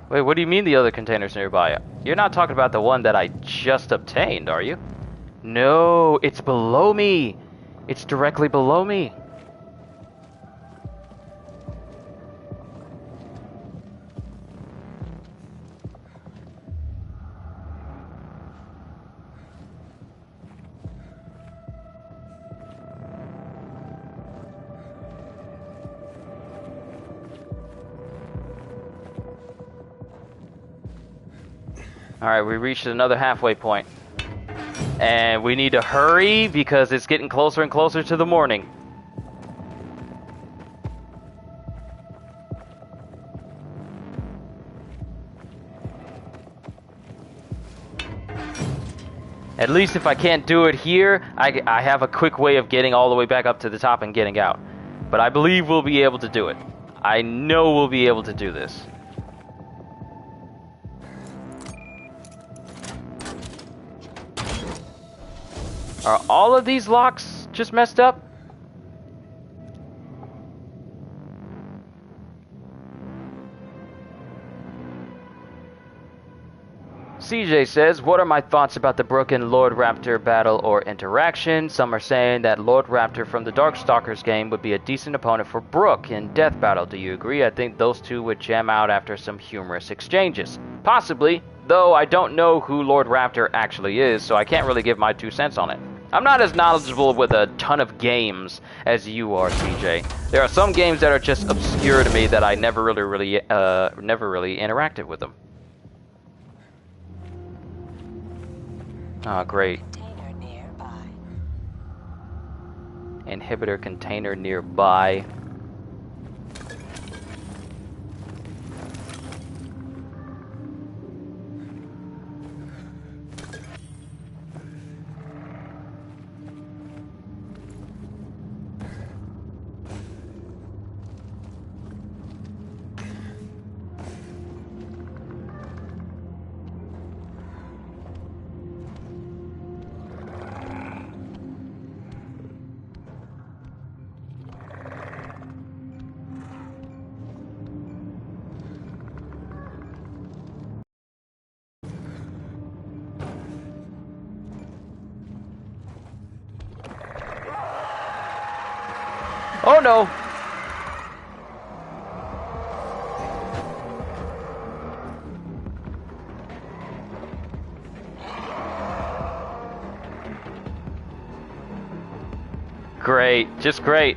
[SPEAKER 1] Wait, what do you mean the other container's nearby? You're not talking about the one that I just obtained, are you? No, it's below me. It's directly below me. Alright, we reached another halfway point. And we need to hurry because it's getting closer and closer to the morning. At least if I can't do it here, I have a quick way of getting all the way back up to the top and getting out. But I believe we'll be able to do it. I know we'll be able to do this. Are all of these locks just messed up? CJ says, what are my thoughts about the broken Lord Raptor battle or interaction? Some are saying that Lord Raptor from the Darkstalkers game would be a decent opponent for Brooke in Death Battle. Do you agree? I think those two would jam out after some humorous exchanges. Possibly, though I don't know who Lord Raptor actually is, so I can't really give my 2 cents on it. I'm not as knowledgeable with a ton of games as you are, CJ. There are some games that are just obscure to me that I never really interacted with them. Ah, great. Inhibitor container nearby. Oh no! Great, just great.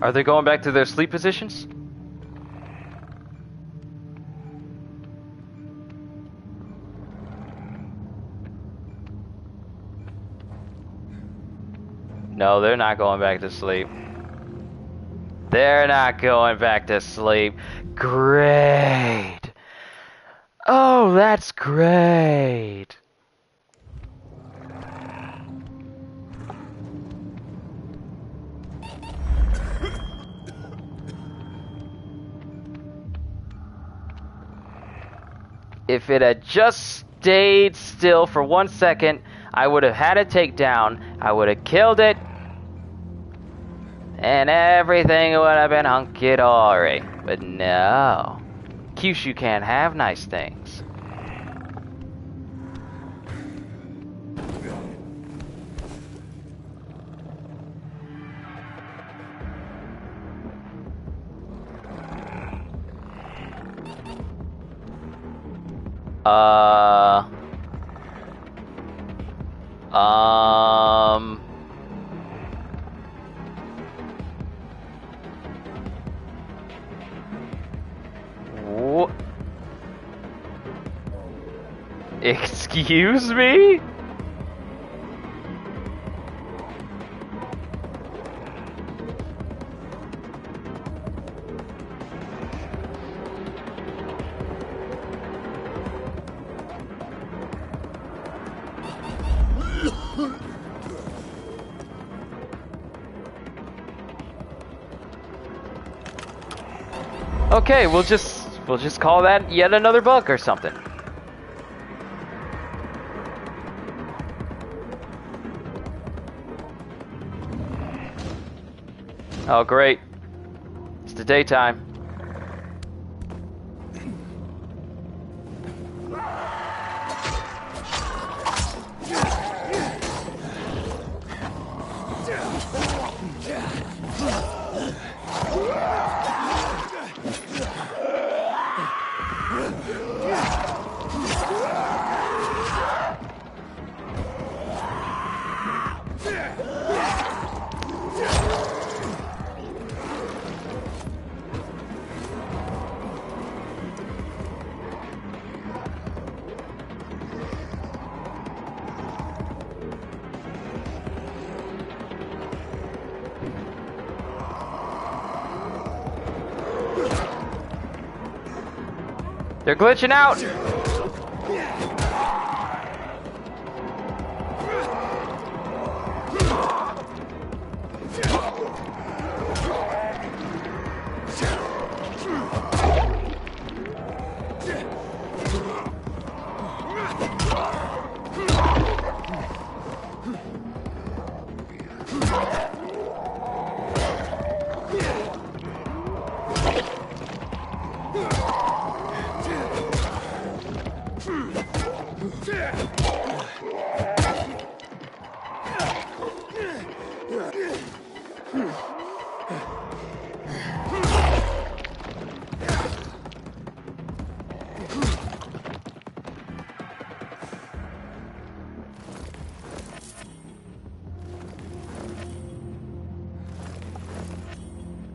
[SPEAKER 1] Are they going back to their sleep positions? No, they're not going back to sleep. They're not going back to sleep. Great. Oh, that's great. If it had just stayed still for 1 second, I would have had a takedown. I would have killed it. And everything would have been hunky-dory. But no. Kyushu can't have nice things. Excuse me? Okay, we'll just call that yet another bug or something. Oh great. It's the daytime. They're glitching out!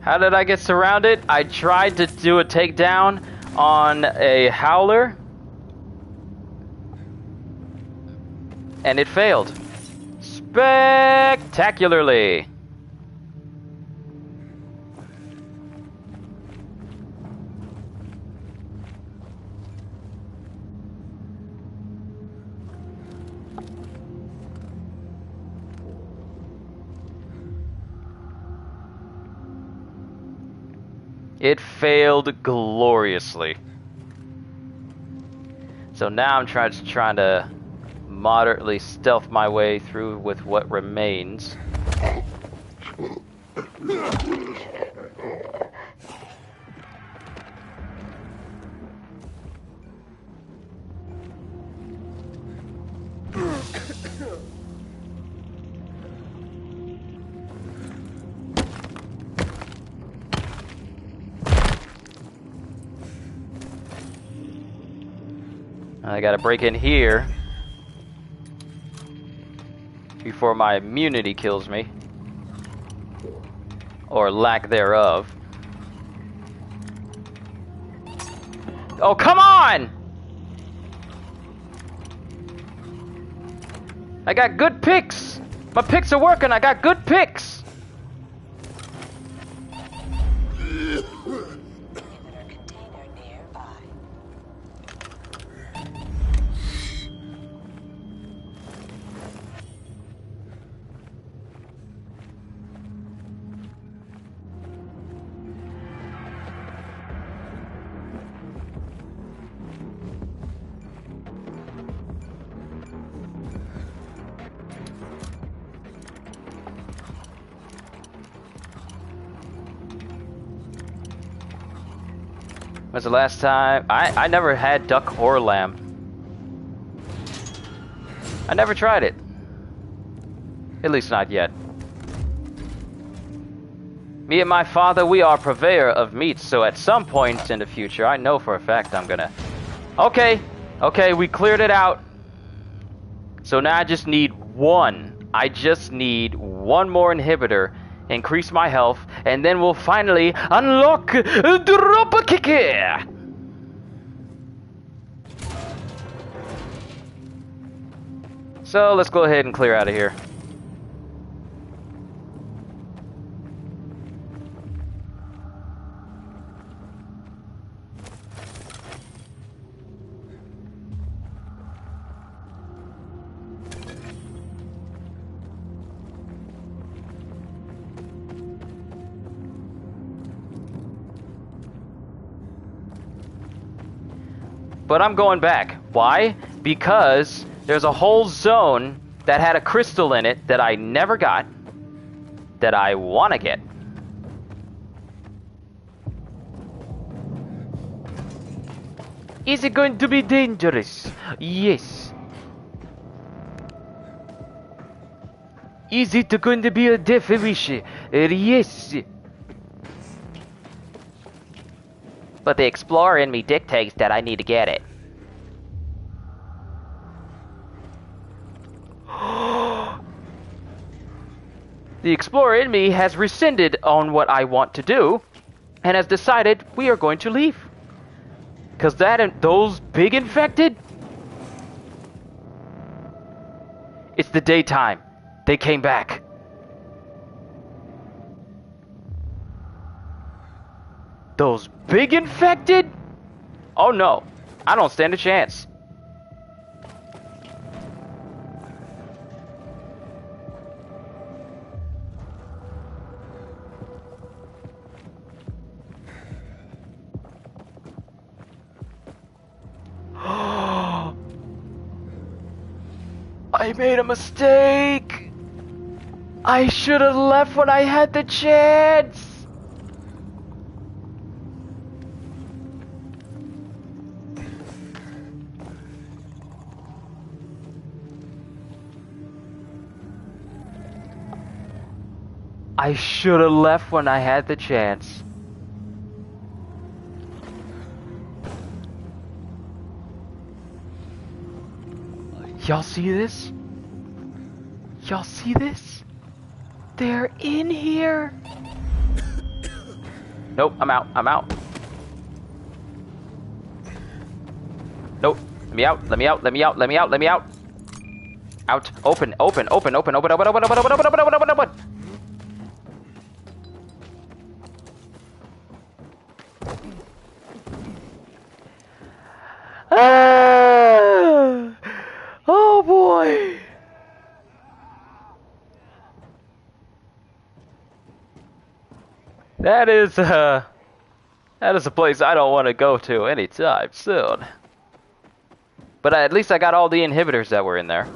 [SPEAKER 1] How did I get surrounded? I tried to do a takedown on a howler, and it failed. Spectacularly. It failed gloriously. So now I'm trying to moderately stealth my way through with what remains. I gotta break in here before my immunity kills me. Or lack thereof. Oh, come on! I got good picks! My picks are working, I got good picks! When's the last time? I never had duck or lamb. I never tried it. At least not yet. Me and my father, we are purveyor of meats, so at some point in the future, I know for a fact I'm gonna... Okay, we cleared it out. So now I just need one. I just need one more inhibitor, increase my health, and then we'll finally unlock dropkick. So let's go ahead and clear out of here. But I'm going back. Why? Because there's a whole zone that had a crystal in it that I never got, that I want to get. Is it going to be dangerous? Yes. Is it going to be a death wish? Yes. But the explorer in me dictates that I need to get it. The explorer in me has rescinded on what I want to do, and has decided we are going to leave. Cause those big infected, it's the daytime. They came back. Those big infected? Oh no, I don't stand a chance. I made a mistake. I should have left when I had the chance. I should have left when I had the chance. Y'all see this? Y'all see this? They're in here. Nope, I'm out. I'm out. Nope. Let me out. Let me out. Let me out. Let me out. Let me out. Out. Open. Open. Open. Open. Open. Open. Open. Open. Open. Open. Open. Open. Open. Ah! Oh boy. That is a place I don't want to go to anytime soon. But at least I got all the inhibitors that were in there.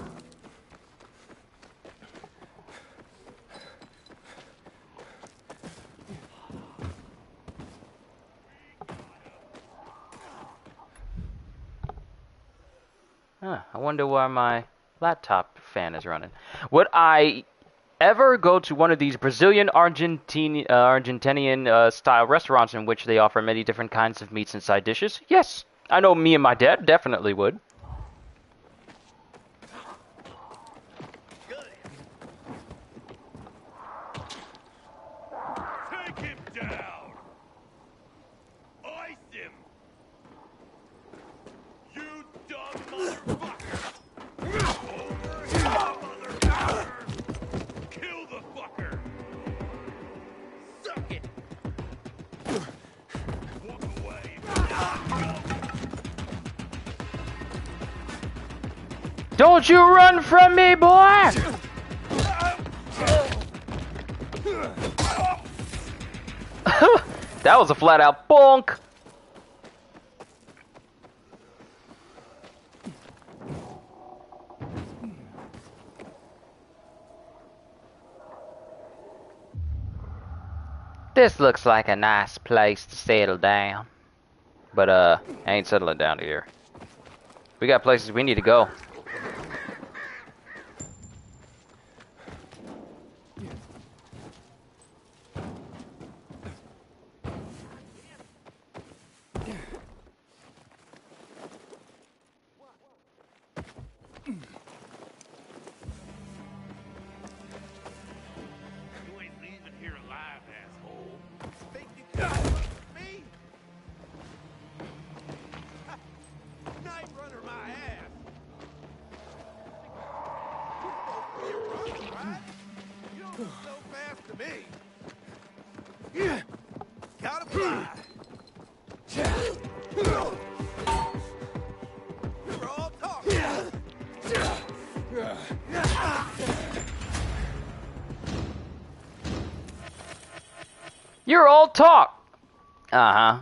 [SPEAKER 1] Huh, I wonder why my laptop fan is running. Would I ever go to one of these Brazilian Argentinian style restaurants in which they offer many different kinds of meats and side dishes? Yes. I know me and my dad definitely would. Don't you run from me, boy! That was a flat out bonk. This looks like a nice place to settle down. But, I ain't settling down here. We got places we need to go. You're all talk. Uh-huh.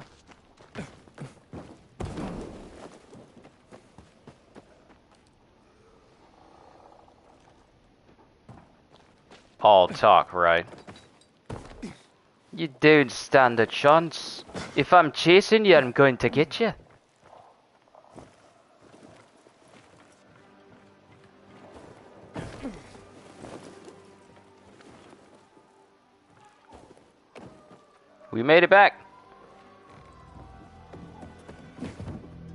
[SPEAKER 1] All talk, right? You don't stand a chance. If I'm chasing you, I'm going to get you. We made it back.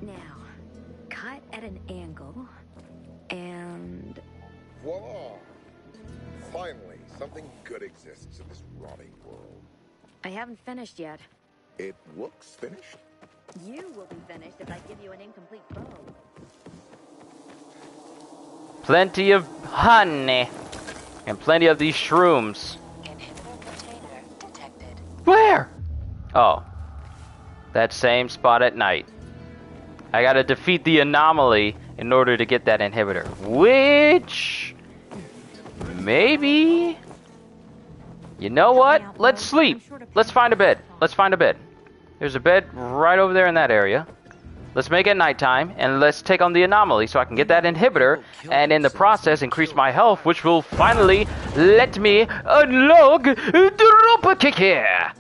[SPEAKER 20] Now, cut at an angle, and...
[SPEAKER 21] Voila! Finally, something good exists in this rotting world.
[SPEAKER 20] I haven't finished yet.
[SPEAKER 21] It looks finished.
[SPEAKER 20] You will be finished if I give you an incomplete bow.
[SPEAKER 1] Plenty of honey. And plenty of these shrooms. Where? Oh. That same spot at night. I gotta defeat the anomaly in order to get that inhibitor. Which... maybe... You know what? Let's sleep. Let's find a bed. Let's find a bed. There's a bed right over there in that area. Let's make it nighttime, and let's take on the anomaly so I can get that inhibitor, and in the process increase my health, which will finally let me unlock dropkick here.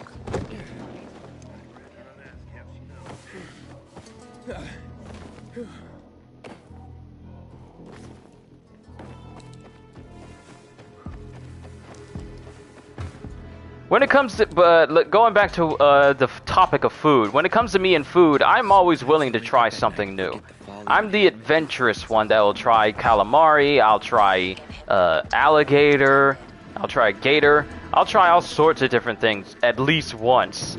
[SPEAKER 1] When it comes to, going back to the topic of food, when it comes to me and food, I'm always willing to try something new. I'm the adventurous one that will try calamari, I'll try alligator, I'll try gator, I'll try all sorts of different things at least once.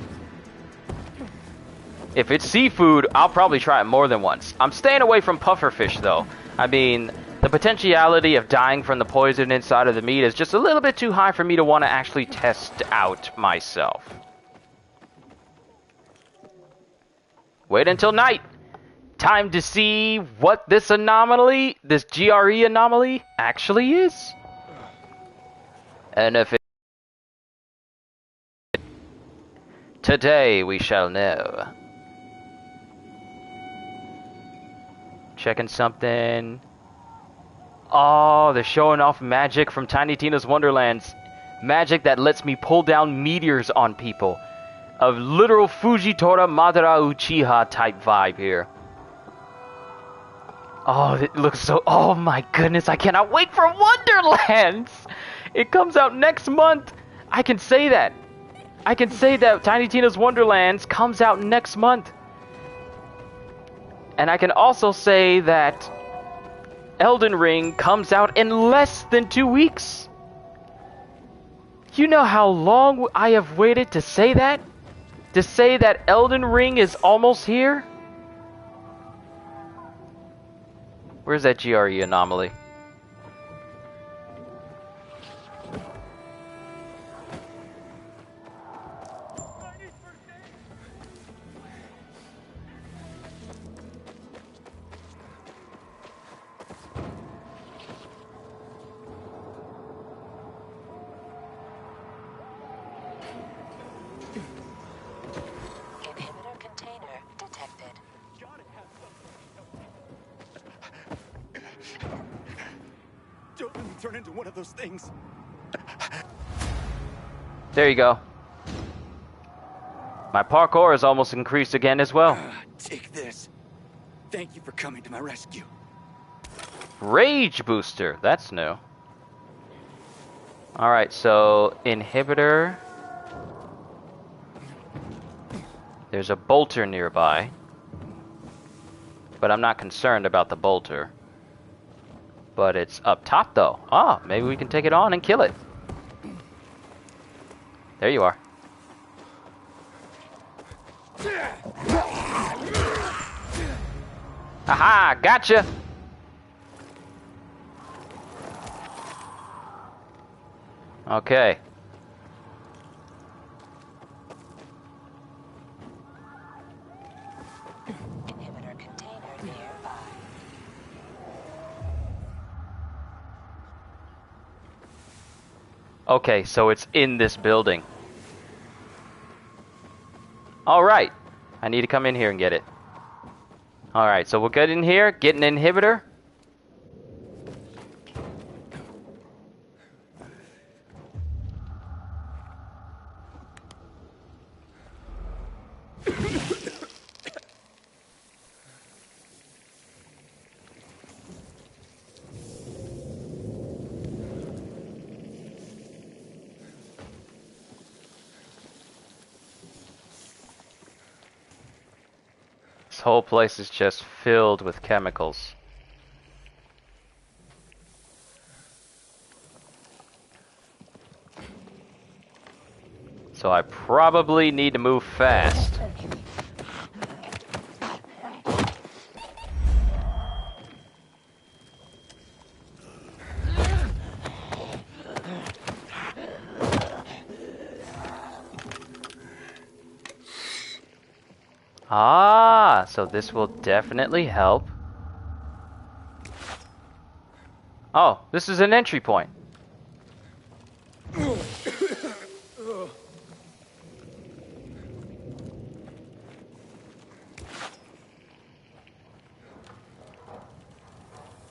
[SPEAKER 1] If it's seafood, I'll probably try it more than once. I'm staying away from pufferfish though. I mean, the potentiality of dying from the poison inside of the meat is just a little bit too high for me to want to actually test out myself. Wait until night. Time to see what this anomaly, this GRE anomaly, actually is. And if it... Today we shall know. Checking something... Oh, they're showing off magic from Tiny Tina's Wonderlands. Magic that lets me pull down meteors on people. A literal Fujitora Madara Uchiha type vibe here. Oh, it looks so... Oh my goodness, I cannot wait for Wonderlands! It comes out next month! I can say that. I can say that Tiny Tina's Wonderlands comes out next month. And I can also say that... Elden Ring comes out in less than 2 weeks. You know how long I have waited to say that? To say that Elden Ring is almost here? Where's that GRE anomaly?
[SPEAKER 5] Don't let me turn into one of those things.
[SPEAKER 1] There you go. My parkour is almost increased again as well.
[SPEAKER 5] Take this. Thank you for coming to my rescue.
[SPEAKER 1] Rage booster. That's new. Alright, so inhibitor. There's a bolter nearby. But I'm not concerned about the bolter. But it's up top though. Ah, maybe we can take it on and kill it. There you are. Aha, gotcha! Okay.
[SPEAKER 17] Inhibitor container nearby.
[SPEAKER 1] Okay, so it's in this building. Alright. I need to come in here and get it. Alright, so we'll get in here, get an inhibitor. This whole place is just filled with chemicals. So I probably need to move fast. Ah, so this will definitely help. Oh, this is an entry point.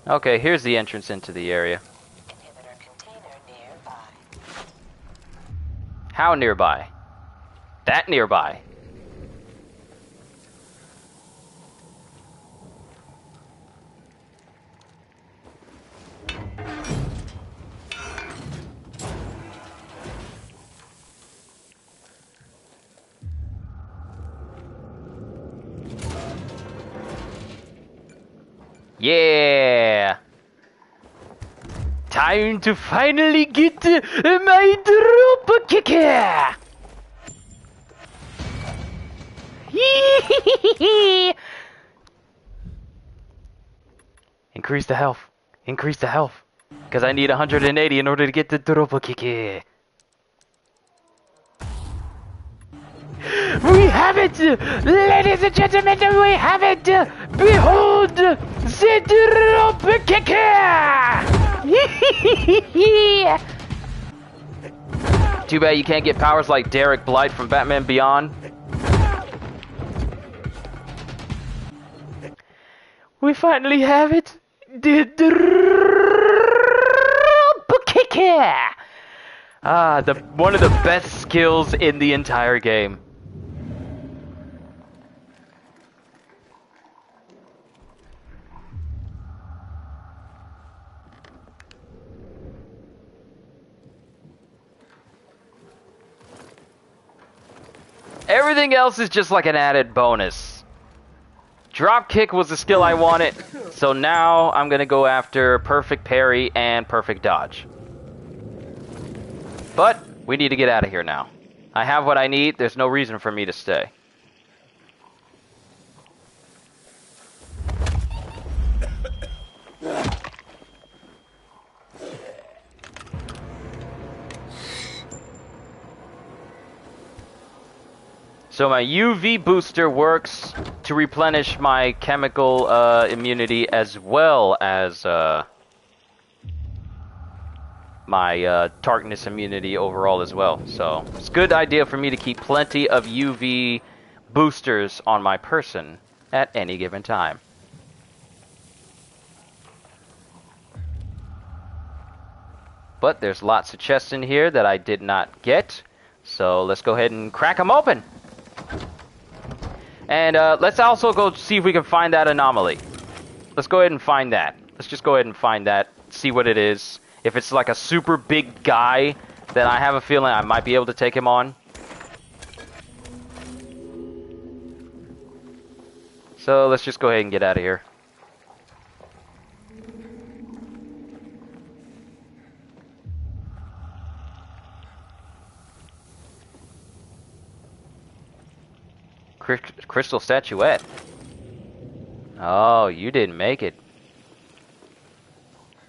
[SPEAKER 1] Okay, here's the entrance into the area.
[SPEAKER 17] Inhibitor container nearby.
[SPEAKER 1] How nearby? That nearby. Yeah! Time to finally get my drop kicker! Increase the health. Increase the health. Because I need 180 in order to get the drop kicker. We have it! Ladies and gentlemen, we have it! Behold! The drop kicker! Too bad you can't get powers like Derek Blight from Batman Beyond. We finally have it! The drop kicker! Ah, one of the best skills in the entire game. Everything else is just like an added bonus. Dropkick was the skill I wanted, so now I'm gonna go after perfect parry and perfect dodge. But we need to get out of here now. I have what I need, there's no reason for me to stay. So my UV booster works to replenish my chemical immunity as well as my darkness immunity overall as well. So it's a good idea for me to keep plenty of UV boosters on my person at any given time. But there's lots of chests in here that I did not get. So let's go ahead and crack them open. And let's also go see if we can find that anomaly. Let's go ahead and find that. Let's just go ahead and find that. See what it is. If it's like a super big guy, then I have a feeling I might be able to take him on. So let's just go ahead and get out of here. Crystal statuette. Oh, you didn't make it.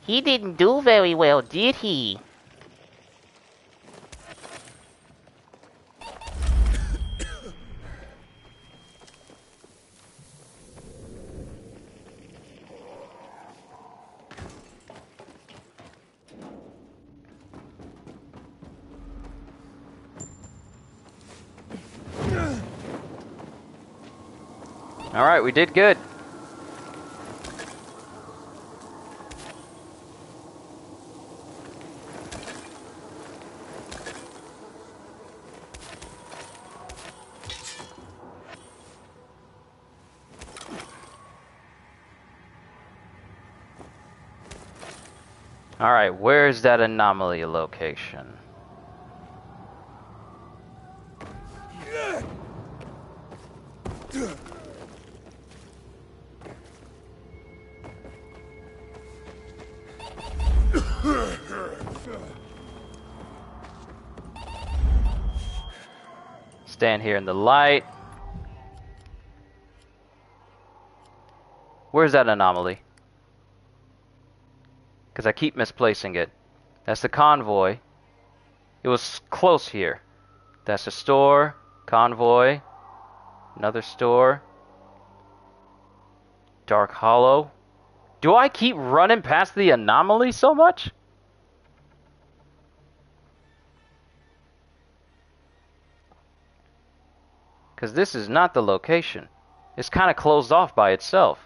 [SPEAKER 16] He didn't do very well, did he?
[SPEAKER 1] Alright, we did good. Alright, where's that anomaly location? Stand here in the light. Where's that anomaly? Because I keep misplacing it. That's the convoy. It was close here. That's the store. Convoy. Another store. Dark Hollow. Do I keep running past the anomaly so much? Because this is not the location. It's kind of closed off by itself.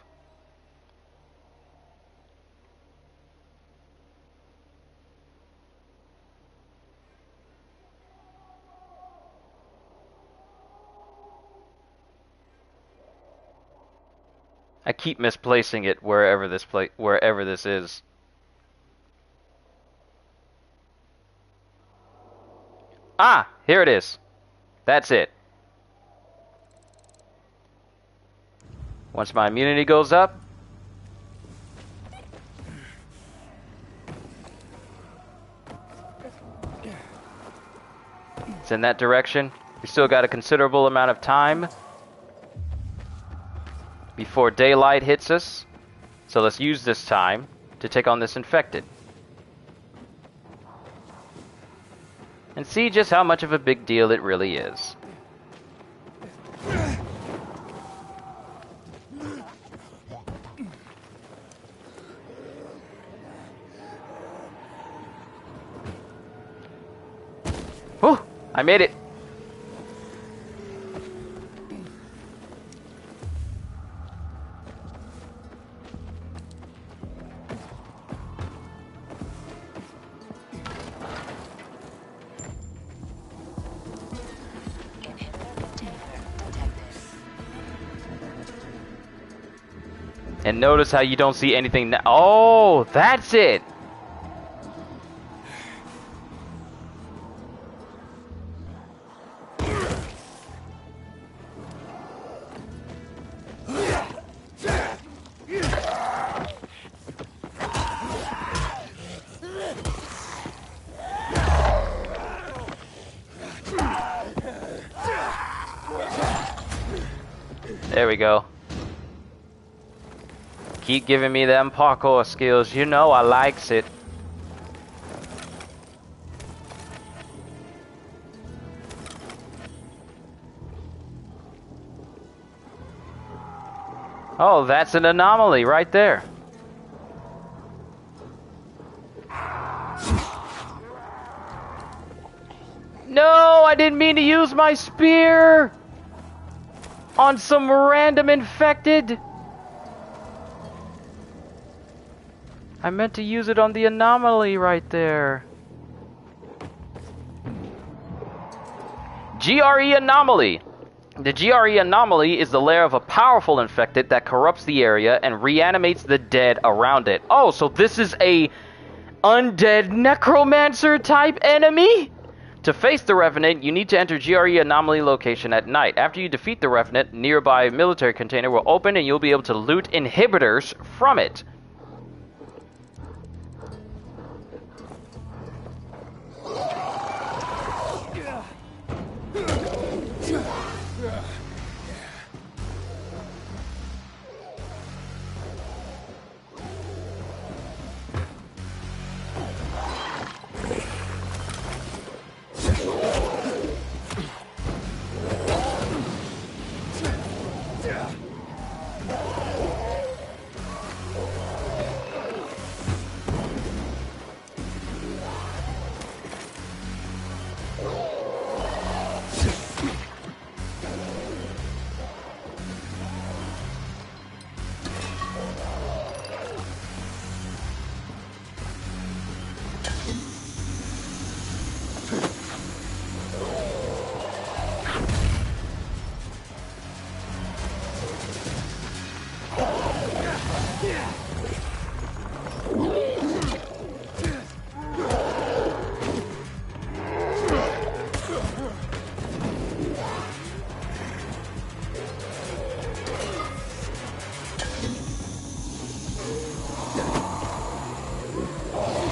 [SPEAKER 1] I keep misplacing it wherever this is. Ah, here it is. That's it. Once my immunity goes up, it's in that direction. We still got a considerable amount of time before daylight hits us. So let's use this time to take on this infected. And see just how much of a big deal it really is. Whew! I made it! And notice how you don't see anything now. Oh, that's it! There we go. Keep giving me them parkour skills. You know I likes it. Oh, that's an anomaly right there. No, I didn't mean to use my spear on some random infected. I meant to use it on the anomaly right there. GRE anomaly. The GRE anomaly is the lair of a powerful infected that corrupts the area and reanimates the dead around it. Oh, so this is a undead necromancer type enemy? To face the Revenant, you need to enter GRE anomaly location at night. After you defeat the Revenant, nearby military container will open and you'll be able to loot inhibitors from it.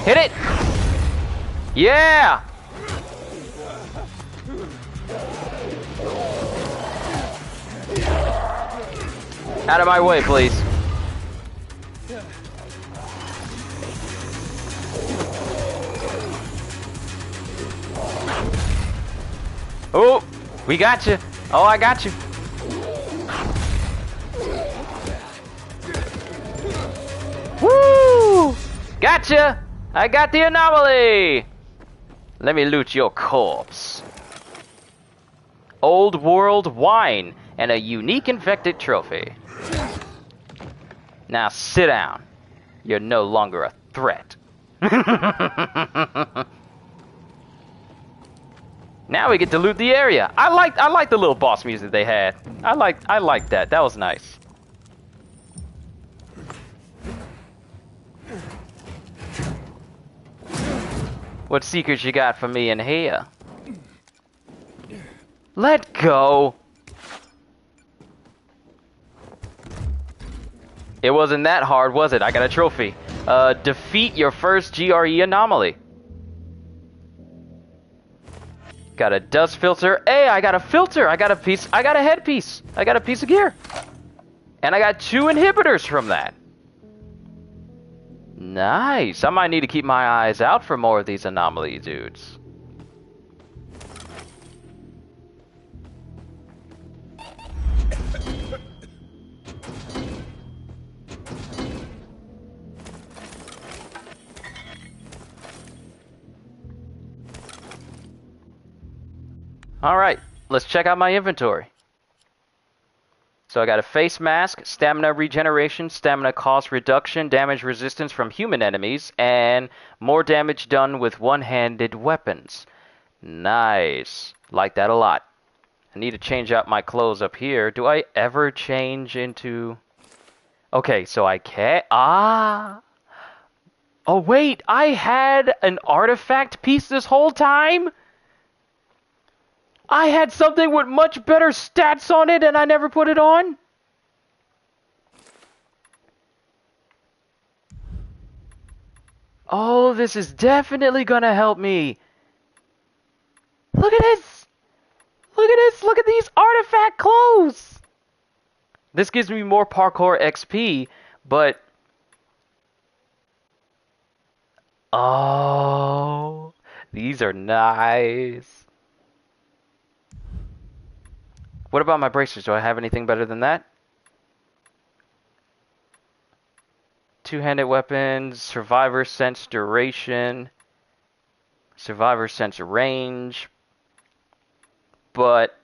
[SPEAKER 1] Hit it! Yeah! Out of my way, please. Oh, we got you. Oh, I got you. Woo! Gotcha! I got the anomaly! Let me loot your corpse. Old world wine and a unique infected trophy. Now sit down. You're no longer a threat. Now we get to loot the area. I like the little boss music they had. I like that. That was nice. What secrets you got for me in here? Let go. It wasn't that hard, was it? I got a trophy. Defeat your first GRE anomaly. Got a dust filter. Hey, I got a filter. I got a headpiece. I got a piece of gear. And I got 2 inhibitors from that. Nice. I might need to keep my eyes out for more of these anomaly dudes. Alright, let's check out my inventory. So I got a face mask, stamina regeneration, stamina cost reduction, damage resistance from human enemies, and more damage done with one-handed weapons. Nice. Like that a lot. I need to change out my clothes up here. Do I ever change into... Okay, so I can't... Ah! Oh wait, I had an artifact piece this whole time? I had something with much better stats on it and I never put it on? Oh, this is definitely gonna help me. Look at this! Look at this! Look at these artifact clothes! This gives me more parkour XP, but... Oh, these are nice. What about my bracers? Do I have anything better than that? Two-handed weapons, survivor sense duration, survivor sense range, but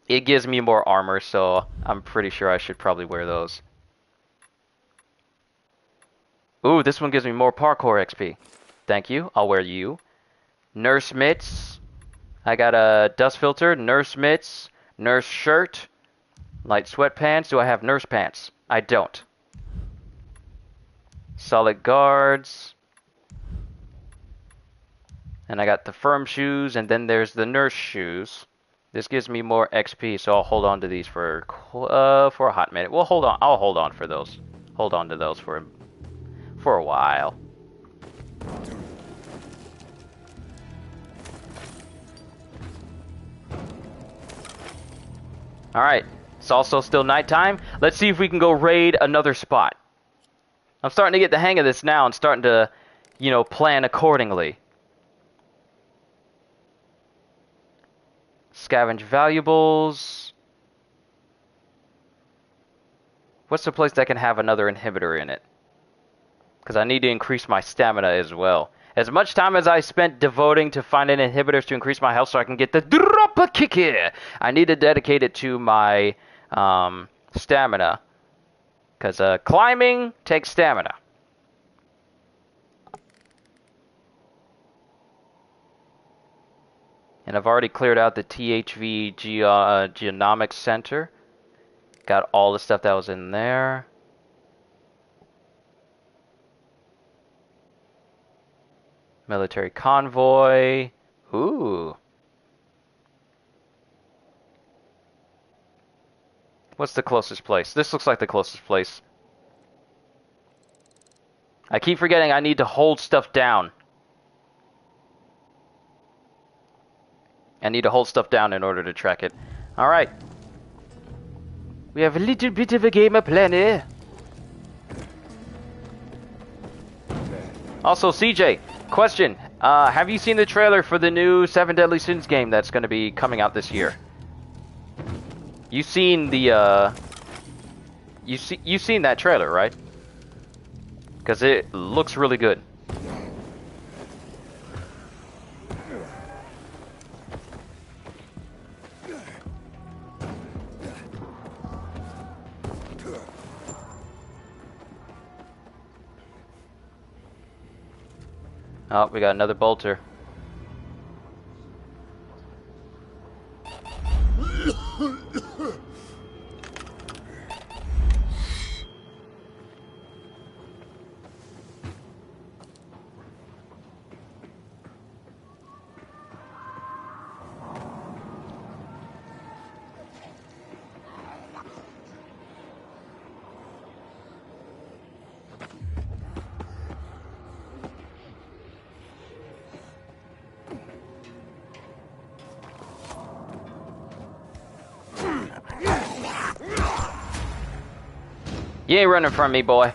[SPEAKER 1] it gives me more armor, so I'm pretty sure I should probably wear those. Ooh, this one gives me more parkour XP. Thank you. I'll wear you. Nurse mitts. I got a dust filter, nurse mitts, nurse shirt, light sweatpants. Do I have nurse pants? I don't. Solid guards. And I got the firm shoes, and then there's the nurse shoes. This gives me more XP, so I'll hold on to these for a hot minute. Well, hold on. I'll hold on for those. Hold on to those for a while. Alright, it's also still nighttime. Let's see if we can go raid another spot. I'm starting to get the hang of this now and starting to, you know, plan accordingly. Scavenge valuables. What's the place that can have another inhibitor in it? Because I need to increase my stamina as well. As much time as I spent devoting to finding inhibitors to increase my health so I can get the dropkick, I need to dedicate it to my stamina. Because climbing takes stamina. And I've already cleared out the THV Genomics Center. Got all the stuff that was in there. Military convoy. Ooh. What's the closest place? This looks like the closest place. I keep forgetting I need to hold stuff down. I need to hold stuff down in order to track it. Alright. We have a little bit of a game of planning. Also, CJ, question. Have you seen the trailer for the new 7 Deadly Sins game that's going to be coming out this year? You've seen the, you've seen that trailer, right? Because it looks really good. Oh, we got another bolter. You ain't running from me, boy.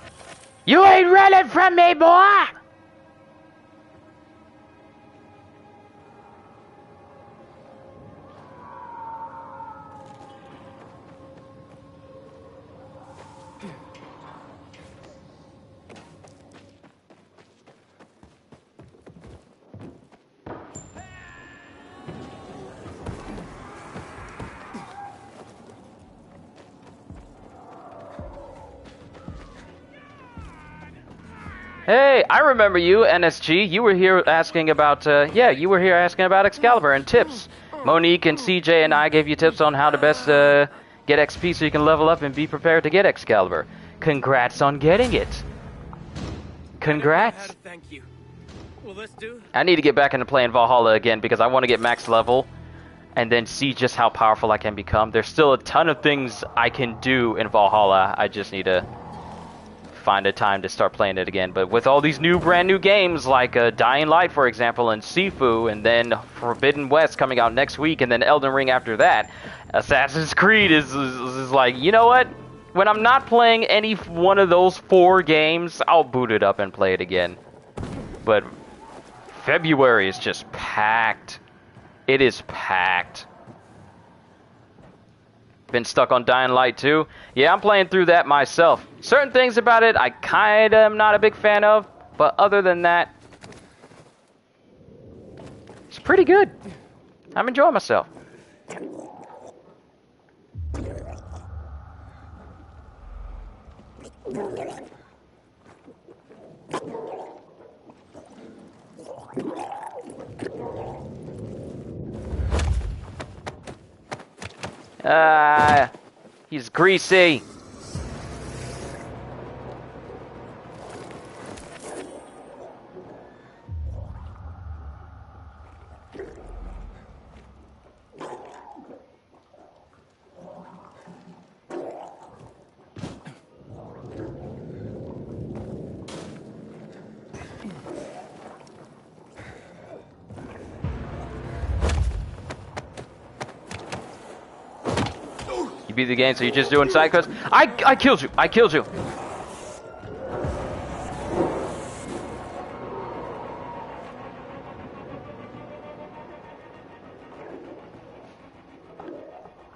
[SPEAKER 1] You ain't running from me, boy! Hey, I remember you, NSG. You were here asking about, you were here asking about Excalibur and tips. Monique and CJ and I gave you tips on how to best get XP so you can level up and be prepared to get Excalibur. Congrats on getting it. Congrats.
[SPEAKER 6] Thank you. Will this do?
[SPEAKER 1] I need to get back into playing Valhalla again because I want to get max level and then see just how powerful I can become. There's still a ton of things I can do in Valhalla. I just need to find a time to start playing it again. But with all these brand new games like Dying Light, for example, and Sifu, and then Forbidden West coming out next week, and then Elden Ring after that, Assassin's Creed is like, you know what? When I'm not playing any one of those 4 games, I'll boot it up and play it again. But February is just packed. It is packed. Been stuck on Dying Light 2. Yeah, I'm playing through that myself. Certain things about it I kinda am not a big fan of, but other than that, it's pretty good. I'm enjoying myself. He's greasy. You beat the game, so you're just doing side quests? I killed you. I killed you.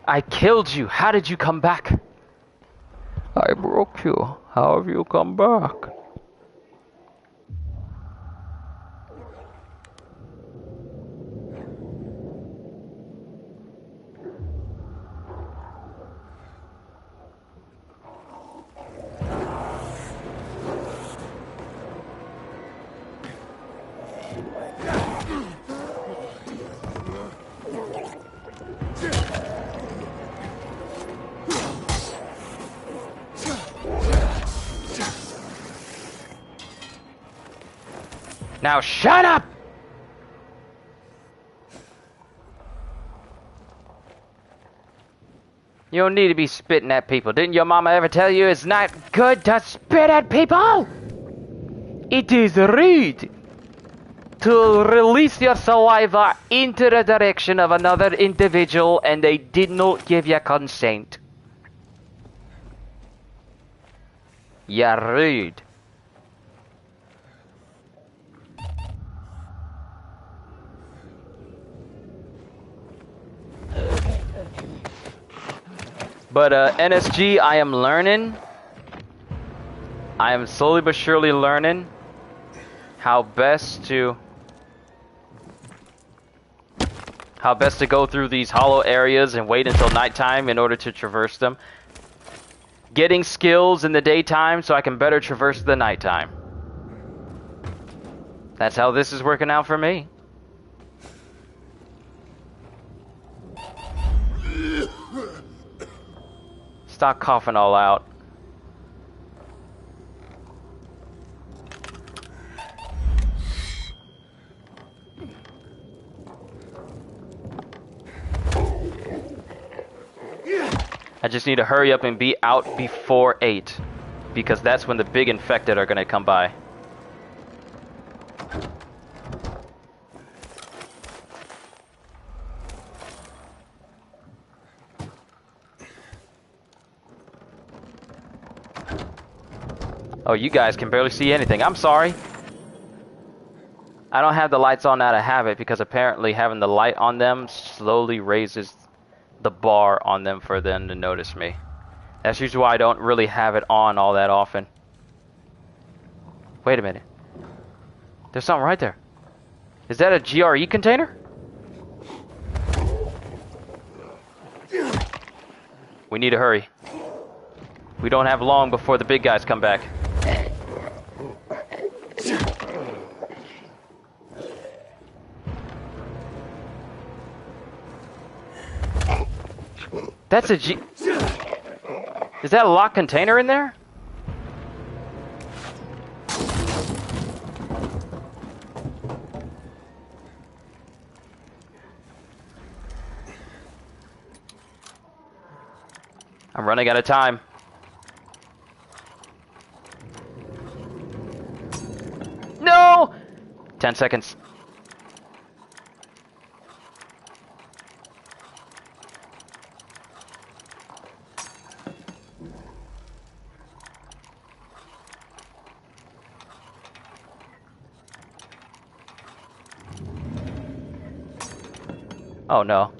[SPEAKER 1] I killed you. How did you come back? I broke you. How have you come back? Now shut up! You don't need to be spitting at people. Didn't your mama ever tell you it's not good to spit at people? It is rude to release your saliva into the direction of another individual and they did not give you consent. You're rude. But NSG, I am learning. I am slowly but surely learning how best to go through these hollow areas and wait until nighttime in order to traverse them. Getting skills in the daytime so I can better traverse the nighttime. That's how this is working out for me. Stop coughing all out. I just need to hurry up and be out before 8, because that's when the big infected are gonna come by. Oh, you guys can barely see anything. I'm sorry. I don't have the lights on out of habit because apparently having the light on them slowly raises the bar on them for them to notice me. That's usually why I don't really have it on all that often. Wait a minute. There's something right there. Is that a GRE container? We need to hurry. We don't have long before the big guys come back. That's a G... Is that a locked container in there? I'm running out of time. No! 10 seconds. Oh no.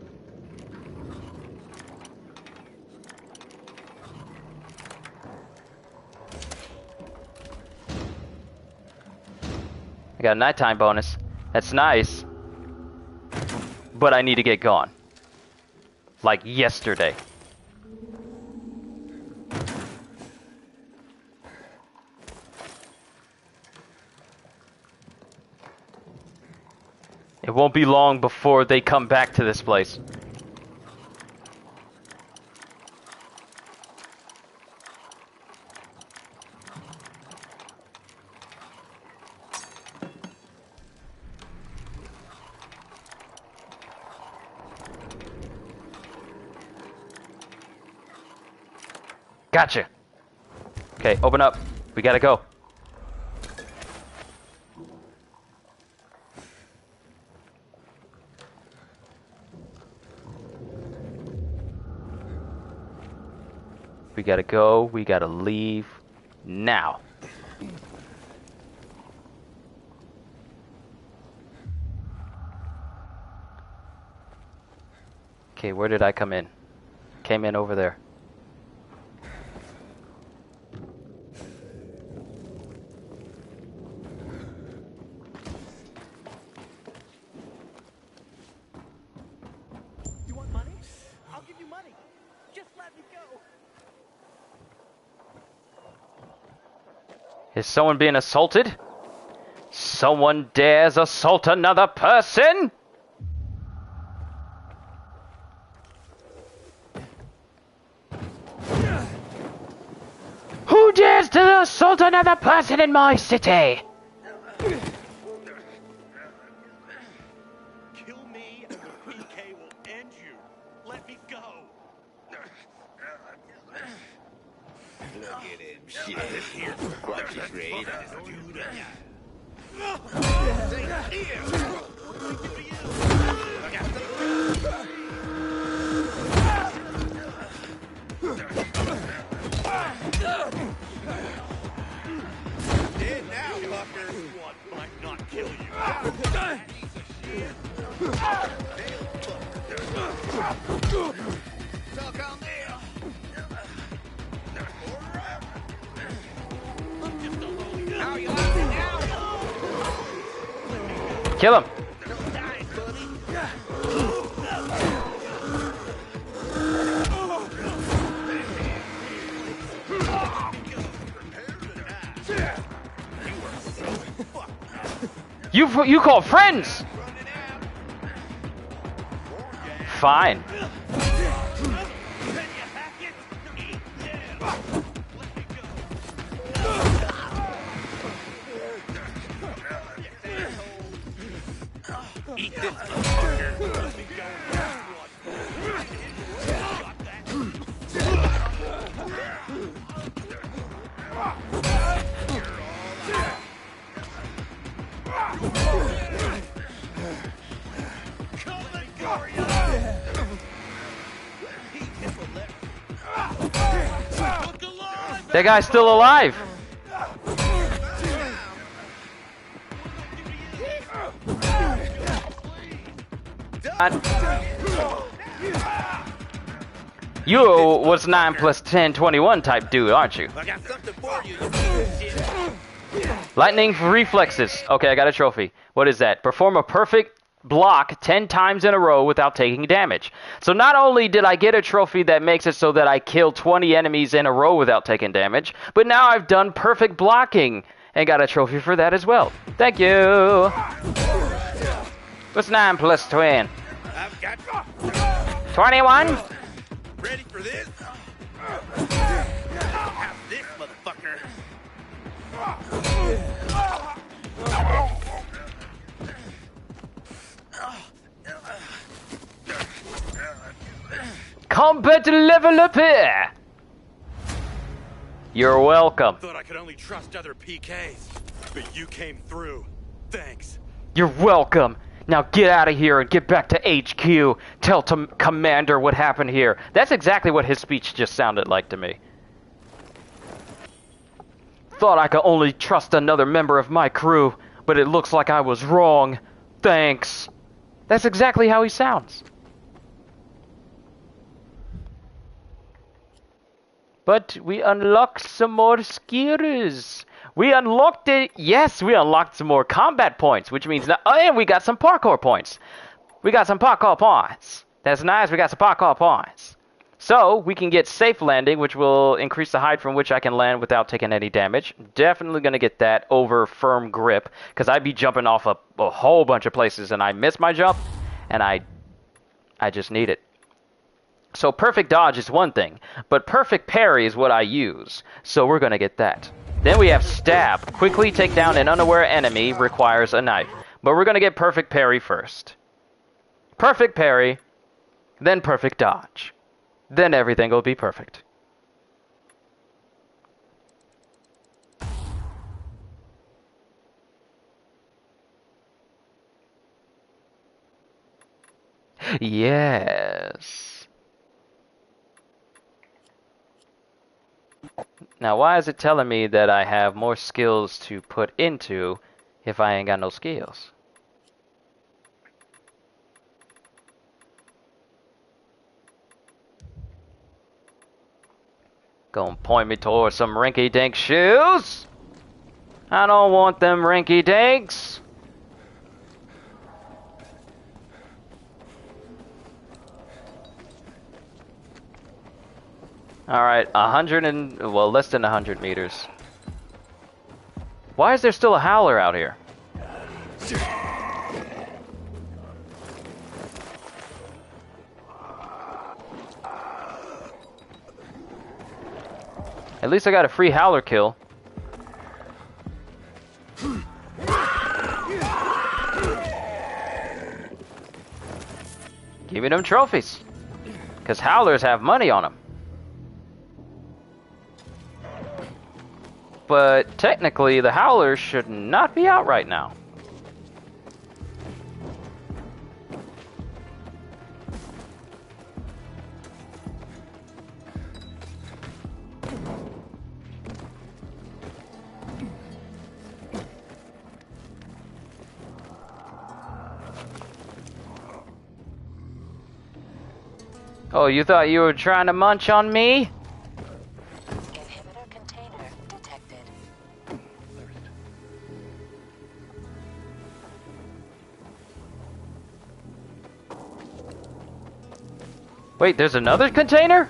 [SPEAKER 1] I got a nighttime bonus. That's nice. But I need to get gone. Like yesterday. It won't be long before they come back to this place. Gotcha. Okay, open up. We gotta go. We gotta go. We gotta leave now. Okay, where did I come in? Came in over there.
[SPEAKER 5] You want money? I'll give you money. Just let me go.
[SPEAKER 1] Is someone being assaulted? Someone dares assault another person? Who dares to assault another person in my city?
[SPEAKER 13] Kill me and the PK will end you. Let me go. Look at him, shit. Watch his raid. Dead now, fucker. What might not kill you. Talk on there. How you like it now?
[SPEAKER 1] Kill him. You call friends? Fine.
[SPEAKER 13] Eat this, motherfucker.
[SPEAKER 1] That guy's still alive. You was 9 plus 10, 21 type dude, aren't you?
[SPEAKER 13] I got something for you.
[SPEAKER 1] Lightning reflexes. Okay, I got a trophy. What is that? Perform a perfect block 10 times in a row without taking damage. So not only did I get a trophy that makes it so that I kill 20 enemies in a row without taking damage, but now I've done perfect blocking and got a trophy for that as well. Thank you. What's 9 plus 20?
[SPEAKER 13] I've got
[SPEAKER 1] 21?
[SPEAKER 13] ready for this? Have this, motherfucker.
[SPEAKER 1] Combat level up here. You're welcome.
[SPEAKER 13] Thought I could only trust other PKs, but you came through. Thanks.
[SPEAKER 1] You're welcome. Now get out of here and get back to HQ. Tell Commander what happened here. That's exactly what his speech just sounded like to me. Thought I could only trust another member of my crew, but it looks like I was wrong. Thanks. That's exactly how he sounds. But we unlocked some more skills. We unlocked it. Yes, we unlocked some more combat points, which means that, oh, and we got some parkour points. We got some parkour points. That's nice. We got some parkour points. So we can get safe landing, which will increase the height from which I can land without taking any damage. Definitely going to get that over firm grip, because I'd be jumping off a whole bunch of places, and I miss my jump, and I just need it. So perfect dodge is one thing, but perfect parry is what I use. So we're going to get that. Then we have stab. Quickly take down an unaware enemy requires a knife. But we're going to get perfect parry first. Perfect parry, then perfect dodge. Then everything will be perfect. Yes. Now, why is it telling me that I have more skills to put into if I ain't got no skills? Gonna point me towards some rinky-dink shoes? I don't want them rinky-dinks. Alright, 100 and, well, less than 100 meters. Why is there still a howler out here? At least I got a free howler kill. Give me them trophies. Because howlers have money on them. But technically, the howlers should not be out right now. Oh, you thought you were trying to munch on me?
[SPEAKER 17] Inhibitor container detected.
[SPEAKER 1] Wait, there's another container?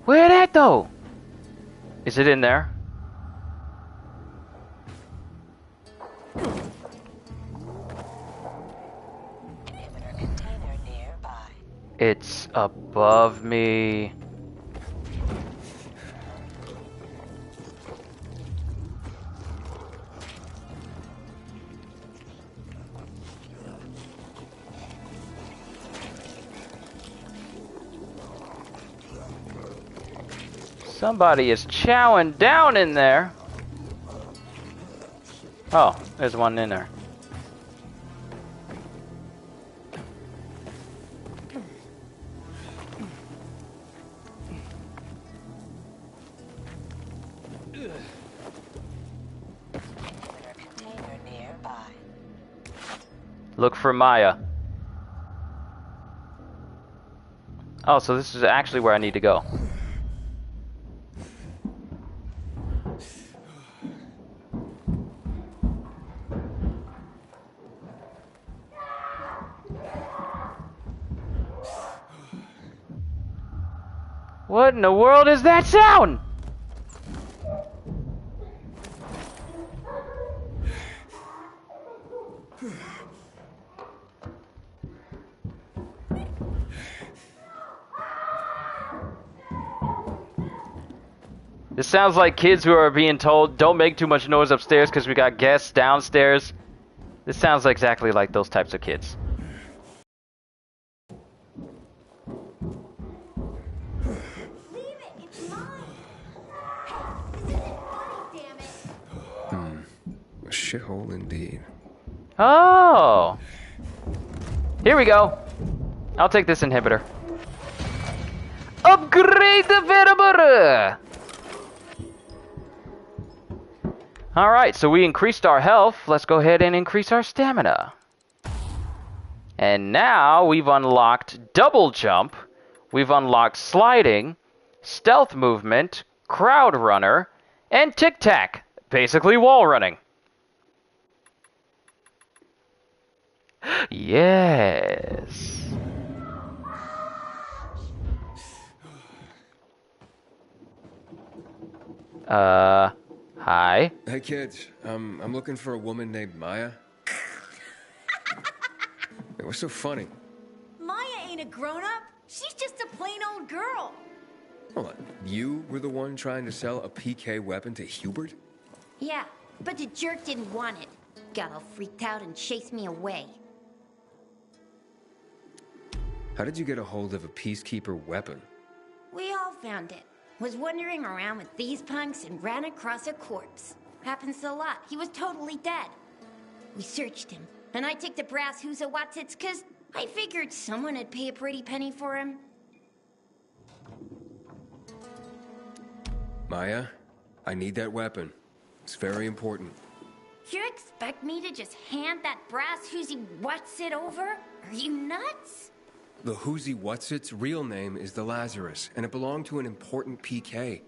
[SPEAKER 1] Where'd that go? Is it in there?
[SPEAKER 17] Inhibitor container nearby.
[SPEAKER 1] It's above me. Somebody is chowing down in there. Oh, there's one in there.
[SPEAKER 17] Inhibitor container nearby.
[SPEAKER 1] Look for Maya. Oh, so this is actually where I need to go. What in the world is that sound? This sounds like kids who are being told, don't make too much noise upstairs because we got guests downstairs. This sounds exactly like those types of kids.
[SPEAKER 7] A shithole indeed.
[SPEAKER 1] Oh! Here we go. I'll take this inhibitor. Upgrade the inhibitor! Alright, so we increased our health. Let's go ahead and increase our stamina. And now we've unlocked double jump. We've unlocked sliding, stealth movement, crowd runner, and tic-tac. Basically wall running. Yes. Hi.
[SPEAKER 7] Hey kids, I'm looking for a woman named Maya. Hey, what's so funny?
[SPEAKER 10] Maya ain't a grown-up. She's just a plain old girl.
[SPEAKER 7] Hold on, you were the one trying to sell a PK weapon to Hubert?
[SPEAKER 10] Yeah, but the jerk didn't want it. Got all freaked out and chased me away.
[SPEAKER 7] How did you get a hold of a peacekeeper weapon?
[SPEAKER 10] We all found it. Was wandering around with these punks and ran across a corpse. Happens a lot. He was totally dead. We searched him, And I take the brass who's a what's it's cause I figured someone would pay a pretty penny for him.
[SPEAKER 7] Maya, I need that weapon. It's very important.
[SPEAKER 10] You expect me to just hand that brass who's what's it over? Are you nuts?
[SPEAKER 7] The Whoozy Whatsit's real name is the Lazarus, and it belonged to an important PK.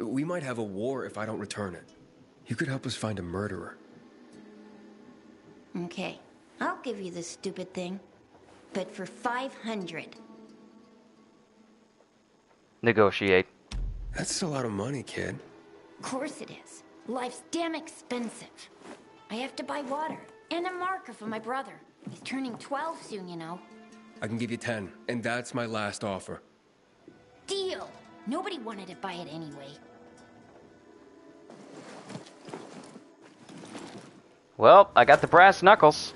[SPEAKER 7] We might have a war if I don't return it. You could help us find a murderer.
[SPEAKER 10] Okay, I'll give you this stupid thing, but for 500.
[SPEAKER 1] Negotiate.
[SPEAKER 7] That's a lot of money, kid.
[SPEAKER 10] Of course it is. Life's damn expensive. I have to buy water and a marker for my brother. He's turning 12 soon, you know.
[SPEAKER 7] I can give you 10, and that's my last offer.
[SPEAKER 10] Deal! Nobody wanted to buy it anyway.
[SPEAKER 1] Well, I got the brass knuckles.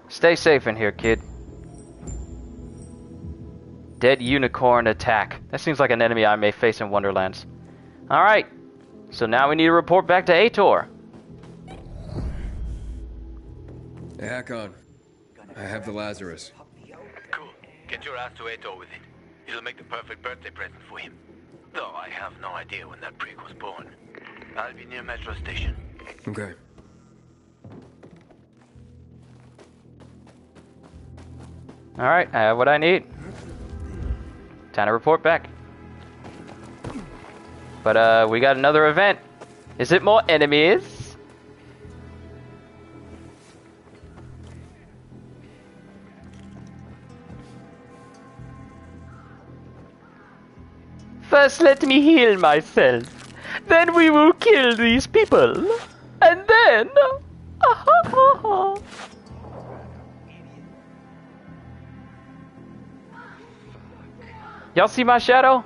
[SPEAKER 1] Stay safe in here, kid. Dead unicorn attack. That seems like an enemy I may face in Wonderlands. Alright, so now we need to report back to Ator.
[SPEAKER 7] Hey, Hakon. I have the Lazarus.
[SPEAKER 2] Cool. Get your ass to Ator with it. It'll make the perfect birthday present for him. Though I have no idea when that prick was born. I'll be near Metro Station.
[SPEAKER 7] Okay.
[SPEAKER 1] Alright, I have what I need. Time to report back. But, we got another event. Is it more enemies? First, let me heal myself. Then we will kill these people. And then... Y'all see my shadow?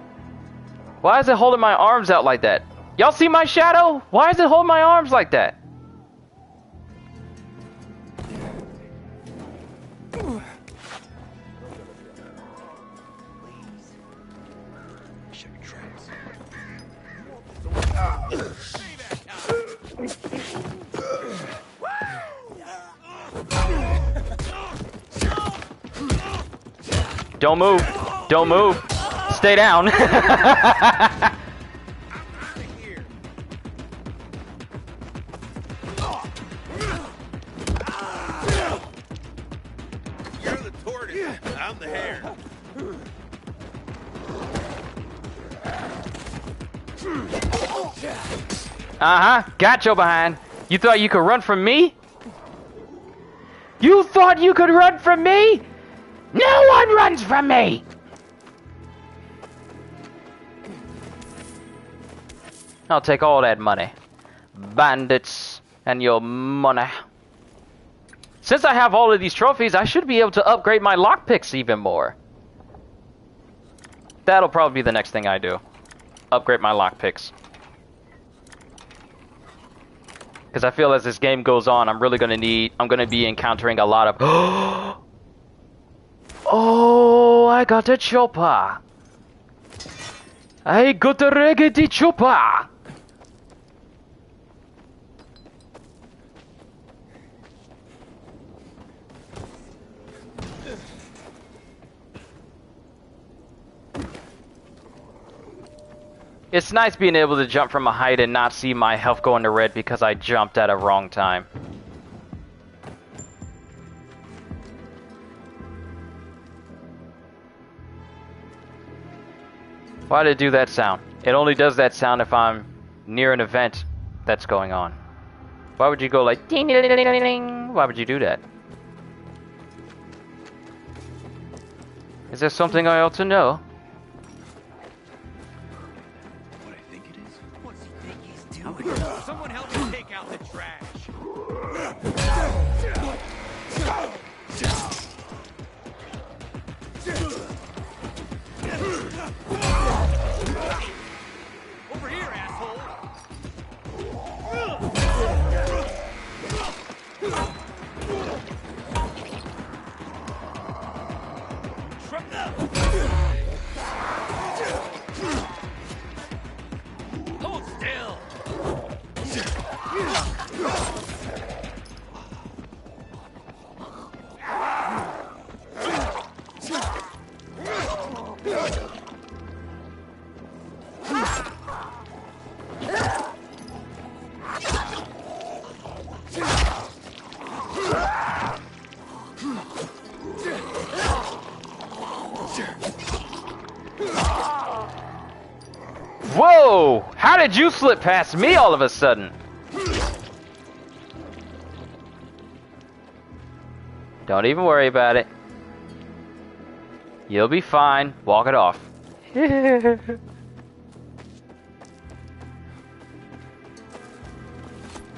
[SPEAKER 1] Why is it holding my arms out like that? Y'all see my shadow? Why is it holding my arms like that? Don't move. Don't move. Stay down.
[SPEAKER 11] You're the tortoise. I'm the hare.
[SPEAKER 1] Got your behind. You thought you could run from me? You thought you could run from me? No one runs from me! I'll take all that money. Bandits and your money. Since I have all of these trophies, I should be able to upgrade my lockpicks even more. That'll probably be the next thing I do. Upgrade my lockpicks. Because I feel as this game goes on, I'm gonna be encountering a lot of... Oh, I got a chopper. I got a raggedy chopper. It's nice being able to jump from a height and not see my health go into red because I jumped at a wrong time. Why did it do that sound? It only does that sound if I'm near an event that's going on. Why would you go like ding ding ding ding ding? Why would you do that? Is there something I ought to know?
[SPEAKER 11] Someone help me take out the trash. Over here, asshole. Hold still.
[SPEAKER 1] Whoa! How did you slip past me all of a sudden? Don't even worry about it. You'll be fine. Walk it off.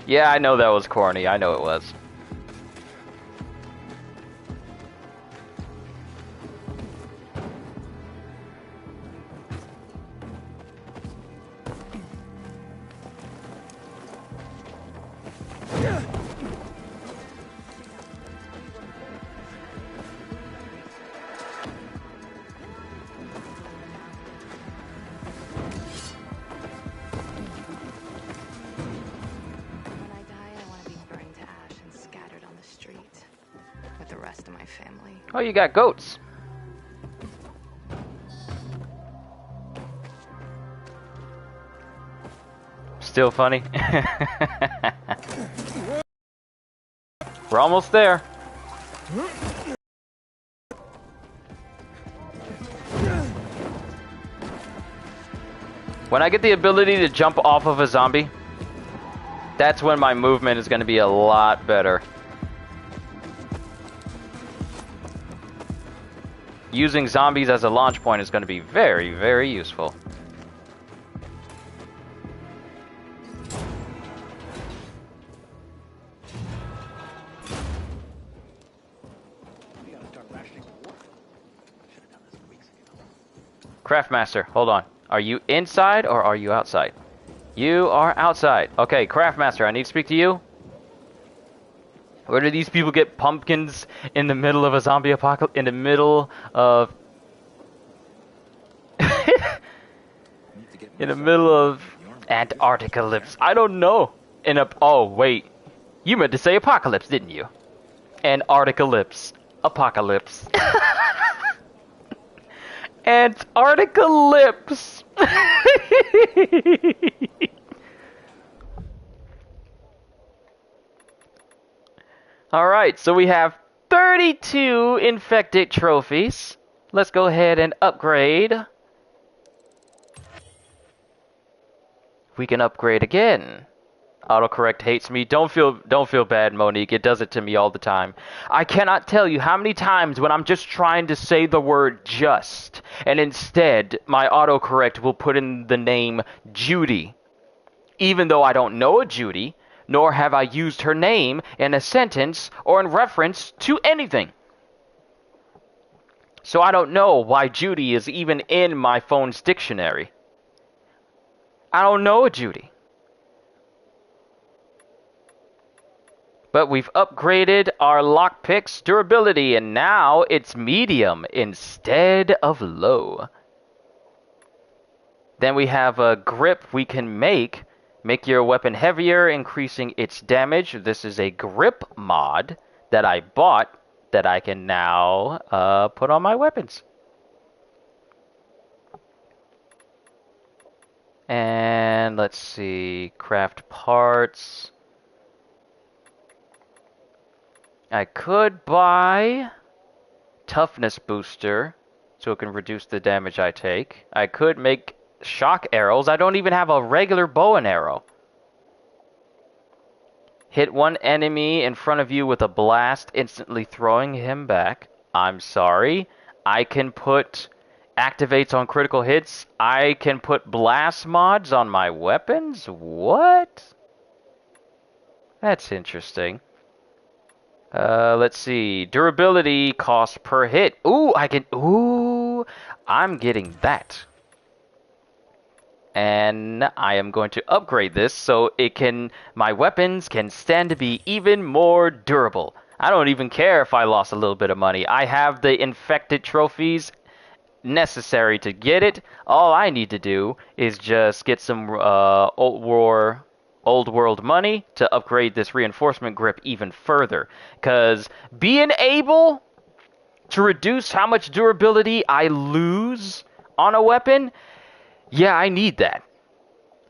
[SPEAKER 1] Yeah, I know that was corny. I know it was.
[SPEAKER 9] When I die, I want to be burned to ash and scattered on the street with the rest of my family.
[SPEAKER 1] Oh, you got goats. Still funny. We're almost there. When I get the ability to jump off of a zombie, that's when my movement is going to be a lot better. Using zombies as a launch point is going to be very, very useful. Craftmaster, hold on. Are you inside or are you outside? You are outside. Okay, Craftmaster, I need to speak to you. Where do these people get pumpkins in the middle of a zombie apocalypse? In the middle of... in the middle of Antarctica-lypse. I don't know. Oh, wait. You meant to say apocalypse, didn't you? Antarctica-lypse. Apocalypse. Antarctica-lypse. Alright, so we have 32 infected trophies. Let's go ahead and upgrade. We can upgrade again. Autocorrect hates me. Don't feel bad, Monique. It does it to me all the time. I cannot tell you how many times when I'm just trying to say the word just, and instead my autocorrect will put in the name Judy. Even though I don't know a Judy, nor have I used her name in a sentence or in reference to anything. So I don't know why Judy is even in my phone's dictionary. I don't know a Judy. But we've upgraded our lockpick's durability, and now it's medium instead of low. Then we have a grip we can make your weapon heavier, increasing its damage. This is a grip mod that I bought that I can now put on my weapons. And let's see, craft parts. I could buy toughness booster so it can reduce the damage I take. I could make shock arrows. I don't even have a regular bow and arrow. Hit one enemy in front of you with a blast, instantly throwing him back. I'm sorry. I can put activates on critical hits. I can put blast mods on my weapons? What? That's interesting. Let's see. Durability cost per hit. Ooh, I'm getting that. And I am going to upgrade this so my weapons can stand to be even more durable. I don't even care if I lost a little bit of money. I have the infected trophies necessary to get it. All I need to do is just get some old war old world money to upgrade this reinforcement grip even further. Because being able to reduce how much durability I lose on a weapon, yeah, I need that.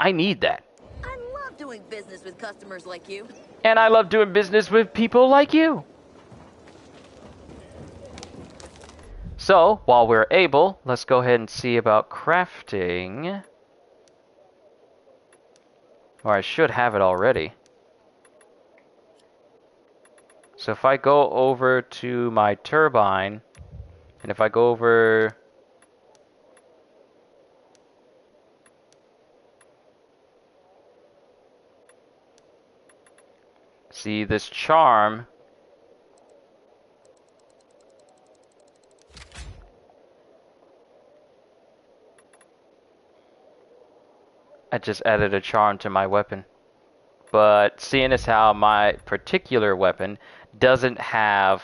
[SPEAKER 1] I need that.
[SPEAKER 3] I love doing business with customers like you.
[SPEAKER 1] And I love doing business with people like you. So, while we're able, let's go ahead and see about crafting. Or I should have it already. So if I go over to my turbine, and if I go over... See this charm. I just added a charm to my weapon. But seeing as how my particular weapon doesn't have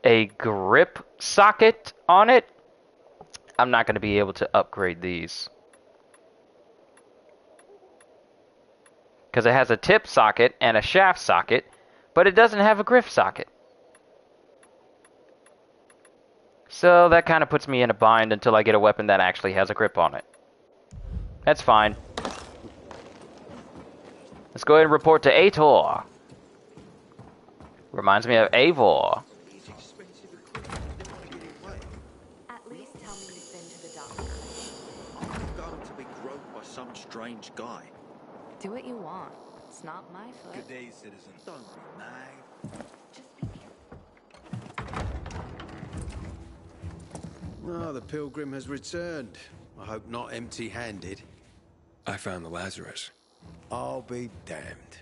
[SPEAKER 1] a grip socket on it, I'm not going to be able to upgrade these. Because it has a tip socket and a shaft socket, but it doesn't have a grip socket. So that kind of puts me in a bind until I get a weapon that actually has a grip on it. That's fine. Let's go ahead and report to Ator. Reminds me of Avor.
[SPEAKER 3] At least tell me you've been to the doctor.
[SPEAKER 13] I'm going to be groped by some strange guy.
[SPEAKER 9] Do what you want. It's not my foot.
[SPEAKER 8] Good day, citizen.
[SPEAKER 13] Don't be mad.
[SPEAKER 8] Oh, the pilgrim has returned. I hope not empty-handed.
[SPEAKER 7] I found the Lazarus.
[SPEAKER 8] I'll be damned.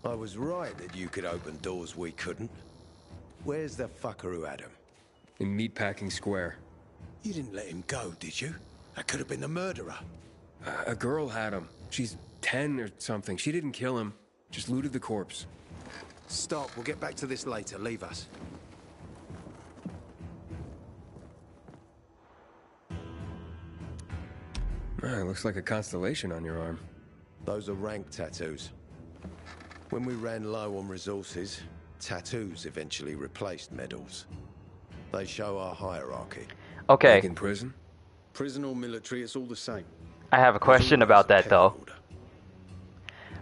[SPEAKER 8] I was right that you could open doors we couldn't. Where's the fucker who had him?
[SPEAKER 7] In Meatpacking Square.
[SPEAKER 8] You didn't let him go, did you? That could have been the murderer.
[SPEAKER 7] A girl had him. She's 10 or something. She didn't kill him. Just looted the corpse.
[SPEAKER 8] Stop. We'll get back to this later. Leave us.
[SPEAKER 7] Looks like a constellation on your arm.
[SPEAKER 8] Those are rank tattoos. When we ran low on resources, tattoos eventually replaced medals. They show our hierarchy.
[SPEAKER 1] Okay.
[SPEAKER 7] Like in prison?
[SPEAKER 8] Prison or military, it's all the same.
[SPEAKER 1] I have a question about that though.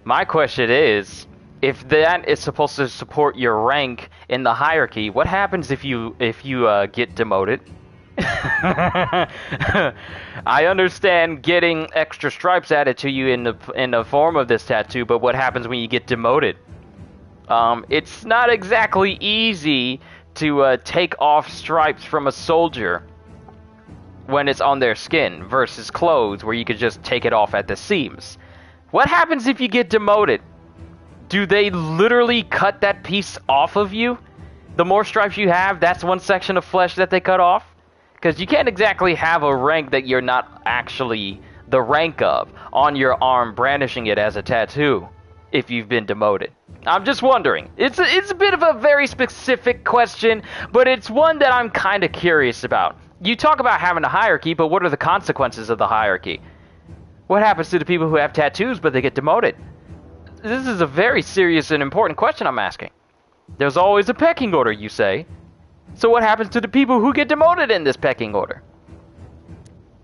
[SPEAKER 1] My question is, if that is supposed to support your rank in the hierarchy, what happens if you get demoted? I understand getting extra stripes added to you in the form of this tattoo, but what happens when you get demoted? It's not exactly easy to take off stripes from a soldier when it's on their skin versus clothes where you could just take it off at the seams. What happens if you get demoted? Do they literally cut that piece off of you? The more stripes you have, that's one section of flesh that they cut off? Because you can't exactly have a rank that you're not actually the rank of on your arm, brandishing it as a tattoo if you've been demoted. I'm just wondering. It's a bit of a very specific question, but it's one that I'm kind of curious about. You talk about having a hierarchy, but what are the consequences of the hierarchy? What happens to the people who have tattoos but they get demoted? This is a very serious and important question I'm asking. There's always a pecking order, you say. So what happens to the people who get demoted in this pecking order?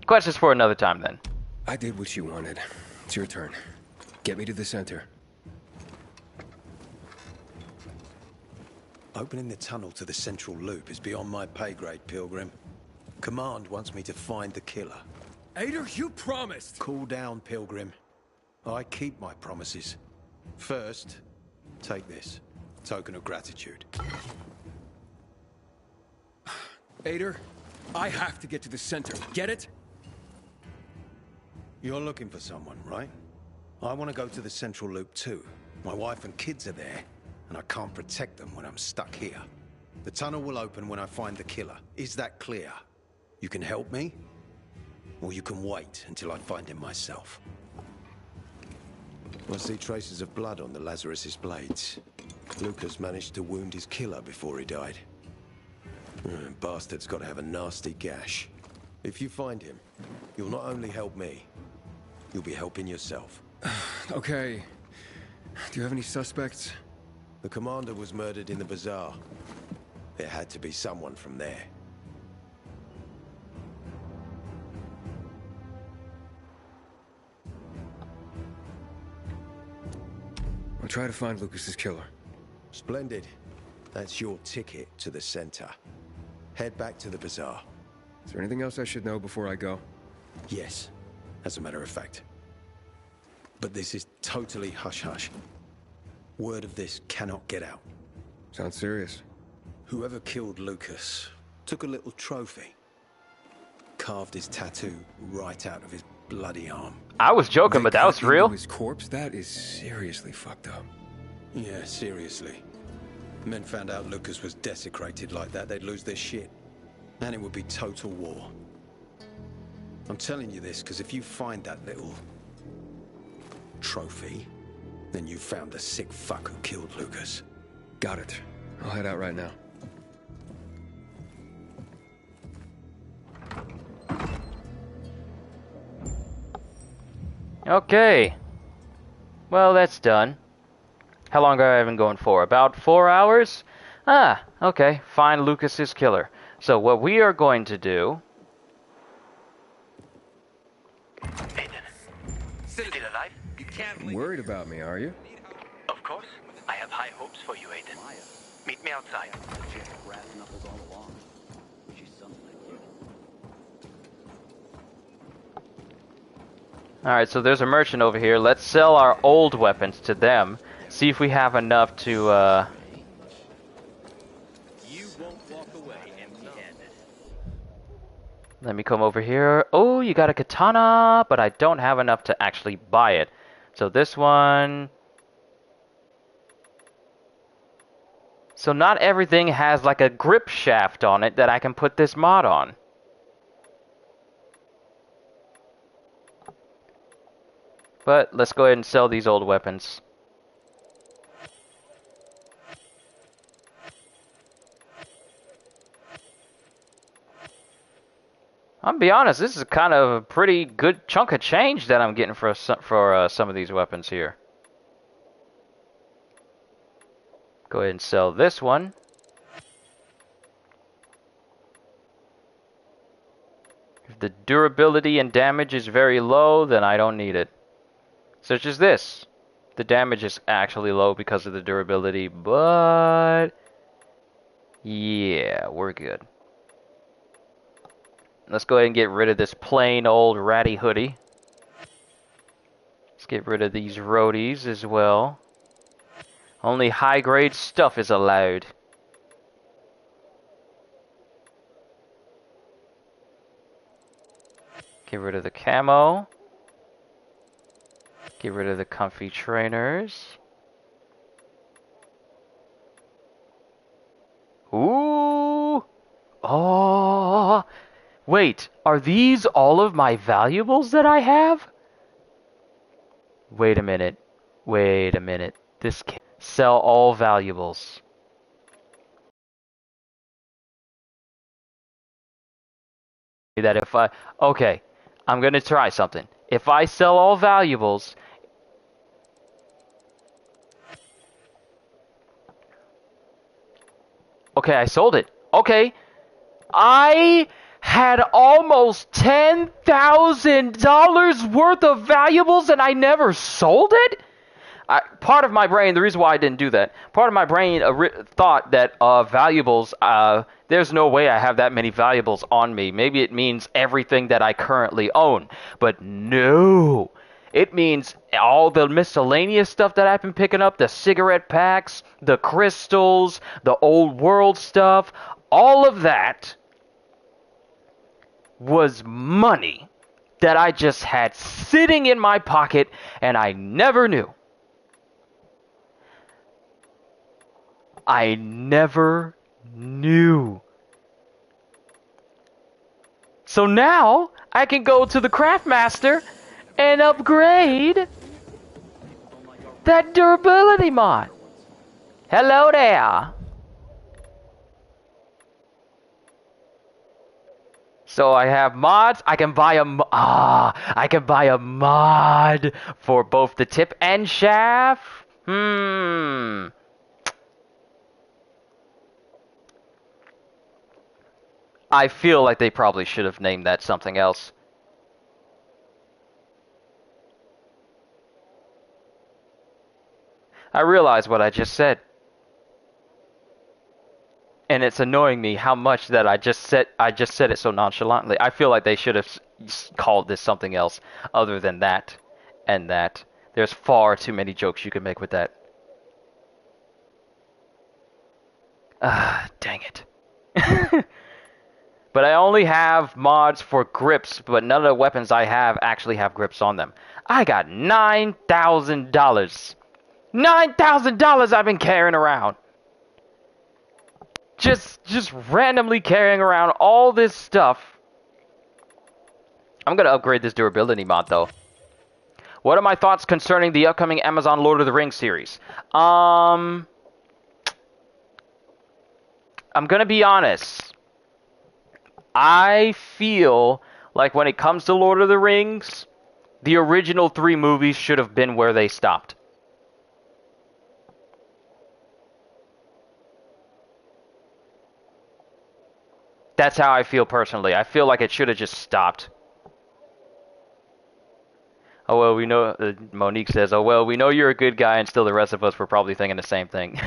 [SPEAKER 1] Questions for another time, then.
[SPEAKER 7] I did what you wanted. It's your turn. Get me to the center.
[SPEAKER 8] Opening the tunnel to the central loop is beyond my pay grade, Pilgrim. Command wants me to find the killer.
[SPEAKER 7] Ader, you promised!
[SPEAKER 8] Cool down, Pilgrim. I keep my promises. First, take this. Token of gratitude.
[SPEAKER 7] Ader, I have to get to the center. Get it?
[SPEAKER 8] You're looking for someone, right? I want to go to the central loop too. My wife and kids are there, and I can't protect them when I'm stuck here. The tunnel will open when I find the killer. Is that clear? You can help me, or you can wait until I find him myself. I see traces of blood on the Lazarus's blades. Lucas managed to wound his killer before he died. Bastard's got to have a nasty gash. If you find him, you'll not only help me, you'll be helping yourself.
[SPEAKER 7] Okay. Do you have any suspects?
[SPEAKER 12] The commander was murdered in the bazaar. It had to be someone from there.
[SPEAKER 7] I'll try to find Lucas's killer.
[SPEAKER 12] Splendid. That's your ticket to the center. Head back to the bazaar.
[SPEAKER 7] Is there anything else I should know before I go?
[SPEAKER 12] Yes, as a matter of fact. But this is totally hush-hush. Word of this cannot get out.
[SPEAKER 7] Sounds serious.
[SPEAKER 12] Whoever killed Lucas took a little trophy. Carved his tattoo right out of his bloody arm.
[SPEAKER 1] I was joking, but that was real.
[SPEAKER 7] His corpse? That is seriously fucked up.
[SPEAKER 12] Yeah, seriously. Men found out Lucas was desecrated like that, they'd lose their shit. And it would be total war. I'm telling you this because if you find that little trophy, then you found the sick fuck who killed Lucas.
[SPEAKER 7] Got it. I'll head out right now.
[SPEAKER 1] Okay. Well, that's done. How long have I been going for? About 4 hours? Ah, okay. Find Lucas's killer. So what we are going to do...
[SPEAKER 2] Still alive? You can't.
[SPEAKER 7] Worried about me, are you?
[SPEAKER 2] Of course. I have high hopes for you, Aiden. Meet me outside.
[SPEAKER 1] Alright, so there's a merchant over here. Let's sell our old weapons to them. See if we have enough to,
[SPEAKER 6] You won't walk away empty-handed.
[SPEAKER 1] Let me come over here. Oh, you got a katana, but I don't have enough to actually buy it. So this one... So not everything has like a grip shaft on it that I can put this mod on. But let's go ahead and sell these old weapons. I'll be honest, this is kind of a pretty good chunk of change that I'm getting for some of these weapons here. Go ahead and sell this one. If the durability and damage is very low, then I don't need it. Such as this. The damage is actually low because of the durability, but... yeah, we're good. Let's go ahead and get rid of this plain old ratty hoodie. Let's get rid of these roadies as well. Only high-grade stuff is allowed. Get rid of the camo. Get rid of the comfy trainers. Ooh! Oh! Wait, are these all of my valuables that I have? Wait a minute. Wait a minute. This can't sell all valuables. That if I... okay, I'm gonna try something. If I sell all valuables... okay, I sold it. Okay. I had almost $10,000 worth of valuables and I never sold it? Part of my brain, the reason why I didn't do that, part of my brain thought that valuables, there's no way I have that many valuables on me. Maybe it means everything that I currently own. But no. It means all the miscellaneous stuff that I've been picking up, the cigarette packs, the crystals, the old world stuff, all of that was money that I just had sitting in my pocket and I never knew. I never knew. So now I can go to the Craftmaster and upgrade that durability mod. Hello there. So I have mods. I can buy I can buy a mod for both the tip and shaft. I feel like they probably should have named that something else. I realize what I just said. And it's annoying me how much that I just said it so nonchalantly. I feel like they should have called this something else other than that and that. There's far too many jokes you can make with that. Dang it. But I only have mods for grips, but none of the weapons I have actually have grips on them. I got $9,000. $9,000 I've been carrying around. Just randomly carrying around all this stuff. I'm gonna upgrade this durability mod though. What are my thoughts concerning the upcoming Amazon Lord of the Rings series? I'm gonna be honest. I feel like when it comes to Lord of the Rings, the original 3 movies should have been where they stopped. That's how I feel personally. I feel like it should have just stopped. Oh, well, we know, Monique says, oh, well, we know you're a good guy, and still the rest of us were probably thinking the same thing.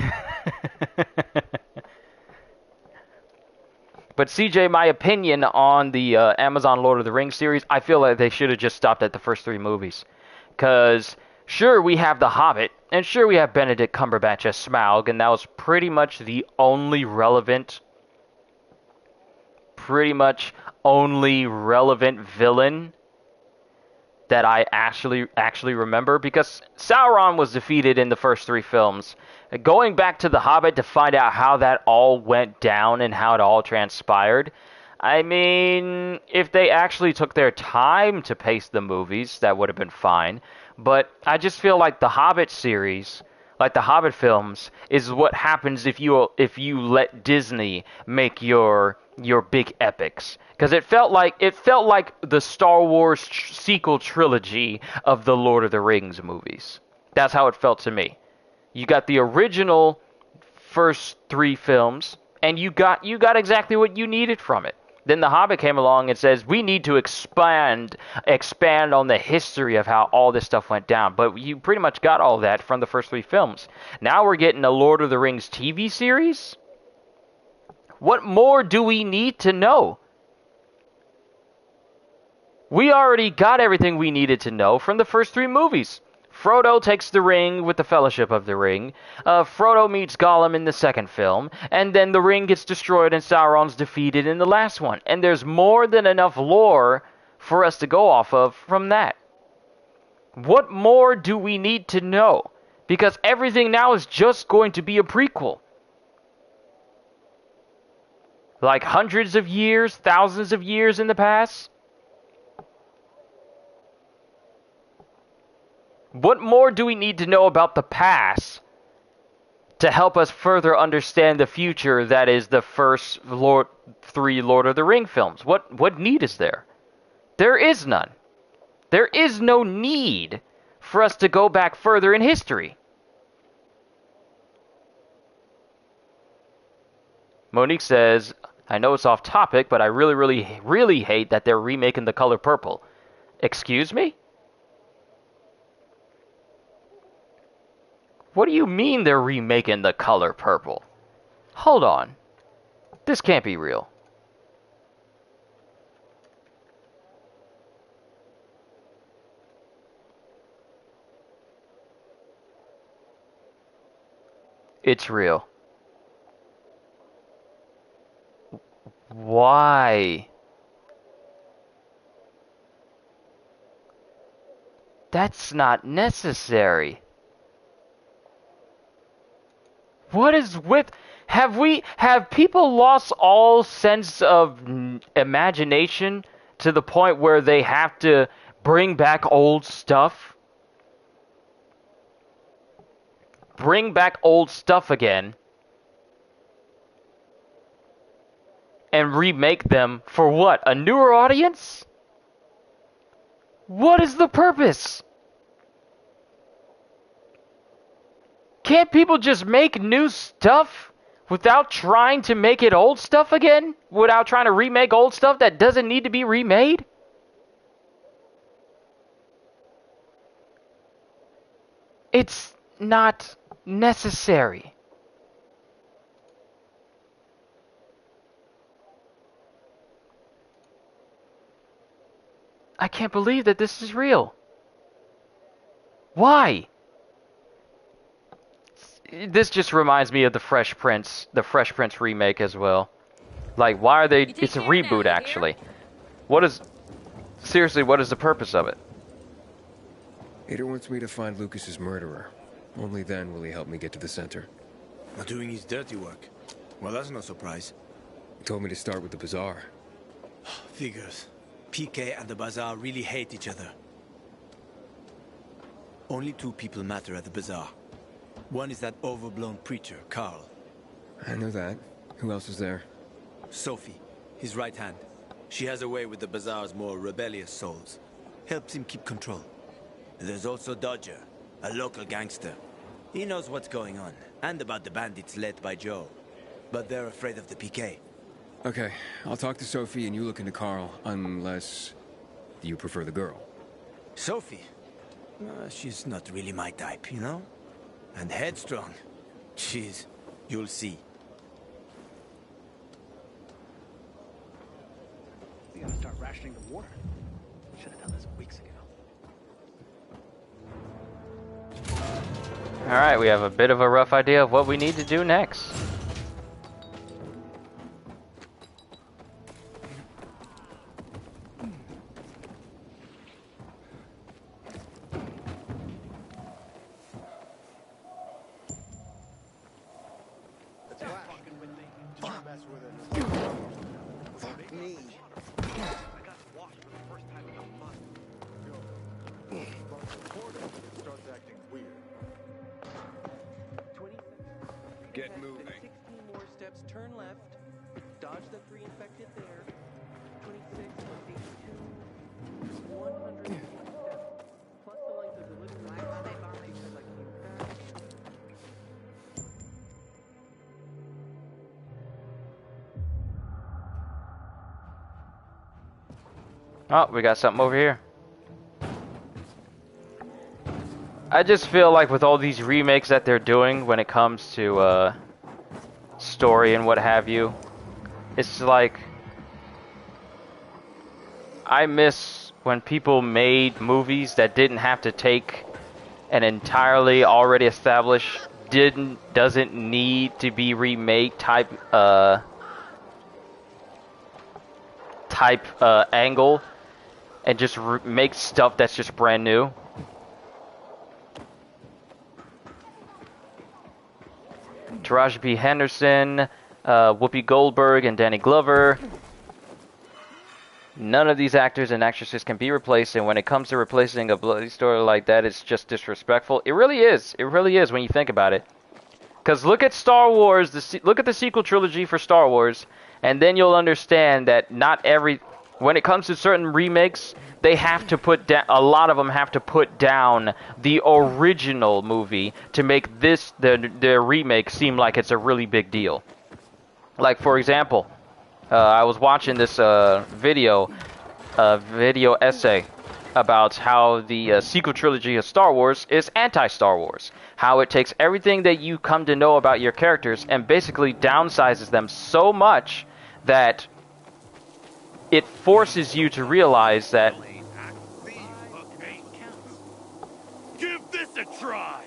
[SPEAKER 1] But CJ, my opinion on the Amazon Lord of the Rings series, I feel like they should have just stopped at the first 3 movies. Because, sure, we have The Hobbit, and sure, we have Benedict Cumberbatch as Smaug, and that was pretty much the only relevant villain that I actually remember, because Sauron was defeated in the first 3 films. Going back to The Hobbit to find out how that all went down and how it all transpired, I mean, if they actually took their time to pace the movies, that would have been fine. But I just feel like the Hobbit series, like the Hobbit films, is what happens if you let Disney make your big epics. Because it felt like the Star Wars sequel trilogy of the Lord of the Rings movies. That's how it felt to me. You got the original first 3 films, and you got exactly what you needed from it. Then The Hobbit came along and says, we need to expand on the history of how all this stuff went down. But you pretty much got all that from the first 3 films. Now we're getting a Lord of the Rings TV series? What more do we need to know? We already got everything we needed to know from the first 3 movies. Frodo takes the ring with the Fellowship of the Ring. Frodo meets Gollum in the second film. And then the ring gets destroyed and Sauron's defeated in the last one. And there's more than enough lore for us to go off of from that. What more do we need to know? Because everything now is just going to be a prequel. Like hundreds of years, thousands of years in the past. What more do we need to know about the past to help us further understand the future that is the first 3 Lord of the Ring films? What need is there? There is none. There is no need for us to go back further in history. Monique says, I know it's off topic, but I really hate that they're remaking The Color Purple. Excuse me? What do you mean they're remaking The Color Purple? Hold on. This can't be real. It's real. Why? That's not necessary. What is with... Have people lost all sense of imagination to the point where they have to bring back old stuff? Bring back old stuff again. and remake them for what? A newer audience? What is the purpose? Can't people just make new stuff without trying to make it old stuff again? Without trying to remake old stuff that doesn't need to be remade? It's not necessary. I can't believe that this is real. Why? This just reminds me of the Fresh Prince remake as well. Like, why are they? It's a reboot, actually. Seriously, what is the purpose of it?
[SPEAKER 7] Ada wants me to find Lucas's murderer. Only then will he help me get to the center.
[SPEAKER 8] Not doing his dirty work. Well, that's no surprise.
[SPEAKER 7] He told me to start with the bazaar.
[SPEAKER 8] Figures. PK and the bazaar really hate each other. Only two people matter at the bazaar. One is that overblown preacher, Carl.
[SPEAKER 7] I know that. Who else is there?
[SPEAKER 8] Sophie, his right hand. She has a way with the bazaar's more rebellious souls. Helps him keep control. There's also Dodger, a local gangster. He knows what's going on, and about the bandits led by Joe. But they're afraid of the PK.
[SPEAKER 7] Okay, I'll talk to Sophie and you look into Carl, unless you prefer the girl.
[SPEAKER 8] Sophie? She's not really my type, you know? And headstrong. You'll see.
[SPEAKER 5] We gotta start rationing the water. Should have done this weeks ago.
[SPEAKER 1] Alright, we have a bit of a rough idea of what we need to do next.
[SPEAKER 6] Get moving.
[SPEAKER 5] 16 more steps, turn left. Dodge the 3 infected there. 26 plus 82. 100 steps. Plus the length of the living room. Because I came back.
[SPEAKER 1] Oh, we got something over here. I just feel like with all these remakes that they're doing when it comes to story and what have you, it's like I miss when people made movies that didn't have to take an entirely already established, doesn't need to be remade type angle, and just make stuff that's just brand new. Taraji P. Henderson, Whoopi Goldberg, and Danny Glover. None of these actors and actresses can be replaced, and when it comes to replacing a bloody story like that, it's just disrespectful. It really is. It really is when you think about it. Because look at Star Wars, look at the sequel trilogy for Star Wars, and then you'll understand that when it comes to certain remakes, they have to put down, a lot of them have to put down the original movie to make their remake seem like it's a really big deal. Like, for example, I was watching this video essay about how the sequel trilogy of Star Wars is anti-Star Wars. How it takes everything that you come to know about your characters and basically downsizes them so much that it forces you to realize that
[SPEAKER 11] Give this a try!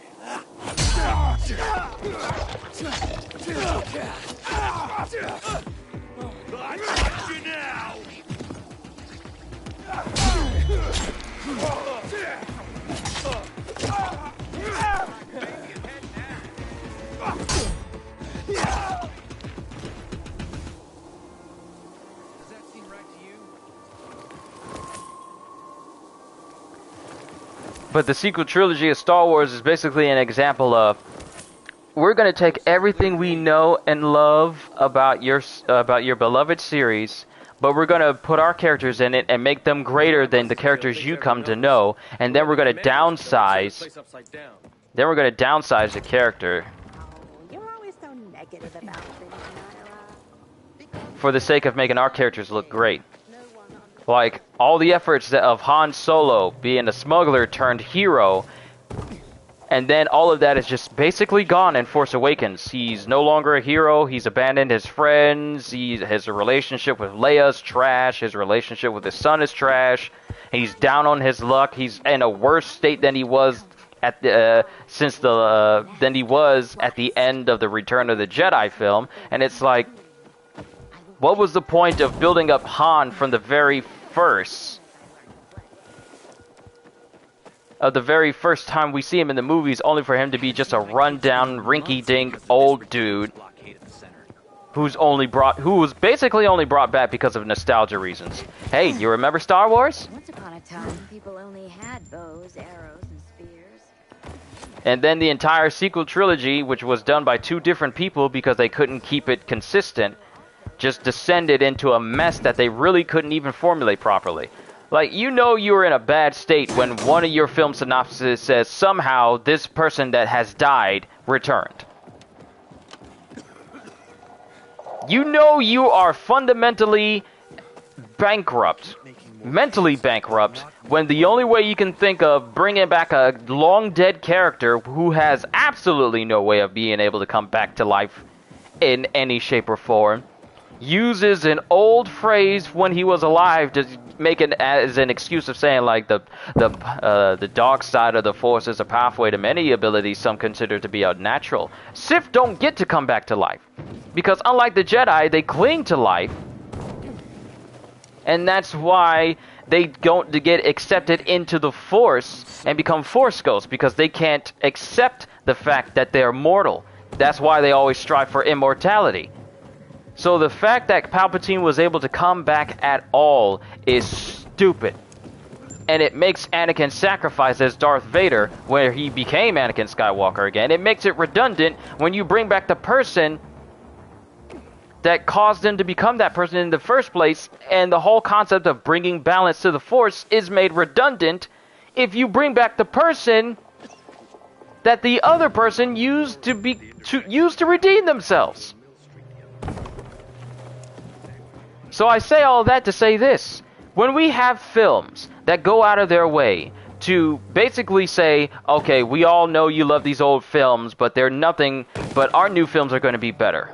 [SPEAKER 11] I got you now!
[SPEAKER 1] But the sequel trilogy of Star Wars is basically an example of we're gonna take everything we know and love about your beloved series, but we're gonna put our characters in it and make them greater than the characters you come to know, and then we're gonna downsize. Then we're gonna downsize the character
[SPEAKER 20] You're always so negative about things, Nyla.
[SPEAKER 1] for the sake of making our characters look great. Like all the efforts of Han Solo being a smuggler turned hero. And then all of that is just basically gone in Force Awakens. He's no longer a hero. He's abandoned his friends. His relationship with Leia's trash. His relationship with his son is trash. He's down on his luck. He's in a worse state than he was at the than he was at the end of the Return of the Jedi film. And it's like, what was the point of building up Han from the very first? Of the very first time we see him in the movies, only for him to be just a rundown, rinky-dink old dude who was basically only brought back because of nostalgia reasons. Hey, you remember Star Wars?
[SPEAKER 20] Once upon a time, people only had bows, arrows, and spears.
[SPEAKER 1] And then the entire sequel trilogy, which was done by two different people because they couldn't keep it consistent, just descended into a mess that they really couldn't even formulate properly. Like, you know you were in a bad state when one of your film synopses says somehow this person that has died returned. You know you are fundamentally bankrupt, mentally bankrupt, when the only way you can think of bringing back a long dead character who has absolutely no way of being able to come back to life in any shape or form uses an old phrase when he was alive to make it as an excuse of saying like the dark side of the Force is a pathway to many abilities some consider to be unnatural. Sith don't get to come back to life because unlike the Jedi, they cling to life, and that's why they don't get accepted into the Force and become Force ghosts, because they can't accept the fact that they're mortal. That's why they always strive for immortality. So the fact that Palpatine was able to come back at all is stupid. And it makes Anakin's sacrifice as Darth Vader, where he became Anakin Skywalker again, it makes it redundant when you bring back the person that caused him to become that person in the first place, and the whole concept of bringing balance to the Force is made redundant if you bring back the person that the other person used to redeem themselves. So I say all that to say this. When we have films that go out of their way to basically say, okay, we all know you love these old films, but they're nothing, but our new films are going to be better.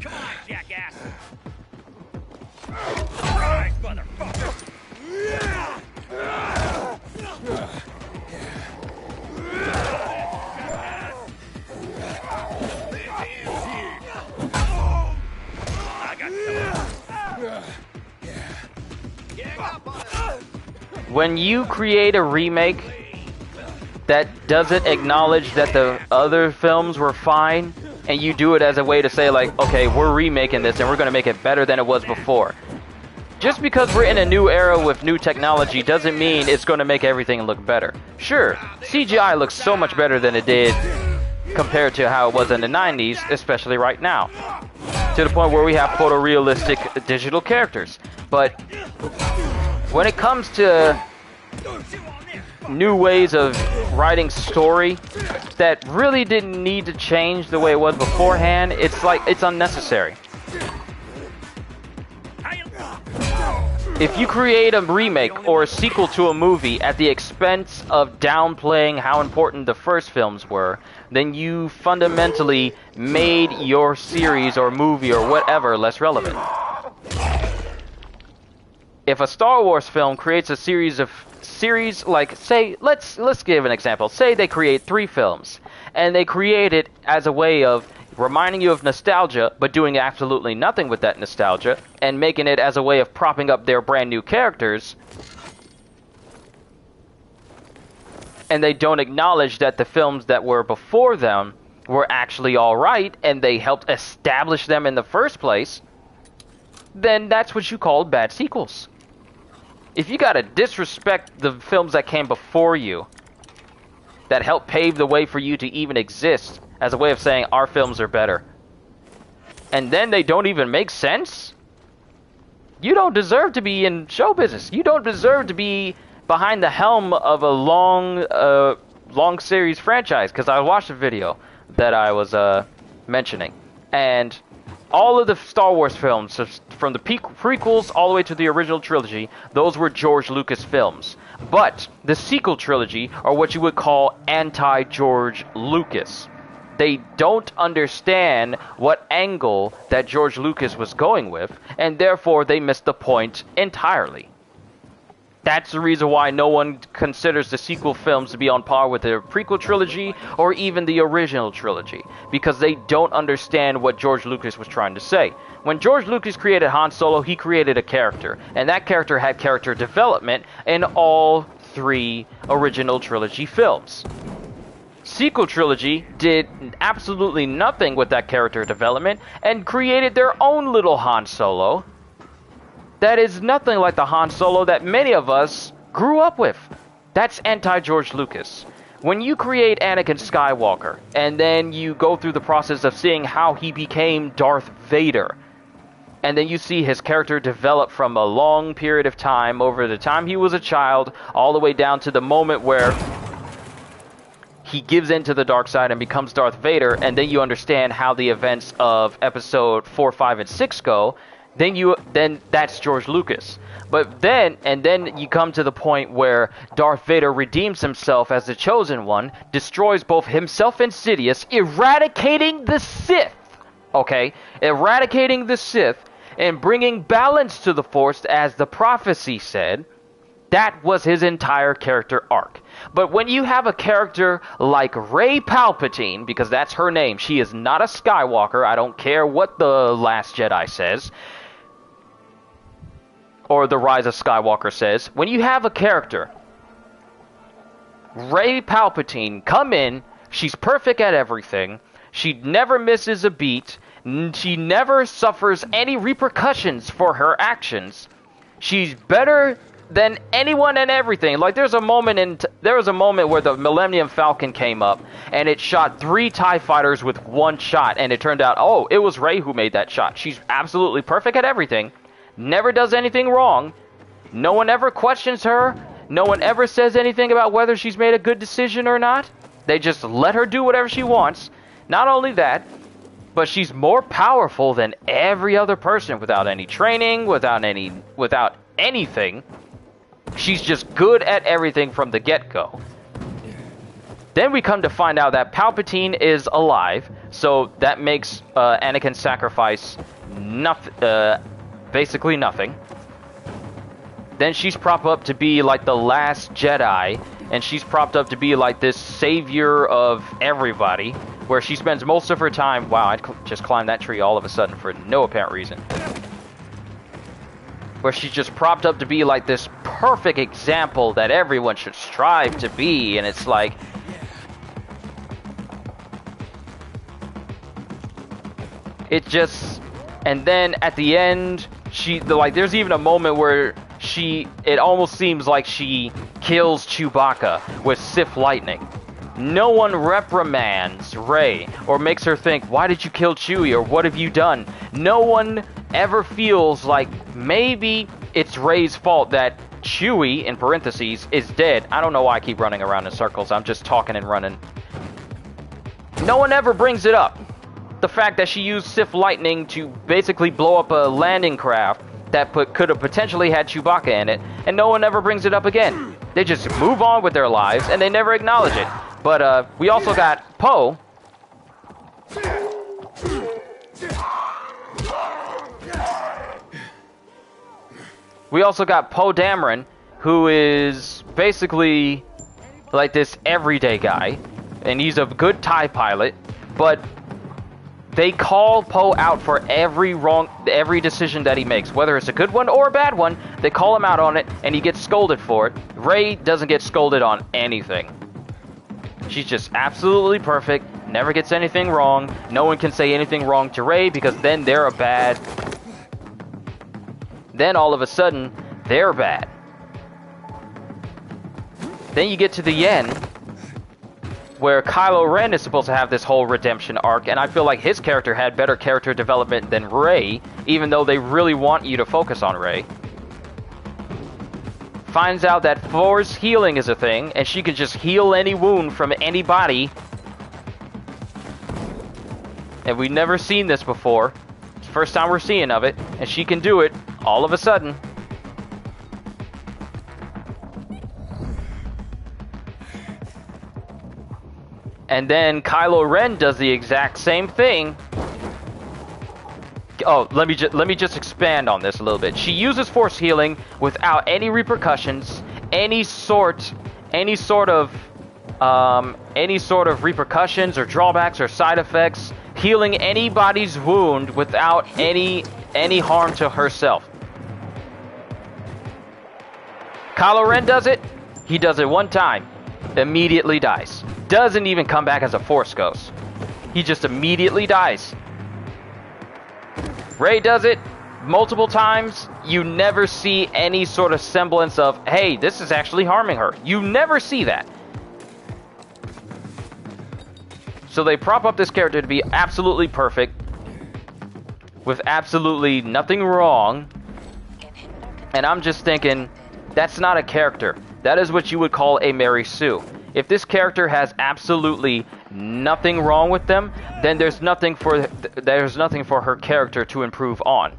[SPEAKER 11] Come on, jackass! Surprise, motherfucker!
[SPEAKER 1] When you create a remake that doesn't acknowledge that the other films were fine, and you do it as a way to say like, okay, we're remaking this and we're going to make it better than it was before. Just because we're in a new era with new technology doesn't mean it's going to make everything look better. Sure, CGI looks so much better than it did compared to how it was in the 90s, especially right now. To the point where we have photorealistic digital characters. But when it comes to new ways of writing story that really didn't need to change the way it was beforehand, it's like, it's unnecessary. If you create a remake or a sequel to a movie at the expense of downplaying how important the first films were, then you fundamentally made your series or movie or whatever less relevant. If a Star Wars film creates a series like, say, let's give an example. Say they create 3 films, and they create it as a way of reminding you of nostalgia, but doing absolutely nothing with that nostalgia, and making it as a way of propping up their brand new characters, and they don't acknowledge that the films that were before them were actually alright and they helped establish them in the first place, then that's what you call bad sequels. If you gotta disrespect the films that came before you, that helped pave the way for you to even exist, as a way of saying our films are better, and then they don't even make sense, you don't deserve to be in show business. You don't deserve to be behind the helm of a long series franchise. Because I watched a video that I was mentioning, and all of the Star Wars films, from the prequels all the way to the original trilogy, those were George Lucas films. But the sequel trilogy are what you would call anti-George Lucas. They don't understand what angle that George Lucas was going with, and therefore they missed the point entirely. That's the reason why no one considers the sequel films to be on par with the prequel trilogy or even the original trilogy, because they don't understand what George Lucas was trying to say. When George Lucas created Han Solo, he created a character, and that character had character development in all 3 original trilogy films. Sequel trilogy did absolutely nothing with that character development and created their own little Han Solo that is nothing like the Han Solo that many of us grew up with. That's anti-George Lucas. When you create Anakin Skywalker and then you go through the process of seeing how he became Darth Vader, and then you see his character develop from a long period of time, over the time he was a child, all the way down to the moment where he gives in to the dark side and becomes Darth Vader, and then you understand how the events of episode 4, 5, and 6 go, then that's George Lucas. But then you come to the point where Darth Vader redeems himself as the Chosen One, destroys both himself and Sidious, eradicating the Sith. Okay? Eradicating the Sith and bringing balance to the Force, as the prophecy said. That was his entire character arc. But when you have a character like Rey Palpatine, because that's her name, she is not a Skywalker, I don't care what the Last Jedi says, or the Rise of Skywalker says, when you have a character, Rey Palpatine, come in, she's perfect at everything, she never misses a beat, she never suffers any repercussions for her actions, she's better than anyone and everything. Like, there was a moment where the Millennium Falcon came up and it shot 3 TIE fighters with 1 shot, and it turned out, oh, it was Rey who made that shot. She's absolutely perfect at everything, never does anything wrong, no one ever questions her, no one ever says anything about whether she's made a good decision or not. They just let her do whatever she wants. Not only that, but she's more powerful than every other person, without any training, without anything. She's just good at everything from the get-go. Then we come to find out that Palpatine is alive, so that makes Anakin's sacrifice basically nothing. Then she's propped up to be like the last Jedi, and she's propped up to be like this savior of everybody, where she spends most of her time... Wow, I just climbed that tree all of a sudden for no apparent reason. Where she's just propped up to be like this perfect example that everyone should strive to be, and it's like... It just... And then at the end, there's even a moment where it almost seems like she kills Chewbacca with Sith lightning. No one reprimands Rey or makes her think, why did you kill Chewie, or what have you done? No one ever feels like maybe it's Rey's fault that Chewie, in parentheses, is dead. I don't know why I keep running around in circles. I'm just talking and running. No one ever brings it up. The fact that she used Sith lightning to basically blow up a landing craft that could have potentially had Chewbacca in it, and no one ever brings it up again. They just move on with their lives, and they never acknowledge it. But we also got Poe. We also got Poe Dameron, who is basically like this everyday guy, and he's a good TIE pilot, but they call Poe out for every decision that he makes, whether it's a good one or a bad one. They call him out on it, and he gets scolded for it. Rey doesn't get scolded on anything. She's just absolutely perfect, never gets anything wrong. No one can say anything wrong to Rey because then they're a bad. Then all of a sudden, they're bad. Then you get to the end, where Kylo Ren is supposed to have this whole redemption arc, and I feel like his character had better character development than Rey, even though they really want you to focus on Rey. Finds out that Force healing is a thing, and she can just heal any wound from anybody. And we've never seen this before. It's the first time we're seeing of it, and she can do it all of a sudden. And then Kylo Ren does the exact same thing. Oh, let me just expand on this a little bit. She uses Force healing without any repercussions, any sort of repercussions or drawbacks or side effects, healing anybody's wound without any harm to herself. Kylo Ren does it. He does it one time, immediately dies. Doesn't even come back as a Force ghost. He just immediately dies. Rey does it multiple times. You never see any sort of semblance of, hey, this is actually harming her. You never see that. So they prop up this character to be absolutely perfect, with absolutely nothing wrong. And I'm just thinking, that's not a character. That is what you would call a Mary Sue. If this character has absolutely nothing wrong with them, then there's nothing for her character to improve on.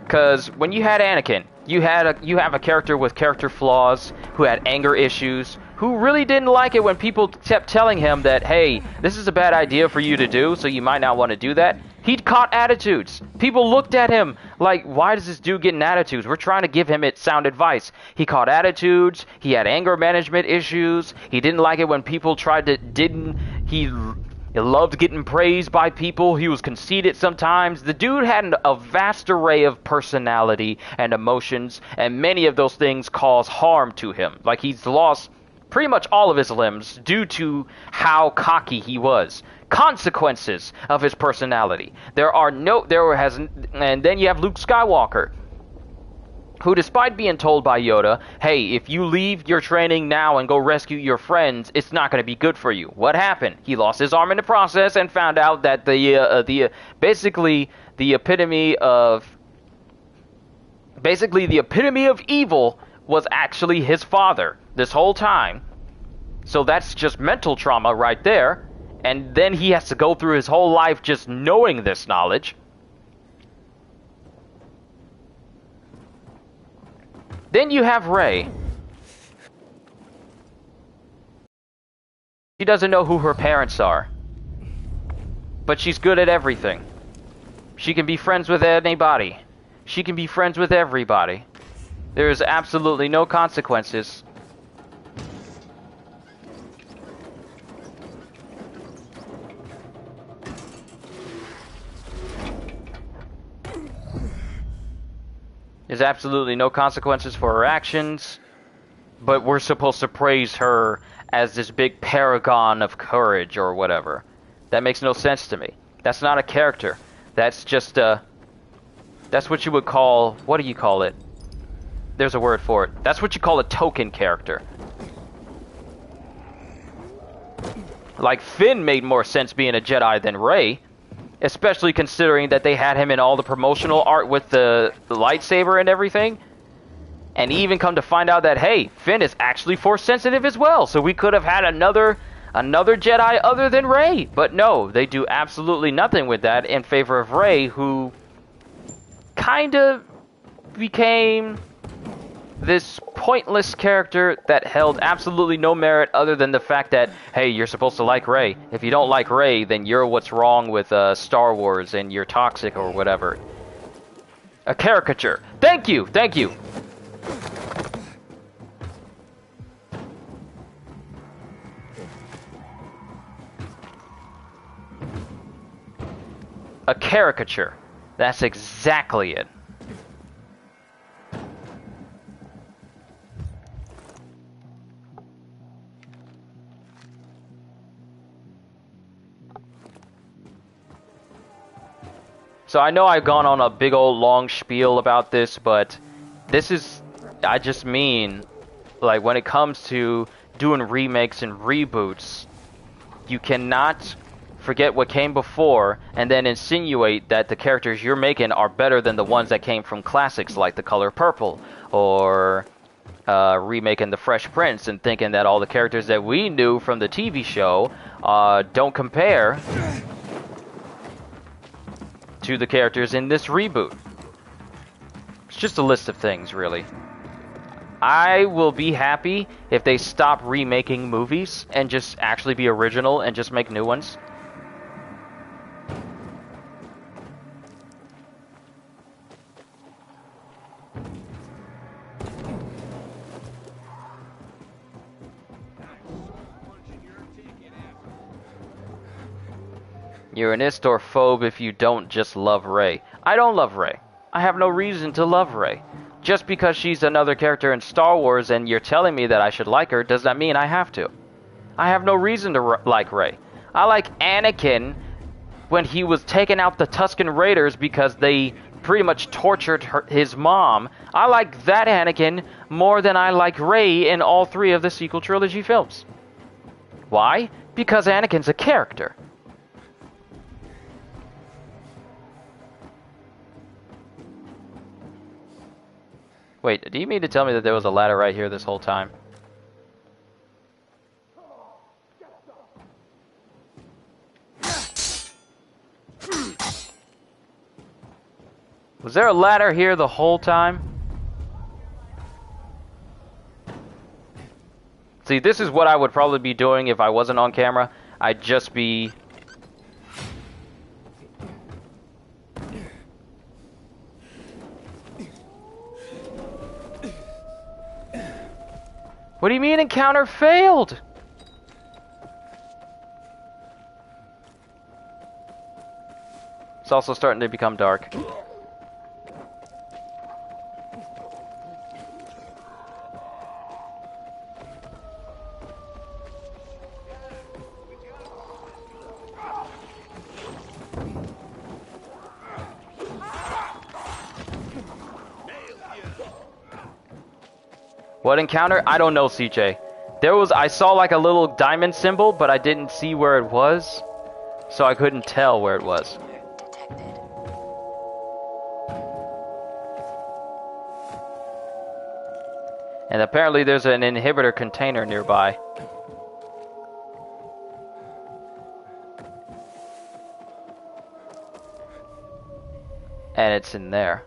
[SPEAKER 1] Because when you had Anakin, you have a character with character flaws, who had anger issues, who really didn't like it when people kept telling him that, hey, this is a bad idea for you to do, so you might not want to do that. He'd caught attitudes. People looked at him like, why does this dude getting attitudes? We're trying to give him sound advice. He caught attitudes. He had anger management issues. He didn't like it when people he loved getting praised by people. He was conceited sometimes. The dude had a vast array of personality and emotions, and many of those things cause harm to him. Like, he's lost pretty much all of his limbs due to how cocky he was. Consequences of his personality. And then you have Luke Skywalker, who, despite being told by Yoda, hey, if you leave your training now and go rescue your friends, it's not going to be good for you. What happened? He lost his arm in the process and found out that basically the epitome of evil was actually his father this whole time. So that's just mental trauma right there. And then he has to go through his whole life just knowing this knowledge. Then you have Rey. She doesn't know who her parents are. But she's good at everything. She can be friends with anybody. She can be friends with everybody. There is absolutely no consequences. There's absolutely no consequences for her actions, but we're supposed to praise her as this big paragon of courage or whatever. That makes no sense to me. That's not a character. That's just that's what you would call, what do you call it? There's a word for it. That's what you call a token character. Like, Finn made more sense being a Jedi than Rey. Especially considering that they had him in all the promotional art with the lightsaber and everything. And even come to find out that, hey, Finn is actually Force sensitive as well. So we could have had another Jedi other than Rey. But no, they do absolutely nothing with that in favor of Rey, who kind of became this pointless character that held absolutely no merit other than the fact that, hey, you're supposed to like Rey. If you don't like Rey, then you're what's wrong with Star Wars and you're toxic or whatever. A caricature. Thank you, thank you. A caricature. That's exactly it. So I know I've gone on a big old long spiel about this, but this is, I just mean, like, when it comes to doing remakes and reboots, you cannot forget what came before and then insinuate that the characters you're making are better than the ones that came from classics like The Color Purple, or remaking The Fresh Prince and thinking that all the characters that we knew from the TV show don't compare to the characters in this reboot. It's just a list of things, really. I will be happy if they stop remaking movies and just actually be original and just make new ones. You're an Istor-phobe if you don't just love Rey. I don't love Rey. I have no reason to love Rey. Just because she's another character in Star Wars and you're telling me that I should like her does not mean I have to. I have no reason to like Rey. I like Anakin when he was taking out the Tusken Raiders because they pretty much tortured his mom. I like that Anakin more than I like Rey in all three of the sequel trilogy films. Why? Because Anakin's a character. Wait, do you mean to tell me that there was a ladder right here this whole time? Was there a ladder here the whole time? See, this is what I would probably be doing if I wasn't on camera. I'd just be... What do you mean encounter failed? It's also starting to become dark. What encounter? I don't know, CJ. I saw like a little diamond symbol, but I didn't see where it was, so I couldn't tell where it was. And apparently there's an inhibitor container nearby. And it's in there.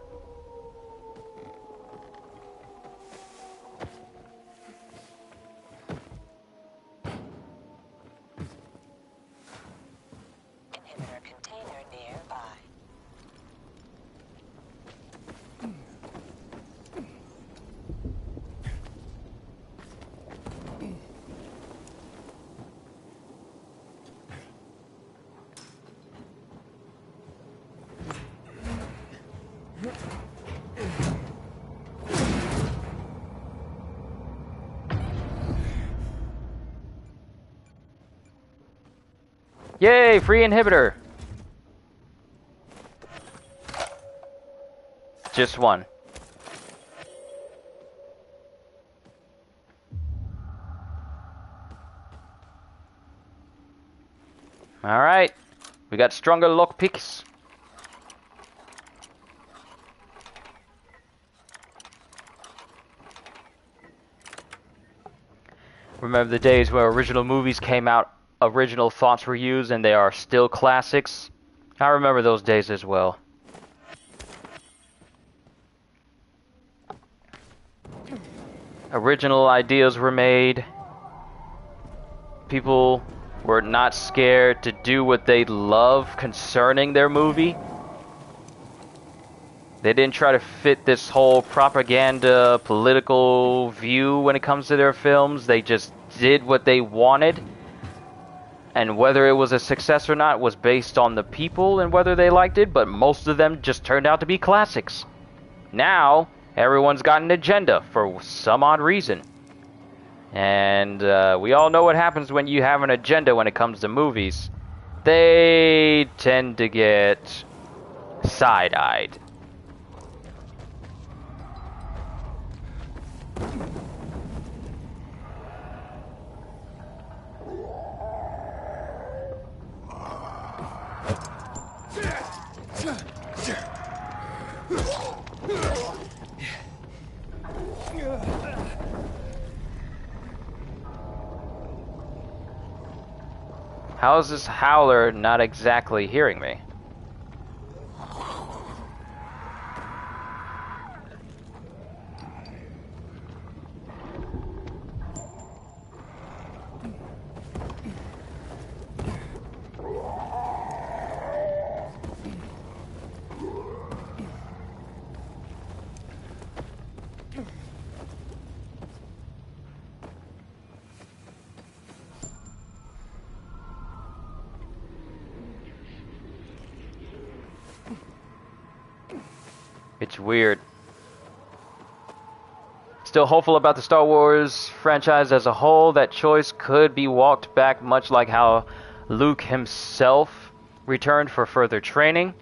[SPEAKER 1] Yay, free inhibitor! Just one. Alright, we got stronger lockpicks. Remember the days where original movies came out, original thoughts were used, and they are still classics? I remember those days as well. Original ideas were made. People were not scared to do what they love concerning their movie. They didn't try to fit this whole propaganda, political view when it comes to their films. They just did what they wanted. And whether it was a success or not was based on the people and whether they liked it, but most of them just turned out to be classics. Now, everyone's got an agenda for some odd reason. And we all know what happens when you have an agenda when it comes to movies. they tend to get side-eyed. How is this howler not exactly hearing me? It's weird. Still hopeful about the Star Wars franchise as a whole. That choice could be walked back, much like how Luke himself returned for further training.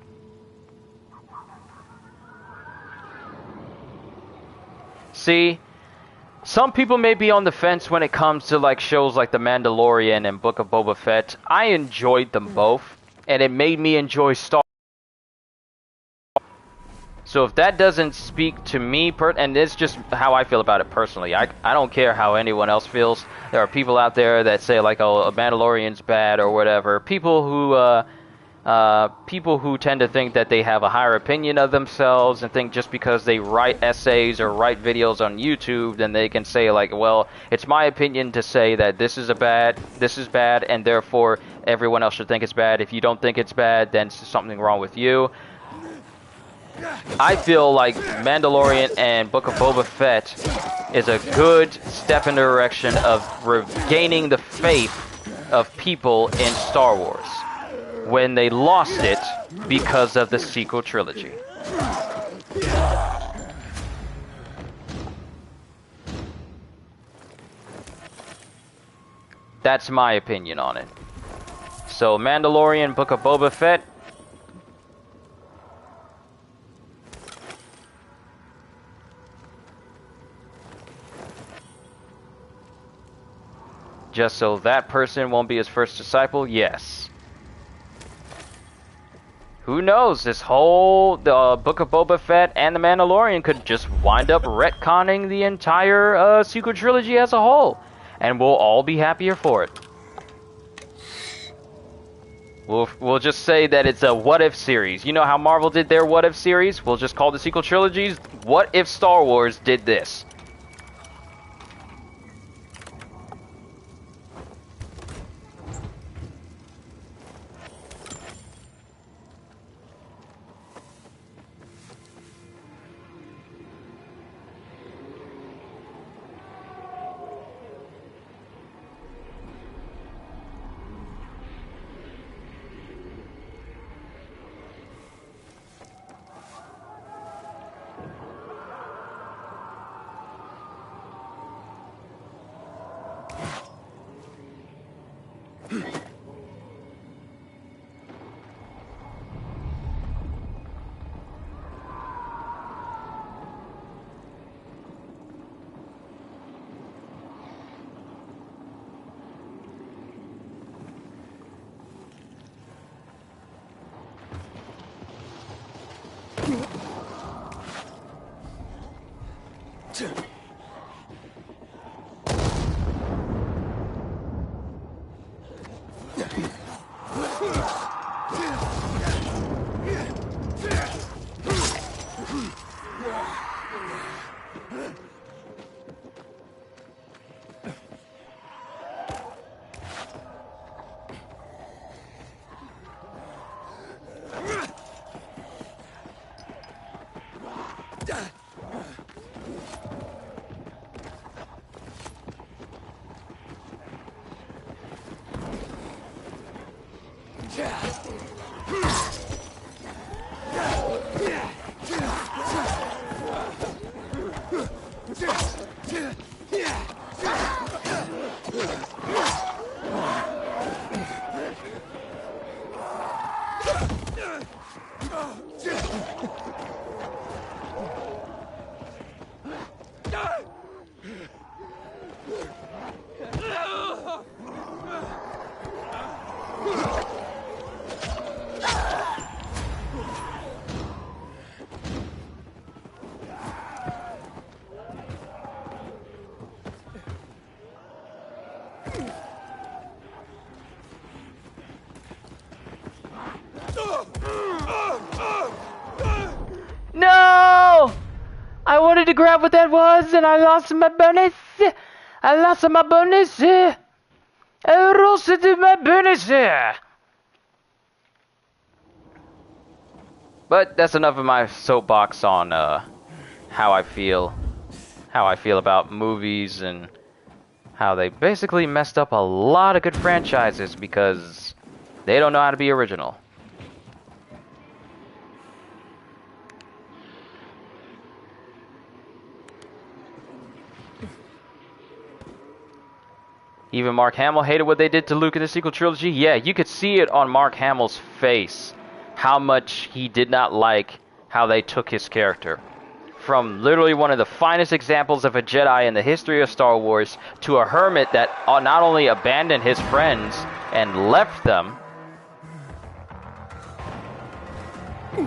[SPEAKER 1] See, some people may be on the fence when it comes to like shows like The Mandalorian and Book of Boba Fett. I enjoyed them both, and it made me enjoy Star Wars. So if that doesn't speak to me, and it's just how I feel about it personally, I don't care how anyone else feels. There are people out there that say like, oh, a Mandalorian's bad or whatever. People who tend to think that they have a higher opinion of themselves and think just because they write essays or write videos on YouTube, then they can say like, well, it's my opinion to say that this is bad, and therefore everyone else should think it's bad. If you don't think it's bad, then something wrong with you. I feel like Mandalorian and Book of Boba Fett is a good step in the direction of regaining the faith of people in Star Wars when they lost it because of the sequel trilogy. That's my opinion on it. So Mandalorian, Book of Boba Fett, just so that person won't be his first disciple? Yes. Who knows? This whole Book of Boba Fett and The Mandalorian could just wind up retconning the entire sequel trilogy as a whole. And we'll all be happier for it. We'll just say that it's a what-if series. You know how Marvel did their what-if series? We'll just call the sequel trilogies, what if Star Wars did this? No! I wanted to grab what that was, and I lost my bonus. I lost my bonus. I lost my bonus. But that's enough of my soapbox on how I feel about movies and how they basically messed up a lot of good franchises because they don't know how to be original. Even Mark Hamill hated what they did to Luke in the sequel trilogy. Yeah, you could see it on Mark Hamill's face, how much he did not like how they took his character. From literally one of the finest examples of a Jedi in the history of Star Wars to a hermit that not only abandoned his friends and left them,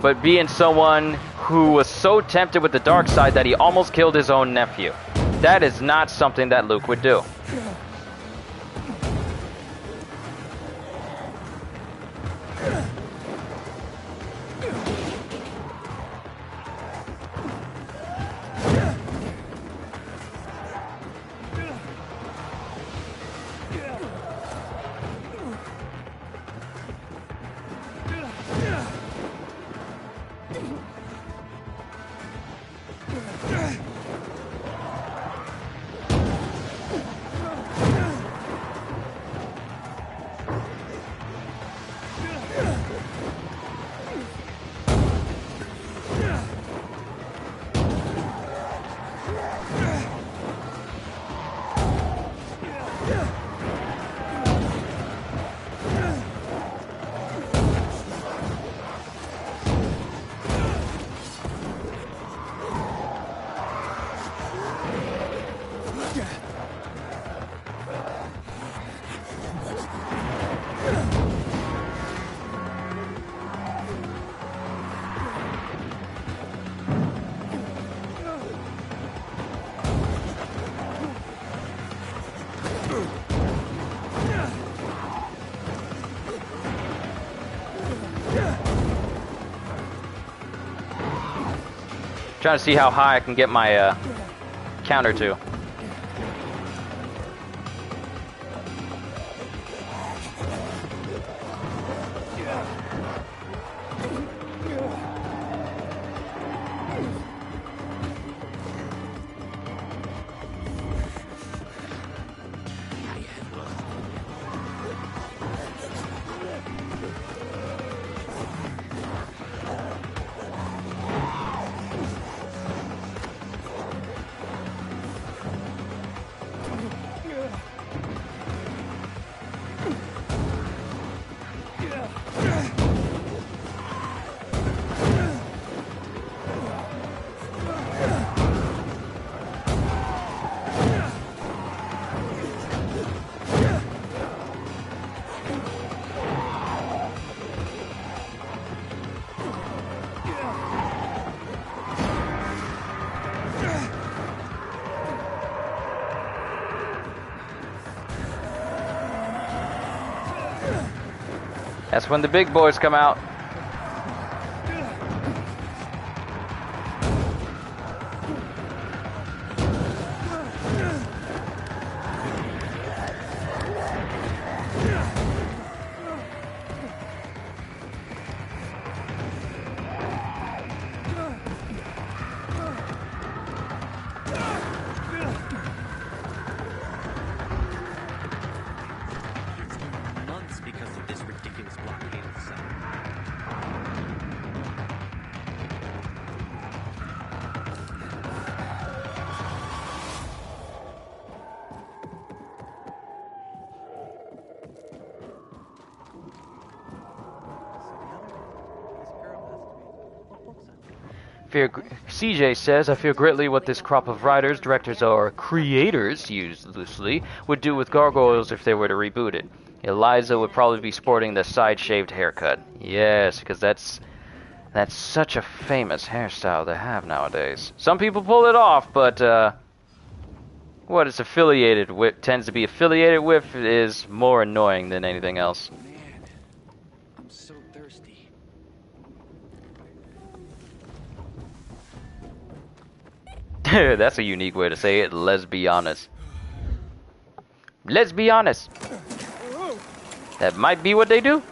[SPEAKER 1] but being someone who was so tempted with the dark side that he almost killed his own nephew. That is not something that Luke would do. Trying to see how high I can get my counter to. That's when the big boys come out.
[SPEAKER 6] Months because of this ridiculous blockade of the site.
[SPEAKER 1] CJ says, I feel greatly what this crop of writers, directors, or creators, used loosely, would do with Gargoyles if they were to reboot it. Eliza would probably be sporting the side-shaved haircut. Yes, because that's such a famous hairstyle to have nowadays. Some people pull it off, but what it's affiliated with, tends to be affiliated with, is more annoying than anything else.
[SPEAKER 6] Man, I'm so thirsty.
[SPEAKER 1] That's a unique way to say it. Let's be honest. Let's be honest. That might be what they do.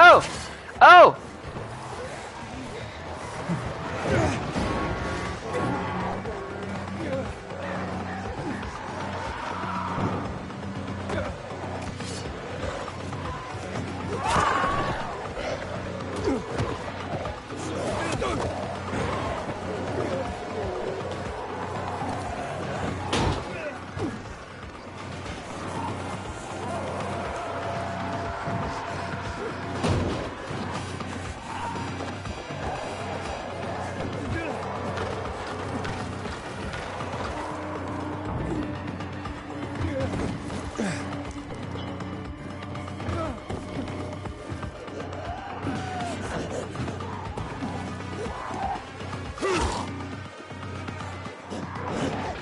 [SPEAKER 1] Oh! Oh!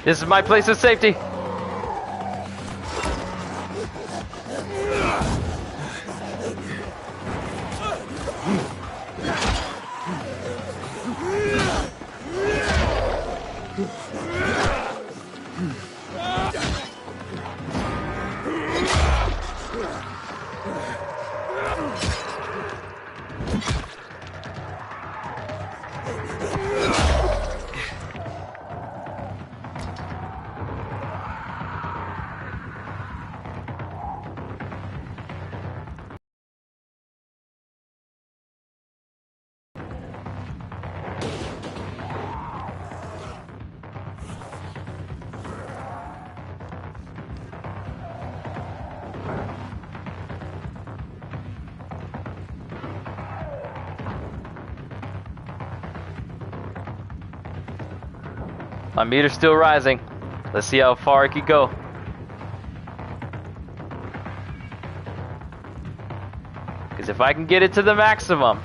[SPEAKER 1] This is my place of safety. My meter's still rising. Let's see how far it could go. Because if I can get it to the maximum.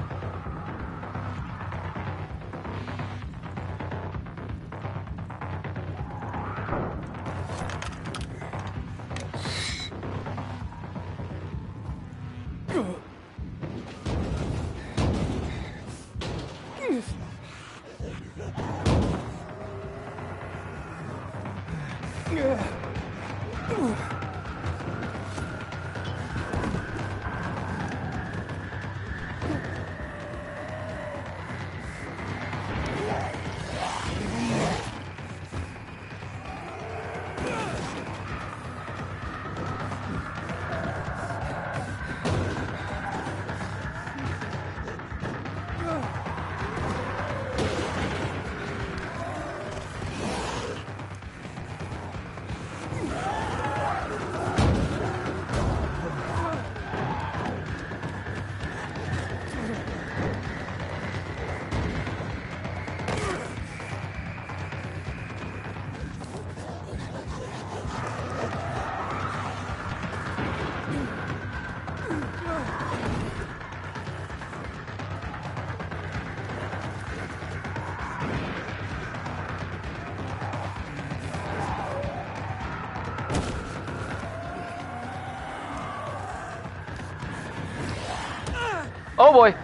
[SPEAKER 1] Oh boy.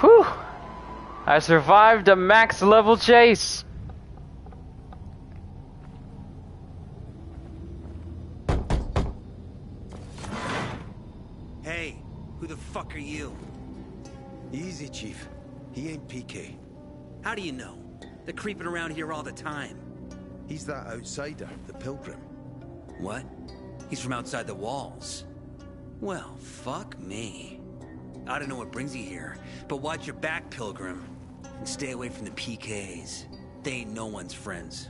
[SPEAKER 1] Whew! I survived a max level chase!
[SPEAKER 13] Hey, who the fuck are you?
[SPEAKER 8] Easy, Chief. He ain't PK.
[SPEAKER 13] How do you know? They're creeping around here all the time.
[SPEAKER 8] He's that outsider, the pilgrim.
[SPEAKER 13] What? He's from outside the walls. Well, fuck me. I don't know what brings you here, but watch your back, Pilgrim. And stay away from the PKs. They ain't no one's friends.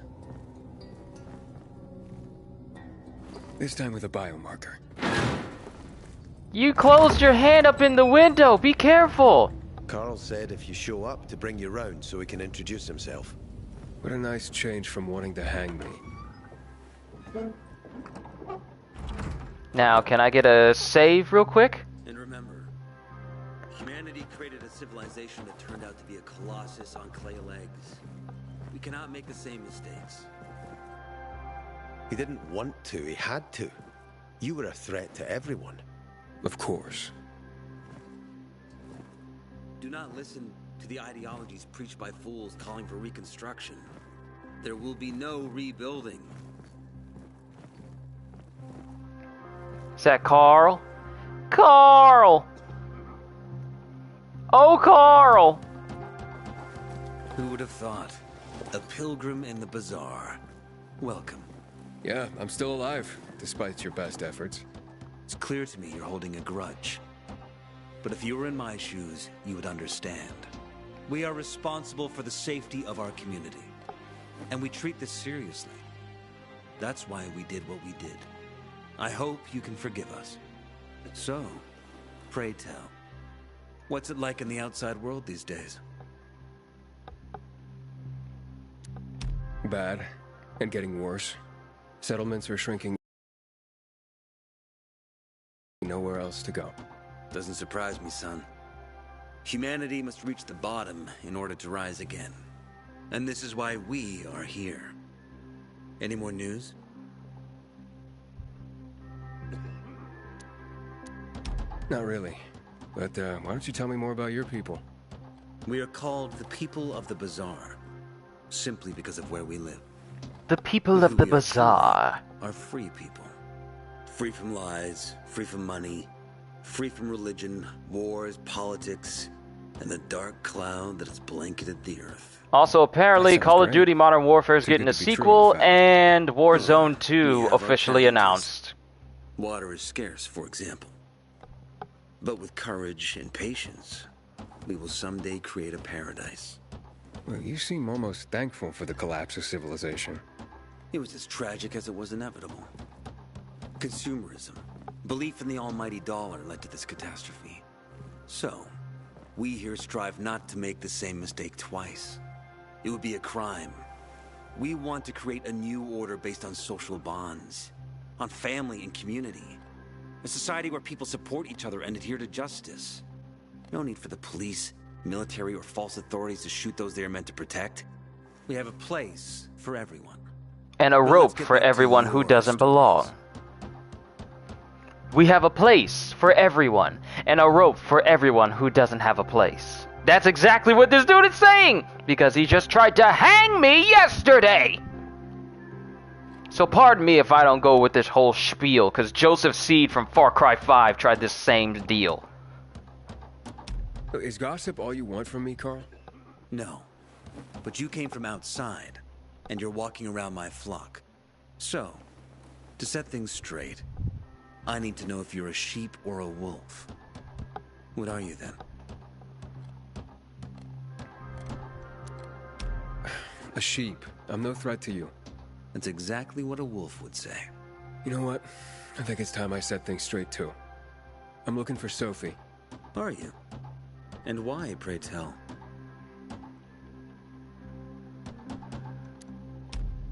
[SPEAKER 7] This time with a biomarker.
[SPEAKER 1] You closed your hand up in the window! Be careful!
[SPEAKER 8] Carl said if you show up to bring you round so he can introduce himself.
[SPEAKER 7] What a nice change from wanting to hang me.
[SPEAKER 1] Now, can I get a save real quick?
[SPEAKER 13] And remember, humanity created a civilization that turned out to be a colossus on clay legs. We cannot make the same mistakes.
[SPEAKER 8] He didn't want to, he had to. You were a threat to everyone.
[SPEAKER 7] Of course.
[SPEAKER 13] Do not listen to the ideologies preached by fools calling for reconstruction. There will be no rebuilding.
[SPEAKER 1] Is that Carl? Carl! Oh, Carl!
[SPEAKER 13] Who would have thought? A pilgrim in the bazaar. Welcome.
[SPEAKER 7] Yeah, I'm still alive, despite your best efforts.
[SPEAKER 13] It's clear to me you're holding a grudge. But if you were in my shoes, you would understand. We are responsible for the safety of our community. And we treat this seriously. That's why we did what we did. I hope you can forgive us. So, pray tell, what's it like in the outside world these days?
[SPEAKER 7] Bad, and getting worse. Settlements are shrinking. Nowhere else to go.
[SPEAKER 13] Doesn't surprise me, son. Humanity must reach the bottom in order to rise again. And this is why we are here. Any more news?
[SPEAKER 7] Not really. But why don't you tell me more about your people?
[SPEAKER 13] We are called the people of the bazaar, simply because of where we live.
[SPEAKER 1] The people of the bazaar
[SPEAKER 13] are free people. Free from lies, free from money, free from religion, wars, politics, and the dark cloud that has blanketed the earth.
[SPEAKER 1] Also, apparently, Call of Duty Modern Warfare is getting a sequel, and Warzone 2 officially announced.
[SPEAKER 13] Water is scarce, for example. But with courage and patience, we will someday create a paradise.
[SPEAKER 7] Well, you seem almost thankful for the collapse of civilization.
[SPEAKER 13] It was as tragic as it was inevitable. Consumerism, belief in the almighty dollar led to this catastrophe. So, we here strive not to make the same mistake twice. It would be a crime. We want to create a new order based on social bonds, on family and community. A society where people support each other and adhere to justice. No need for the police, military, or false authorities to shoot those they are meant to protect. We have a place for everyone.
[SPEAKER 1] And a rope for everyone who doesn't belong. We have a place for everyone, and a rope for everyone who doesn't have a place. That's exactly what this dude is saying, because he just tried to hang me yesterday! So pardon me if I don't go with this whole spiel, because Joseph Seed from Far Cry 5 tried this same deal.
[SPEAKER 7] Is gossip all you want from me, Carl?
[SPEAKER 13] No. But you came from outside, and you're walking around my flock. So, to set things straight, I need to know if you're a sheep or a wolf. What are you then?
[SPEAKER 7] A sheep. I'm no threat to you.
[SPEAKER 4] That's exactly what a wolf would say.
[SPEAKER 7] You know what? I think it's time I set things straight, too. I'm looking for Sophie.
[SPEAKER 4] Are you? And why, pray tell?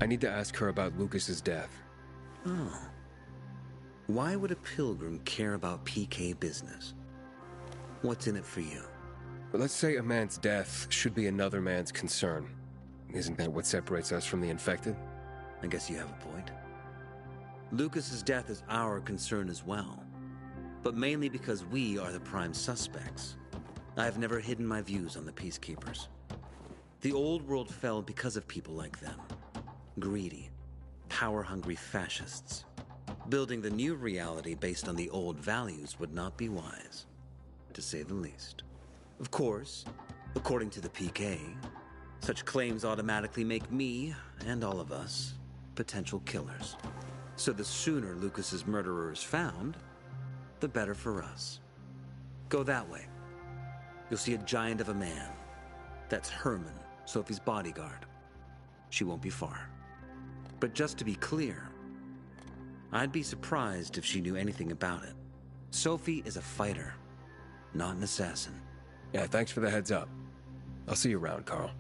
[SPEAKER 7] I need to ask her about Lucas's death.
[SPEAKER 4] Oh. Why would a pilgrim care about PK business? What's in it for you?
[SPEAKER 7] But let's say a man's death should be another man's concern. Isn't that what separates us from the infected?
[SPEAKER 4] I guess you have a point. Lucas's death is our concern as well, but mainly because we are the prime suspects. I have never hidden my views on the Peacekeepers. The old world fell because of people like them. Greedy, power-hungry fascists. Building the new reality based on the old values would not be wise, to say the least. Of course, according to the PK, such claims automatically make me, and all of us, potential killers. So the sooner Lucas's murderer is found, the better for us. Go that way. You'll see a giant of a man. That's Herman, Sophie's bodyguard. She won't be far. But just to be clear, I'd be surprised if she knew anything about it. Sophie is a fighter, not an assassin.
[SPEAKER 7] Yeah, thanks for the heads up. I'll see you around, Carl.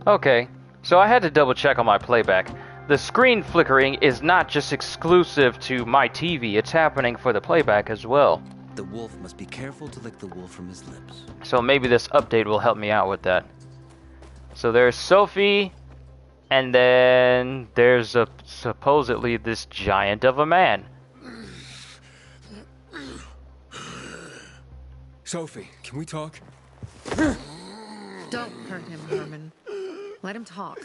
[SPEAKER 1] Okay, so I had to double check on my playback. The screen flickering is not just exclusive to my TV, it's happening for the playback as well.
[SPEAKER 4] The wolf must be careful to lick the wool from his lips.
[SPEAKER 1] So maybe this update will help me out with that. So there's Sophie, and then there's supposedly this giant of a man.
[SPEAKER 7] Sophie, can we talk?
[SPEAKER 22] Don't hurt him, Herman. Let him talk.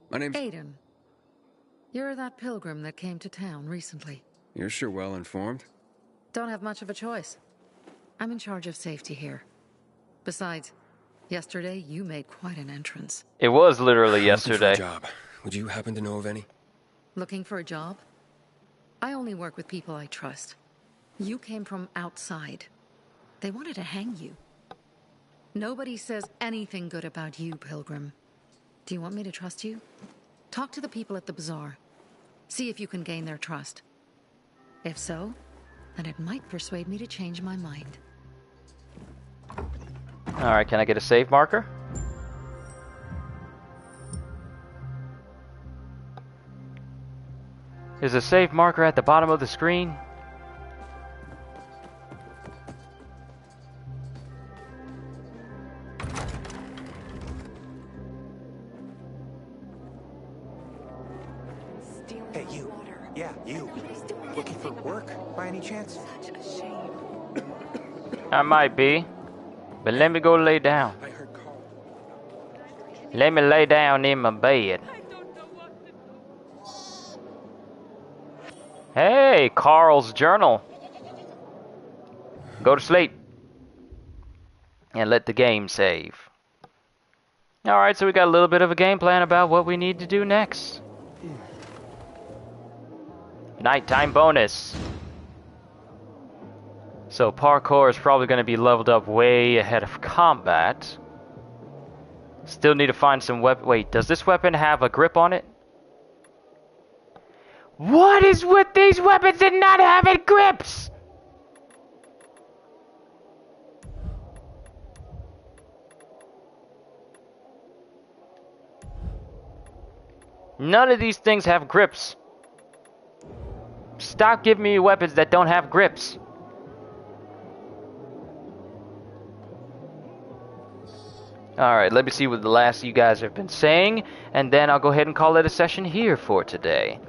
[SPEAKER 7] My name's...
[SPEAKER 22] Aiden. You're that pilgrim that came to town recently.
[SPEAKER 7] You're sure well informed.
[SPEAKER 22] Don't have much of a choice. I'm in charge of safety here. Besides, yesterday you made quite an entrance.
[SPEAKER 1] It was literally yesterday.
[SPEAKER 7] Looking for a job. Would you happen to know of any?
[SPEAKER 22] Looking for a job? I only work with people I trust. You came from outside. They wanted to hang you. Nobody says anything good about you, Pilgrim. Do you want me to trust you? Talk to the people at the bazaar. See if you can gain their trust. If so, then it might persuade me to change my mind.
[SPEAKER 1] Alright, can I get a save marker? Is a save marker at the bottom of the screen?
[SPEAKER 8] Hey, you. Yeah, you. Looking for work, by any chance?
[SPEAKER 22] Such a shame.
[SPEAKER 1] I might be. But let me go lay down. Let me lay down in my bed. Hey, Carl's journal. Go to sleep. And let the game save. Alright, so we got a little bit of a game plan about what we need to do next. Nighttime bonus. So parkour is probably going to be leveled up way ahead of combat. Still need to find some weapon. Wait, does this weapon have a grip on it? What is with these weapons and not having grips? None of these things have grips. Stop giving me weapons that don't have grips. Alright, let me see what the last of you guys have been saying, and then I'll go ahead and call it a session here for today.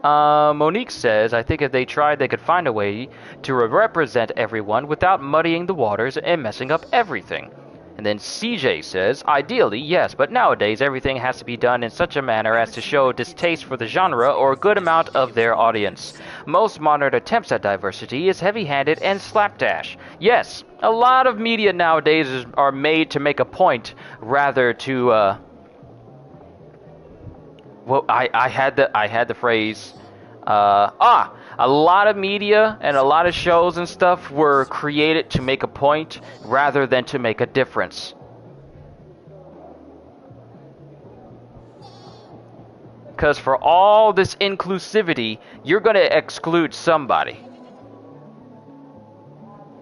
[SPEAKER 1] Monique says, I think if they tried, they could find a way to represent everyone without muddying the waters and messing up everything. And then CJ says, ideally, yes, but nowadays everything has to be done in such a manner as to show distaste for the genre or a good amount of their audience. Most modern attempts at diversity is heavy-handed and slapdash. Yes, a lot of media nowadays are made to make a point rather to well, I had the phrase. A lot of media and a lot of shows and stuff were created to make a point rather than to make a difference. Because for all this inclusivity, you're going to exclude somebody.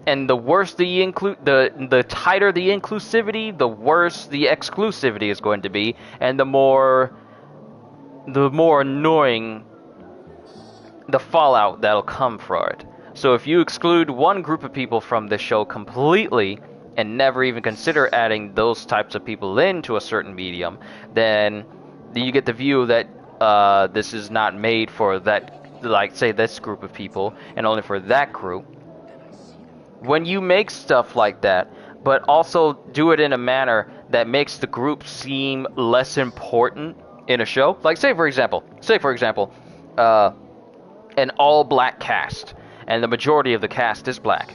[SPEAKER 1] And the worse the tighter the inclusivity, the worse the exclusivity is going to be, and the more annoying the fallout that'll come for it. So if you exclude one group of people from the show completely and never even consider adding those types of people into a certain medium, then you get the view that this is not made for that, like, say, this group of people and only for that group. When you make stuff like that, but also do it in a manner that makes the group seem less important in a show, like say for example, an all-black cast, and the majority of the cast is black,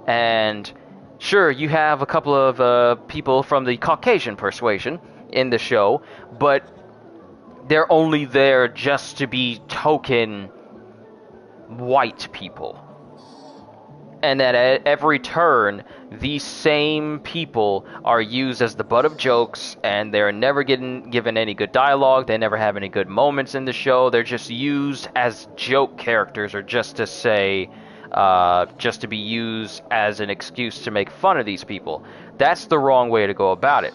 [SPEAKER 1] and sure, you have a couple of people from the Caucasian persuasion in the show, but they're only there just to be token white people. And that at every turn, these same people are used as the butt of jokes, and they're never given any good dialogue. They never have any good moments in the show. They're just used as joke characters, or just to say, just to be used as an excuse to make fun of these people. That's the wrong way to go about it.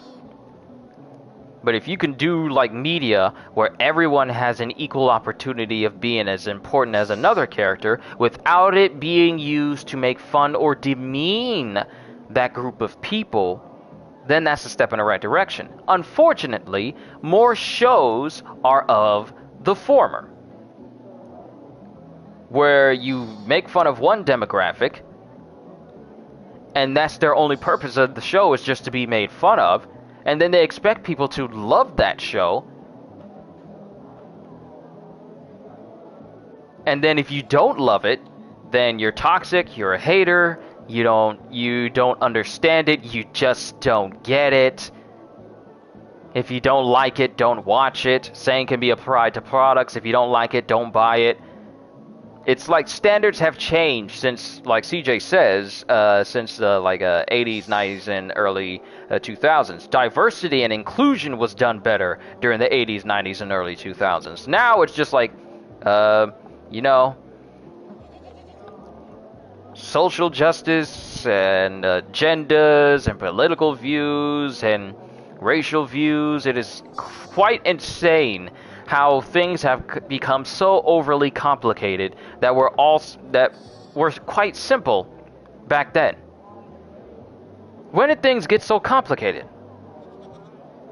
[SPEAKER 1] But if you can do like media, where everyone has an equal opportunity of being as important as another character, without it being used to make fun or demean that group of people, then that's a step in the right direction. Unfortunately, more shows are of the former, where you make fun of one demographic, and that's their only purpose of the show, is just to be made fun of. And then they expect people to love that show. And then if you don't love it, then you're toxic, you're a hater, you don't understand it, you just don't get it. If you don't like it, don't watch it. Same can be applied to products. If you don't like it, don't buy it. It's like standards have changed since, like CJ says, since the 80s, 90s, and early 2000s. Diversity and inclusion was done better during the 80s, 90s, and early 2000s. Now it's just like, social justice and agendas and political views and racial views. It is quite insane how things have become so overly complicated that were quite simple back then. When did things get so complicated?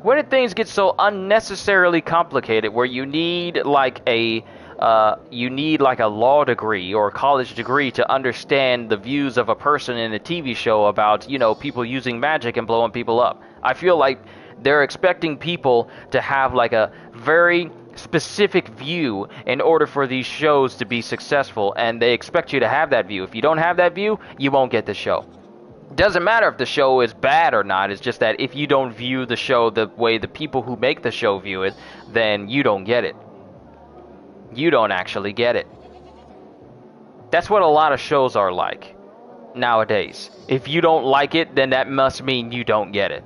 [SPEAKER 1] When did things get so unnecessarily complicated, where you need like a law degree or a college degree to understand the views of a person in a TV show about, people using magic and blowing people up? I feel like they're expecting people to have like a very specific view in order for these shows to be successful, and they expect you to have that view. If you don't have that view, you won't get the show. Doesn't matter if the show is bad or not. It's just that if you don't view the show the way the people who make the show view it, then you don't get it. You don't actually get it. That's what a lot of shows are like nowadays. If you don't like it, then that must mean you don't get it.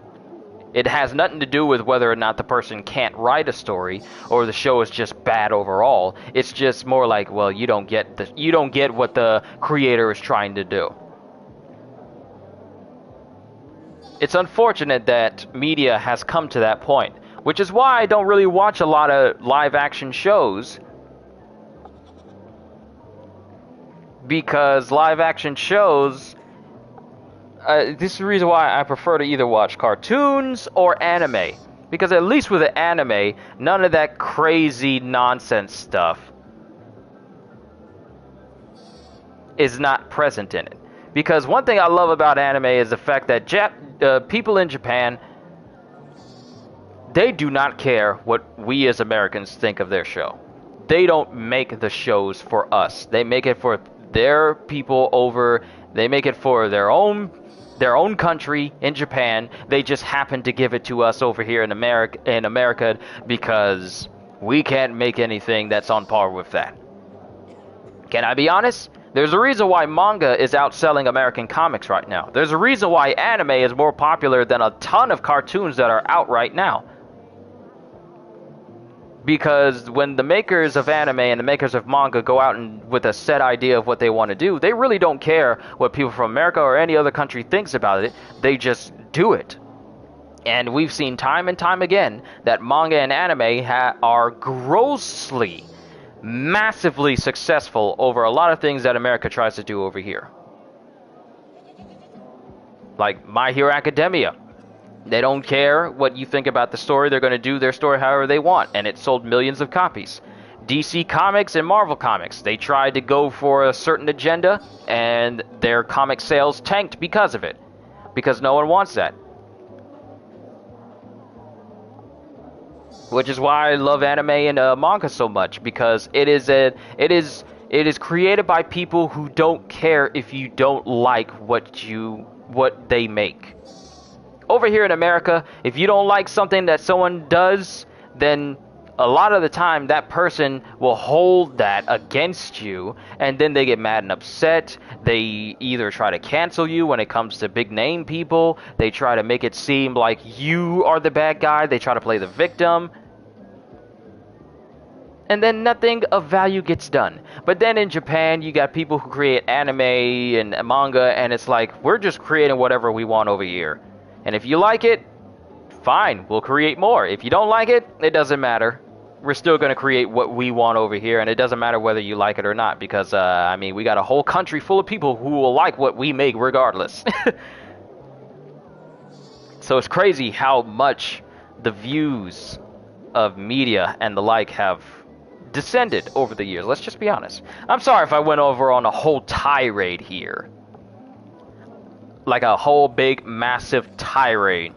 [SPEAKER 1] It has nothing to do with whether or not the person can't write a story or the show is just bad overall. It's just more like, well, you don't get what the creator is trying to do. It's unfortunate that media has come to that point, which is why I don't really watch a lot of live action shows. Because live action shows, this is the reason why I prefer to either watch cartoons or anime. Because at least with the anime, none of that crazy nonsense stuff is not present in it. Because one thing I love about anime is the fact that people in Japan, they do not care what we as Americans think of their show. They don't make the shows for us. They make it for their people over. They make it for their own country in Japan. They just happen to give it to us over here in America because We can't make anything that's on par with that. Can I be honest? There's a reason why manga is outselling American comics right now. There's a reason why anime is more popular than a ton of cartoons that are out right now. Because when the makers of anime and the makers of manga go out and with a set idea of what they want to do, they really don't care what people from America or any other country thinks about it. They just do it. And we've seen time and time again that manga and anime are grossly, massively successful over a lot of things that America tries to do over here. Like My Hero Academia. They don't care what you think about the story. They're going to do their story however they want, and it sold millions of copies. DC Comics and Marvel Comics, they tried to go for a certain agenda, and their comic sales tanked because of it. Because no one wants that. Which is why I love anime and manga so much, because it is created by people who don't care if you don't like what they make. Over here in America, if you don't like something that someone does, then a lot of the time that person will hold that against you, and then they get mad and upset. They either try to cancel you when it comes to big name people, they try to make it seem like you are the bad guy, they try to play the victim, and then nothing of value gets done. But then in Japan, you got people who create anime and manga, and it's like, we're just creating whatever we want over here. And if you like it, fine, we'll create more. If you don't like it, it doesn't matter. We're still going to create what we want over here, and it doesn't matter whether you like it or not, because, I mean, we got a whole country full of people who will like what we make regardless. So it's crazy how much the views of media and the like have descended over the years. Let's just be honest. I'm sorry if I went over on a whole tirade here. Like a whole big massive tirade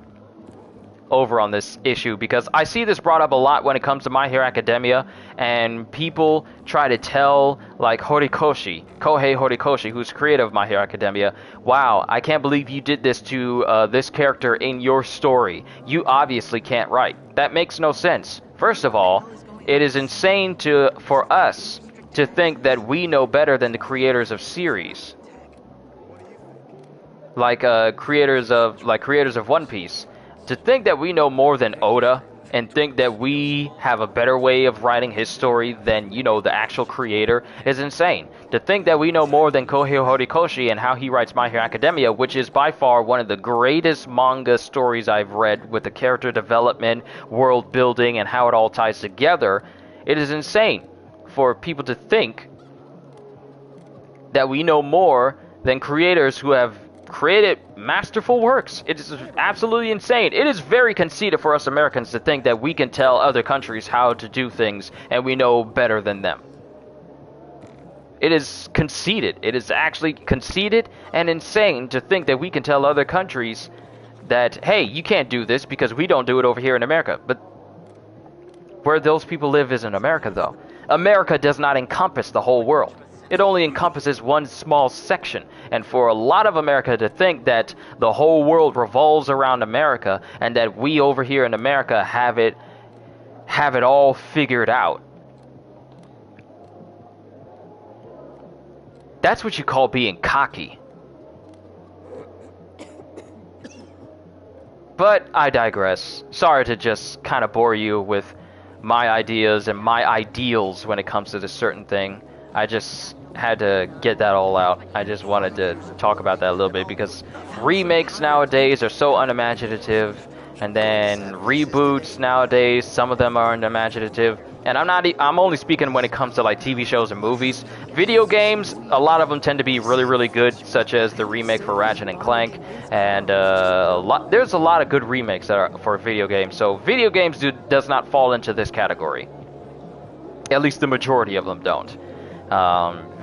[SPEAKER 1] over on this issue, because I see this brought up a lot when it comes to My Hero Academia, and people try to tell like Kohei Horikoshi, who's creator of My Hero Academia, wow, I can't believe you did this to this character in your story. You obviously can't write. That makes no sense. First of all, it is insane for us to think that we know better than the creators of series. Like creators of One Piece, to think that we know more than Oda and think that we have a better way of writing his story than, you know, the actual creator is insane. To think that we know more than Kohei Horikoshi and how he writes My Hero Academia, which is by far one of the greatest manga stories I've read, with the character development, world building, and how it all ties together. It is insane for people to think that we know more than creators who have created masterful works. It is absolutely insane. It is very conceited for us Americans to think that we can tell other countries how to do things and we know better than them. It is conceited. It is actually conceited and insane to think that we can tell other countries that, hey, you can't do this because we don't do it over here in America. But where those people live is in America, though. America does not encompass the whole world. It only encompasses one small section. And for a lot of America to think that the whole world revolves around America and that we over here in America have it all figured out, that's what you call being cocky. But I digress. Sorry to just kind of bore you with my ideas and my ideals when it comes to this certain thing. I just had to get that all out. I just wanted to talk about that a little bit, because remakes nowadays are so unimaginative, and then reboots nowadays, some of them are unimaginative. And I'm only speaking when it comes to like TV shows and movies. Video games, a lot of them tend to be really, really good, such as the remake for Ratchet and Clank, and there's a lot of good remakes that are for video games. So video games does not fall into this category. At least the majority of them don't.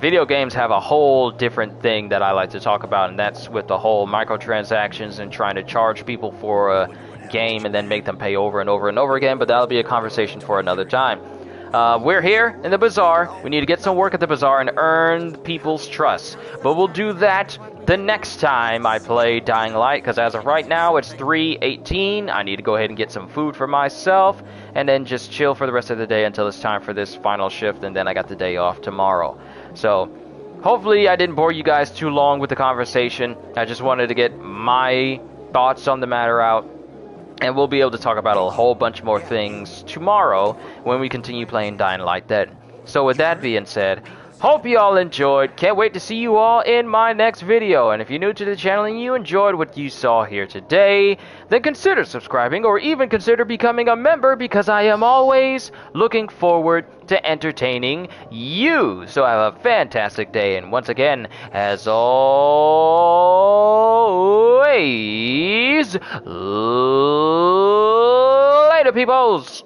[SPEAKER 1] Video games have a whole different thing that I like to talk about, and that's with the whole microtransactions and trying to charge people for a game and then make them pay over and over and over again, but that'll be a conversation for another time. We're here in the bazaar. We need to get some work at the bazaar and earn people's trust. But we'll do that the next time I play Dying Light, because as of right now, it's 3:18. I need to go ahead and get some food for myself, and then just chill for the rest of the day until it's time for this final shift, and then I got the day off tomorrow. So, hopefully I didn't bore you guys too long with the conversation. I just wanted to get my thoughts on the matter out, and we'll be able to talk about a whole bunch more things tomorrow when we continue playing Dying Light then. So with that being said, hope you all enjoyed. Can't wait to see you all in my next video. And if you're new to the channel and you enjoyed what you saw here today, then consider subscribing or even consider becoming a member, because I am always looking forward to entertaining you. So have a fantastic day. And once again, as always, later peoples!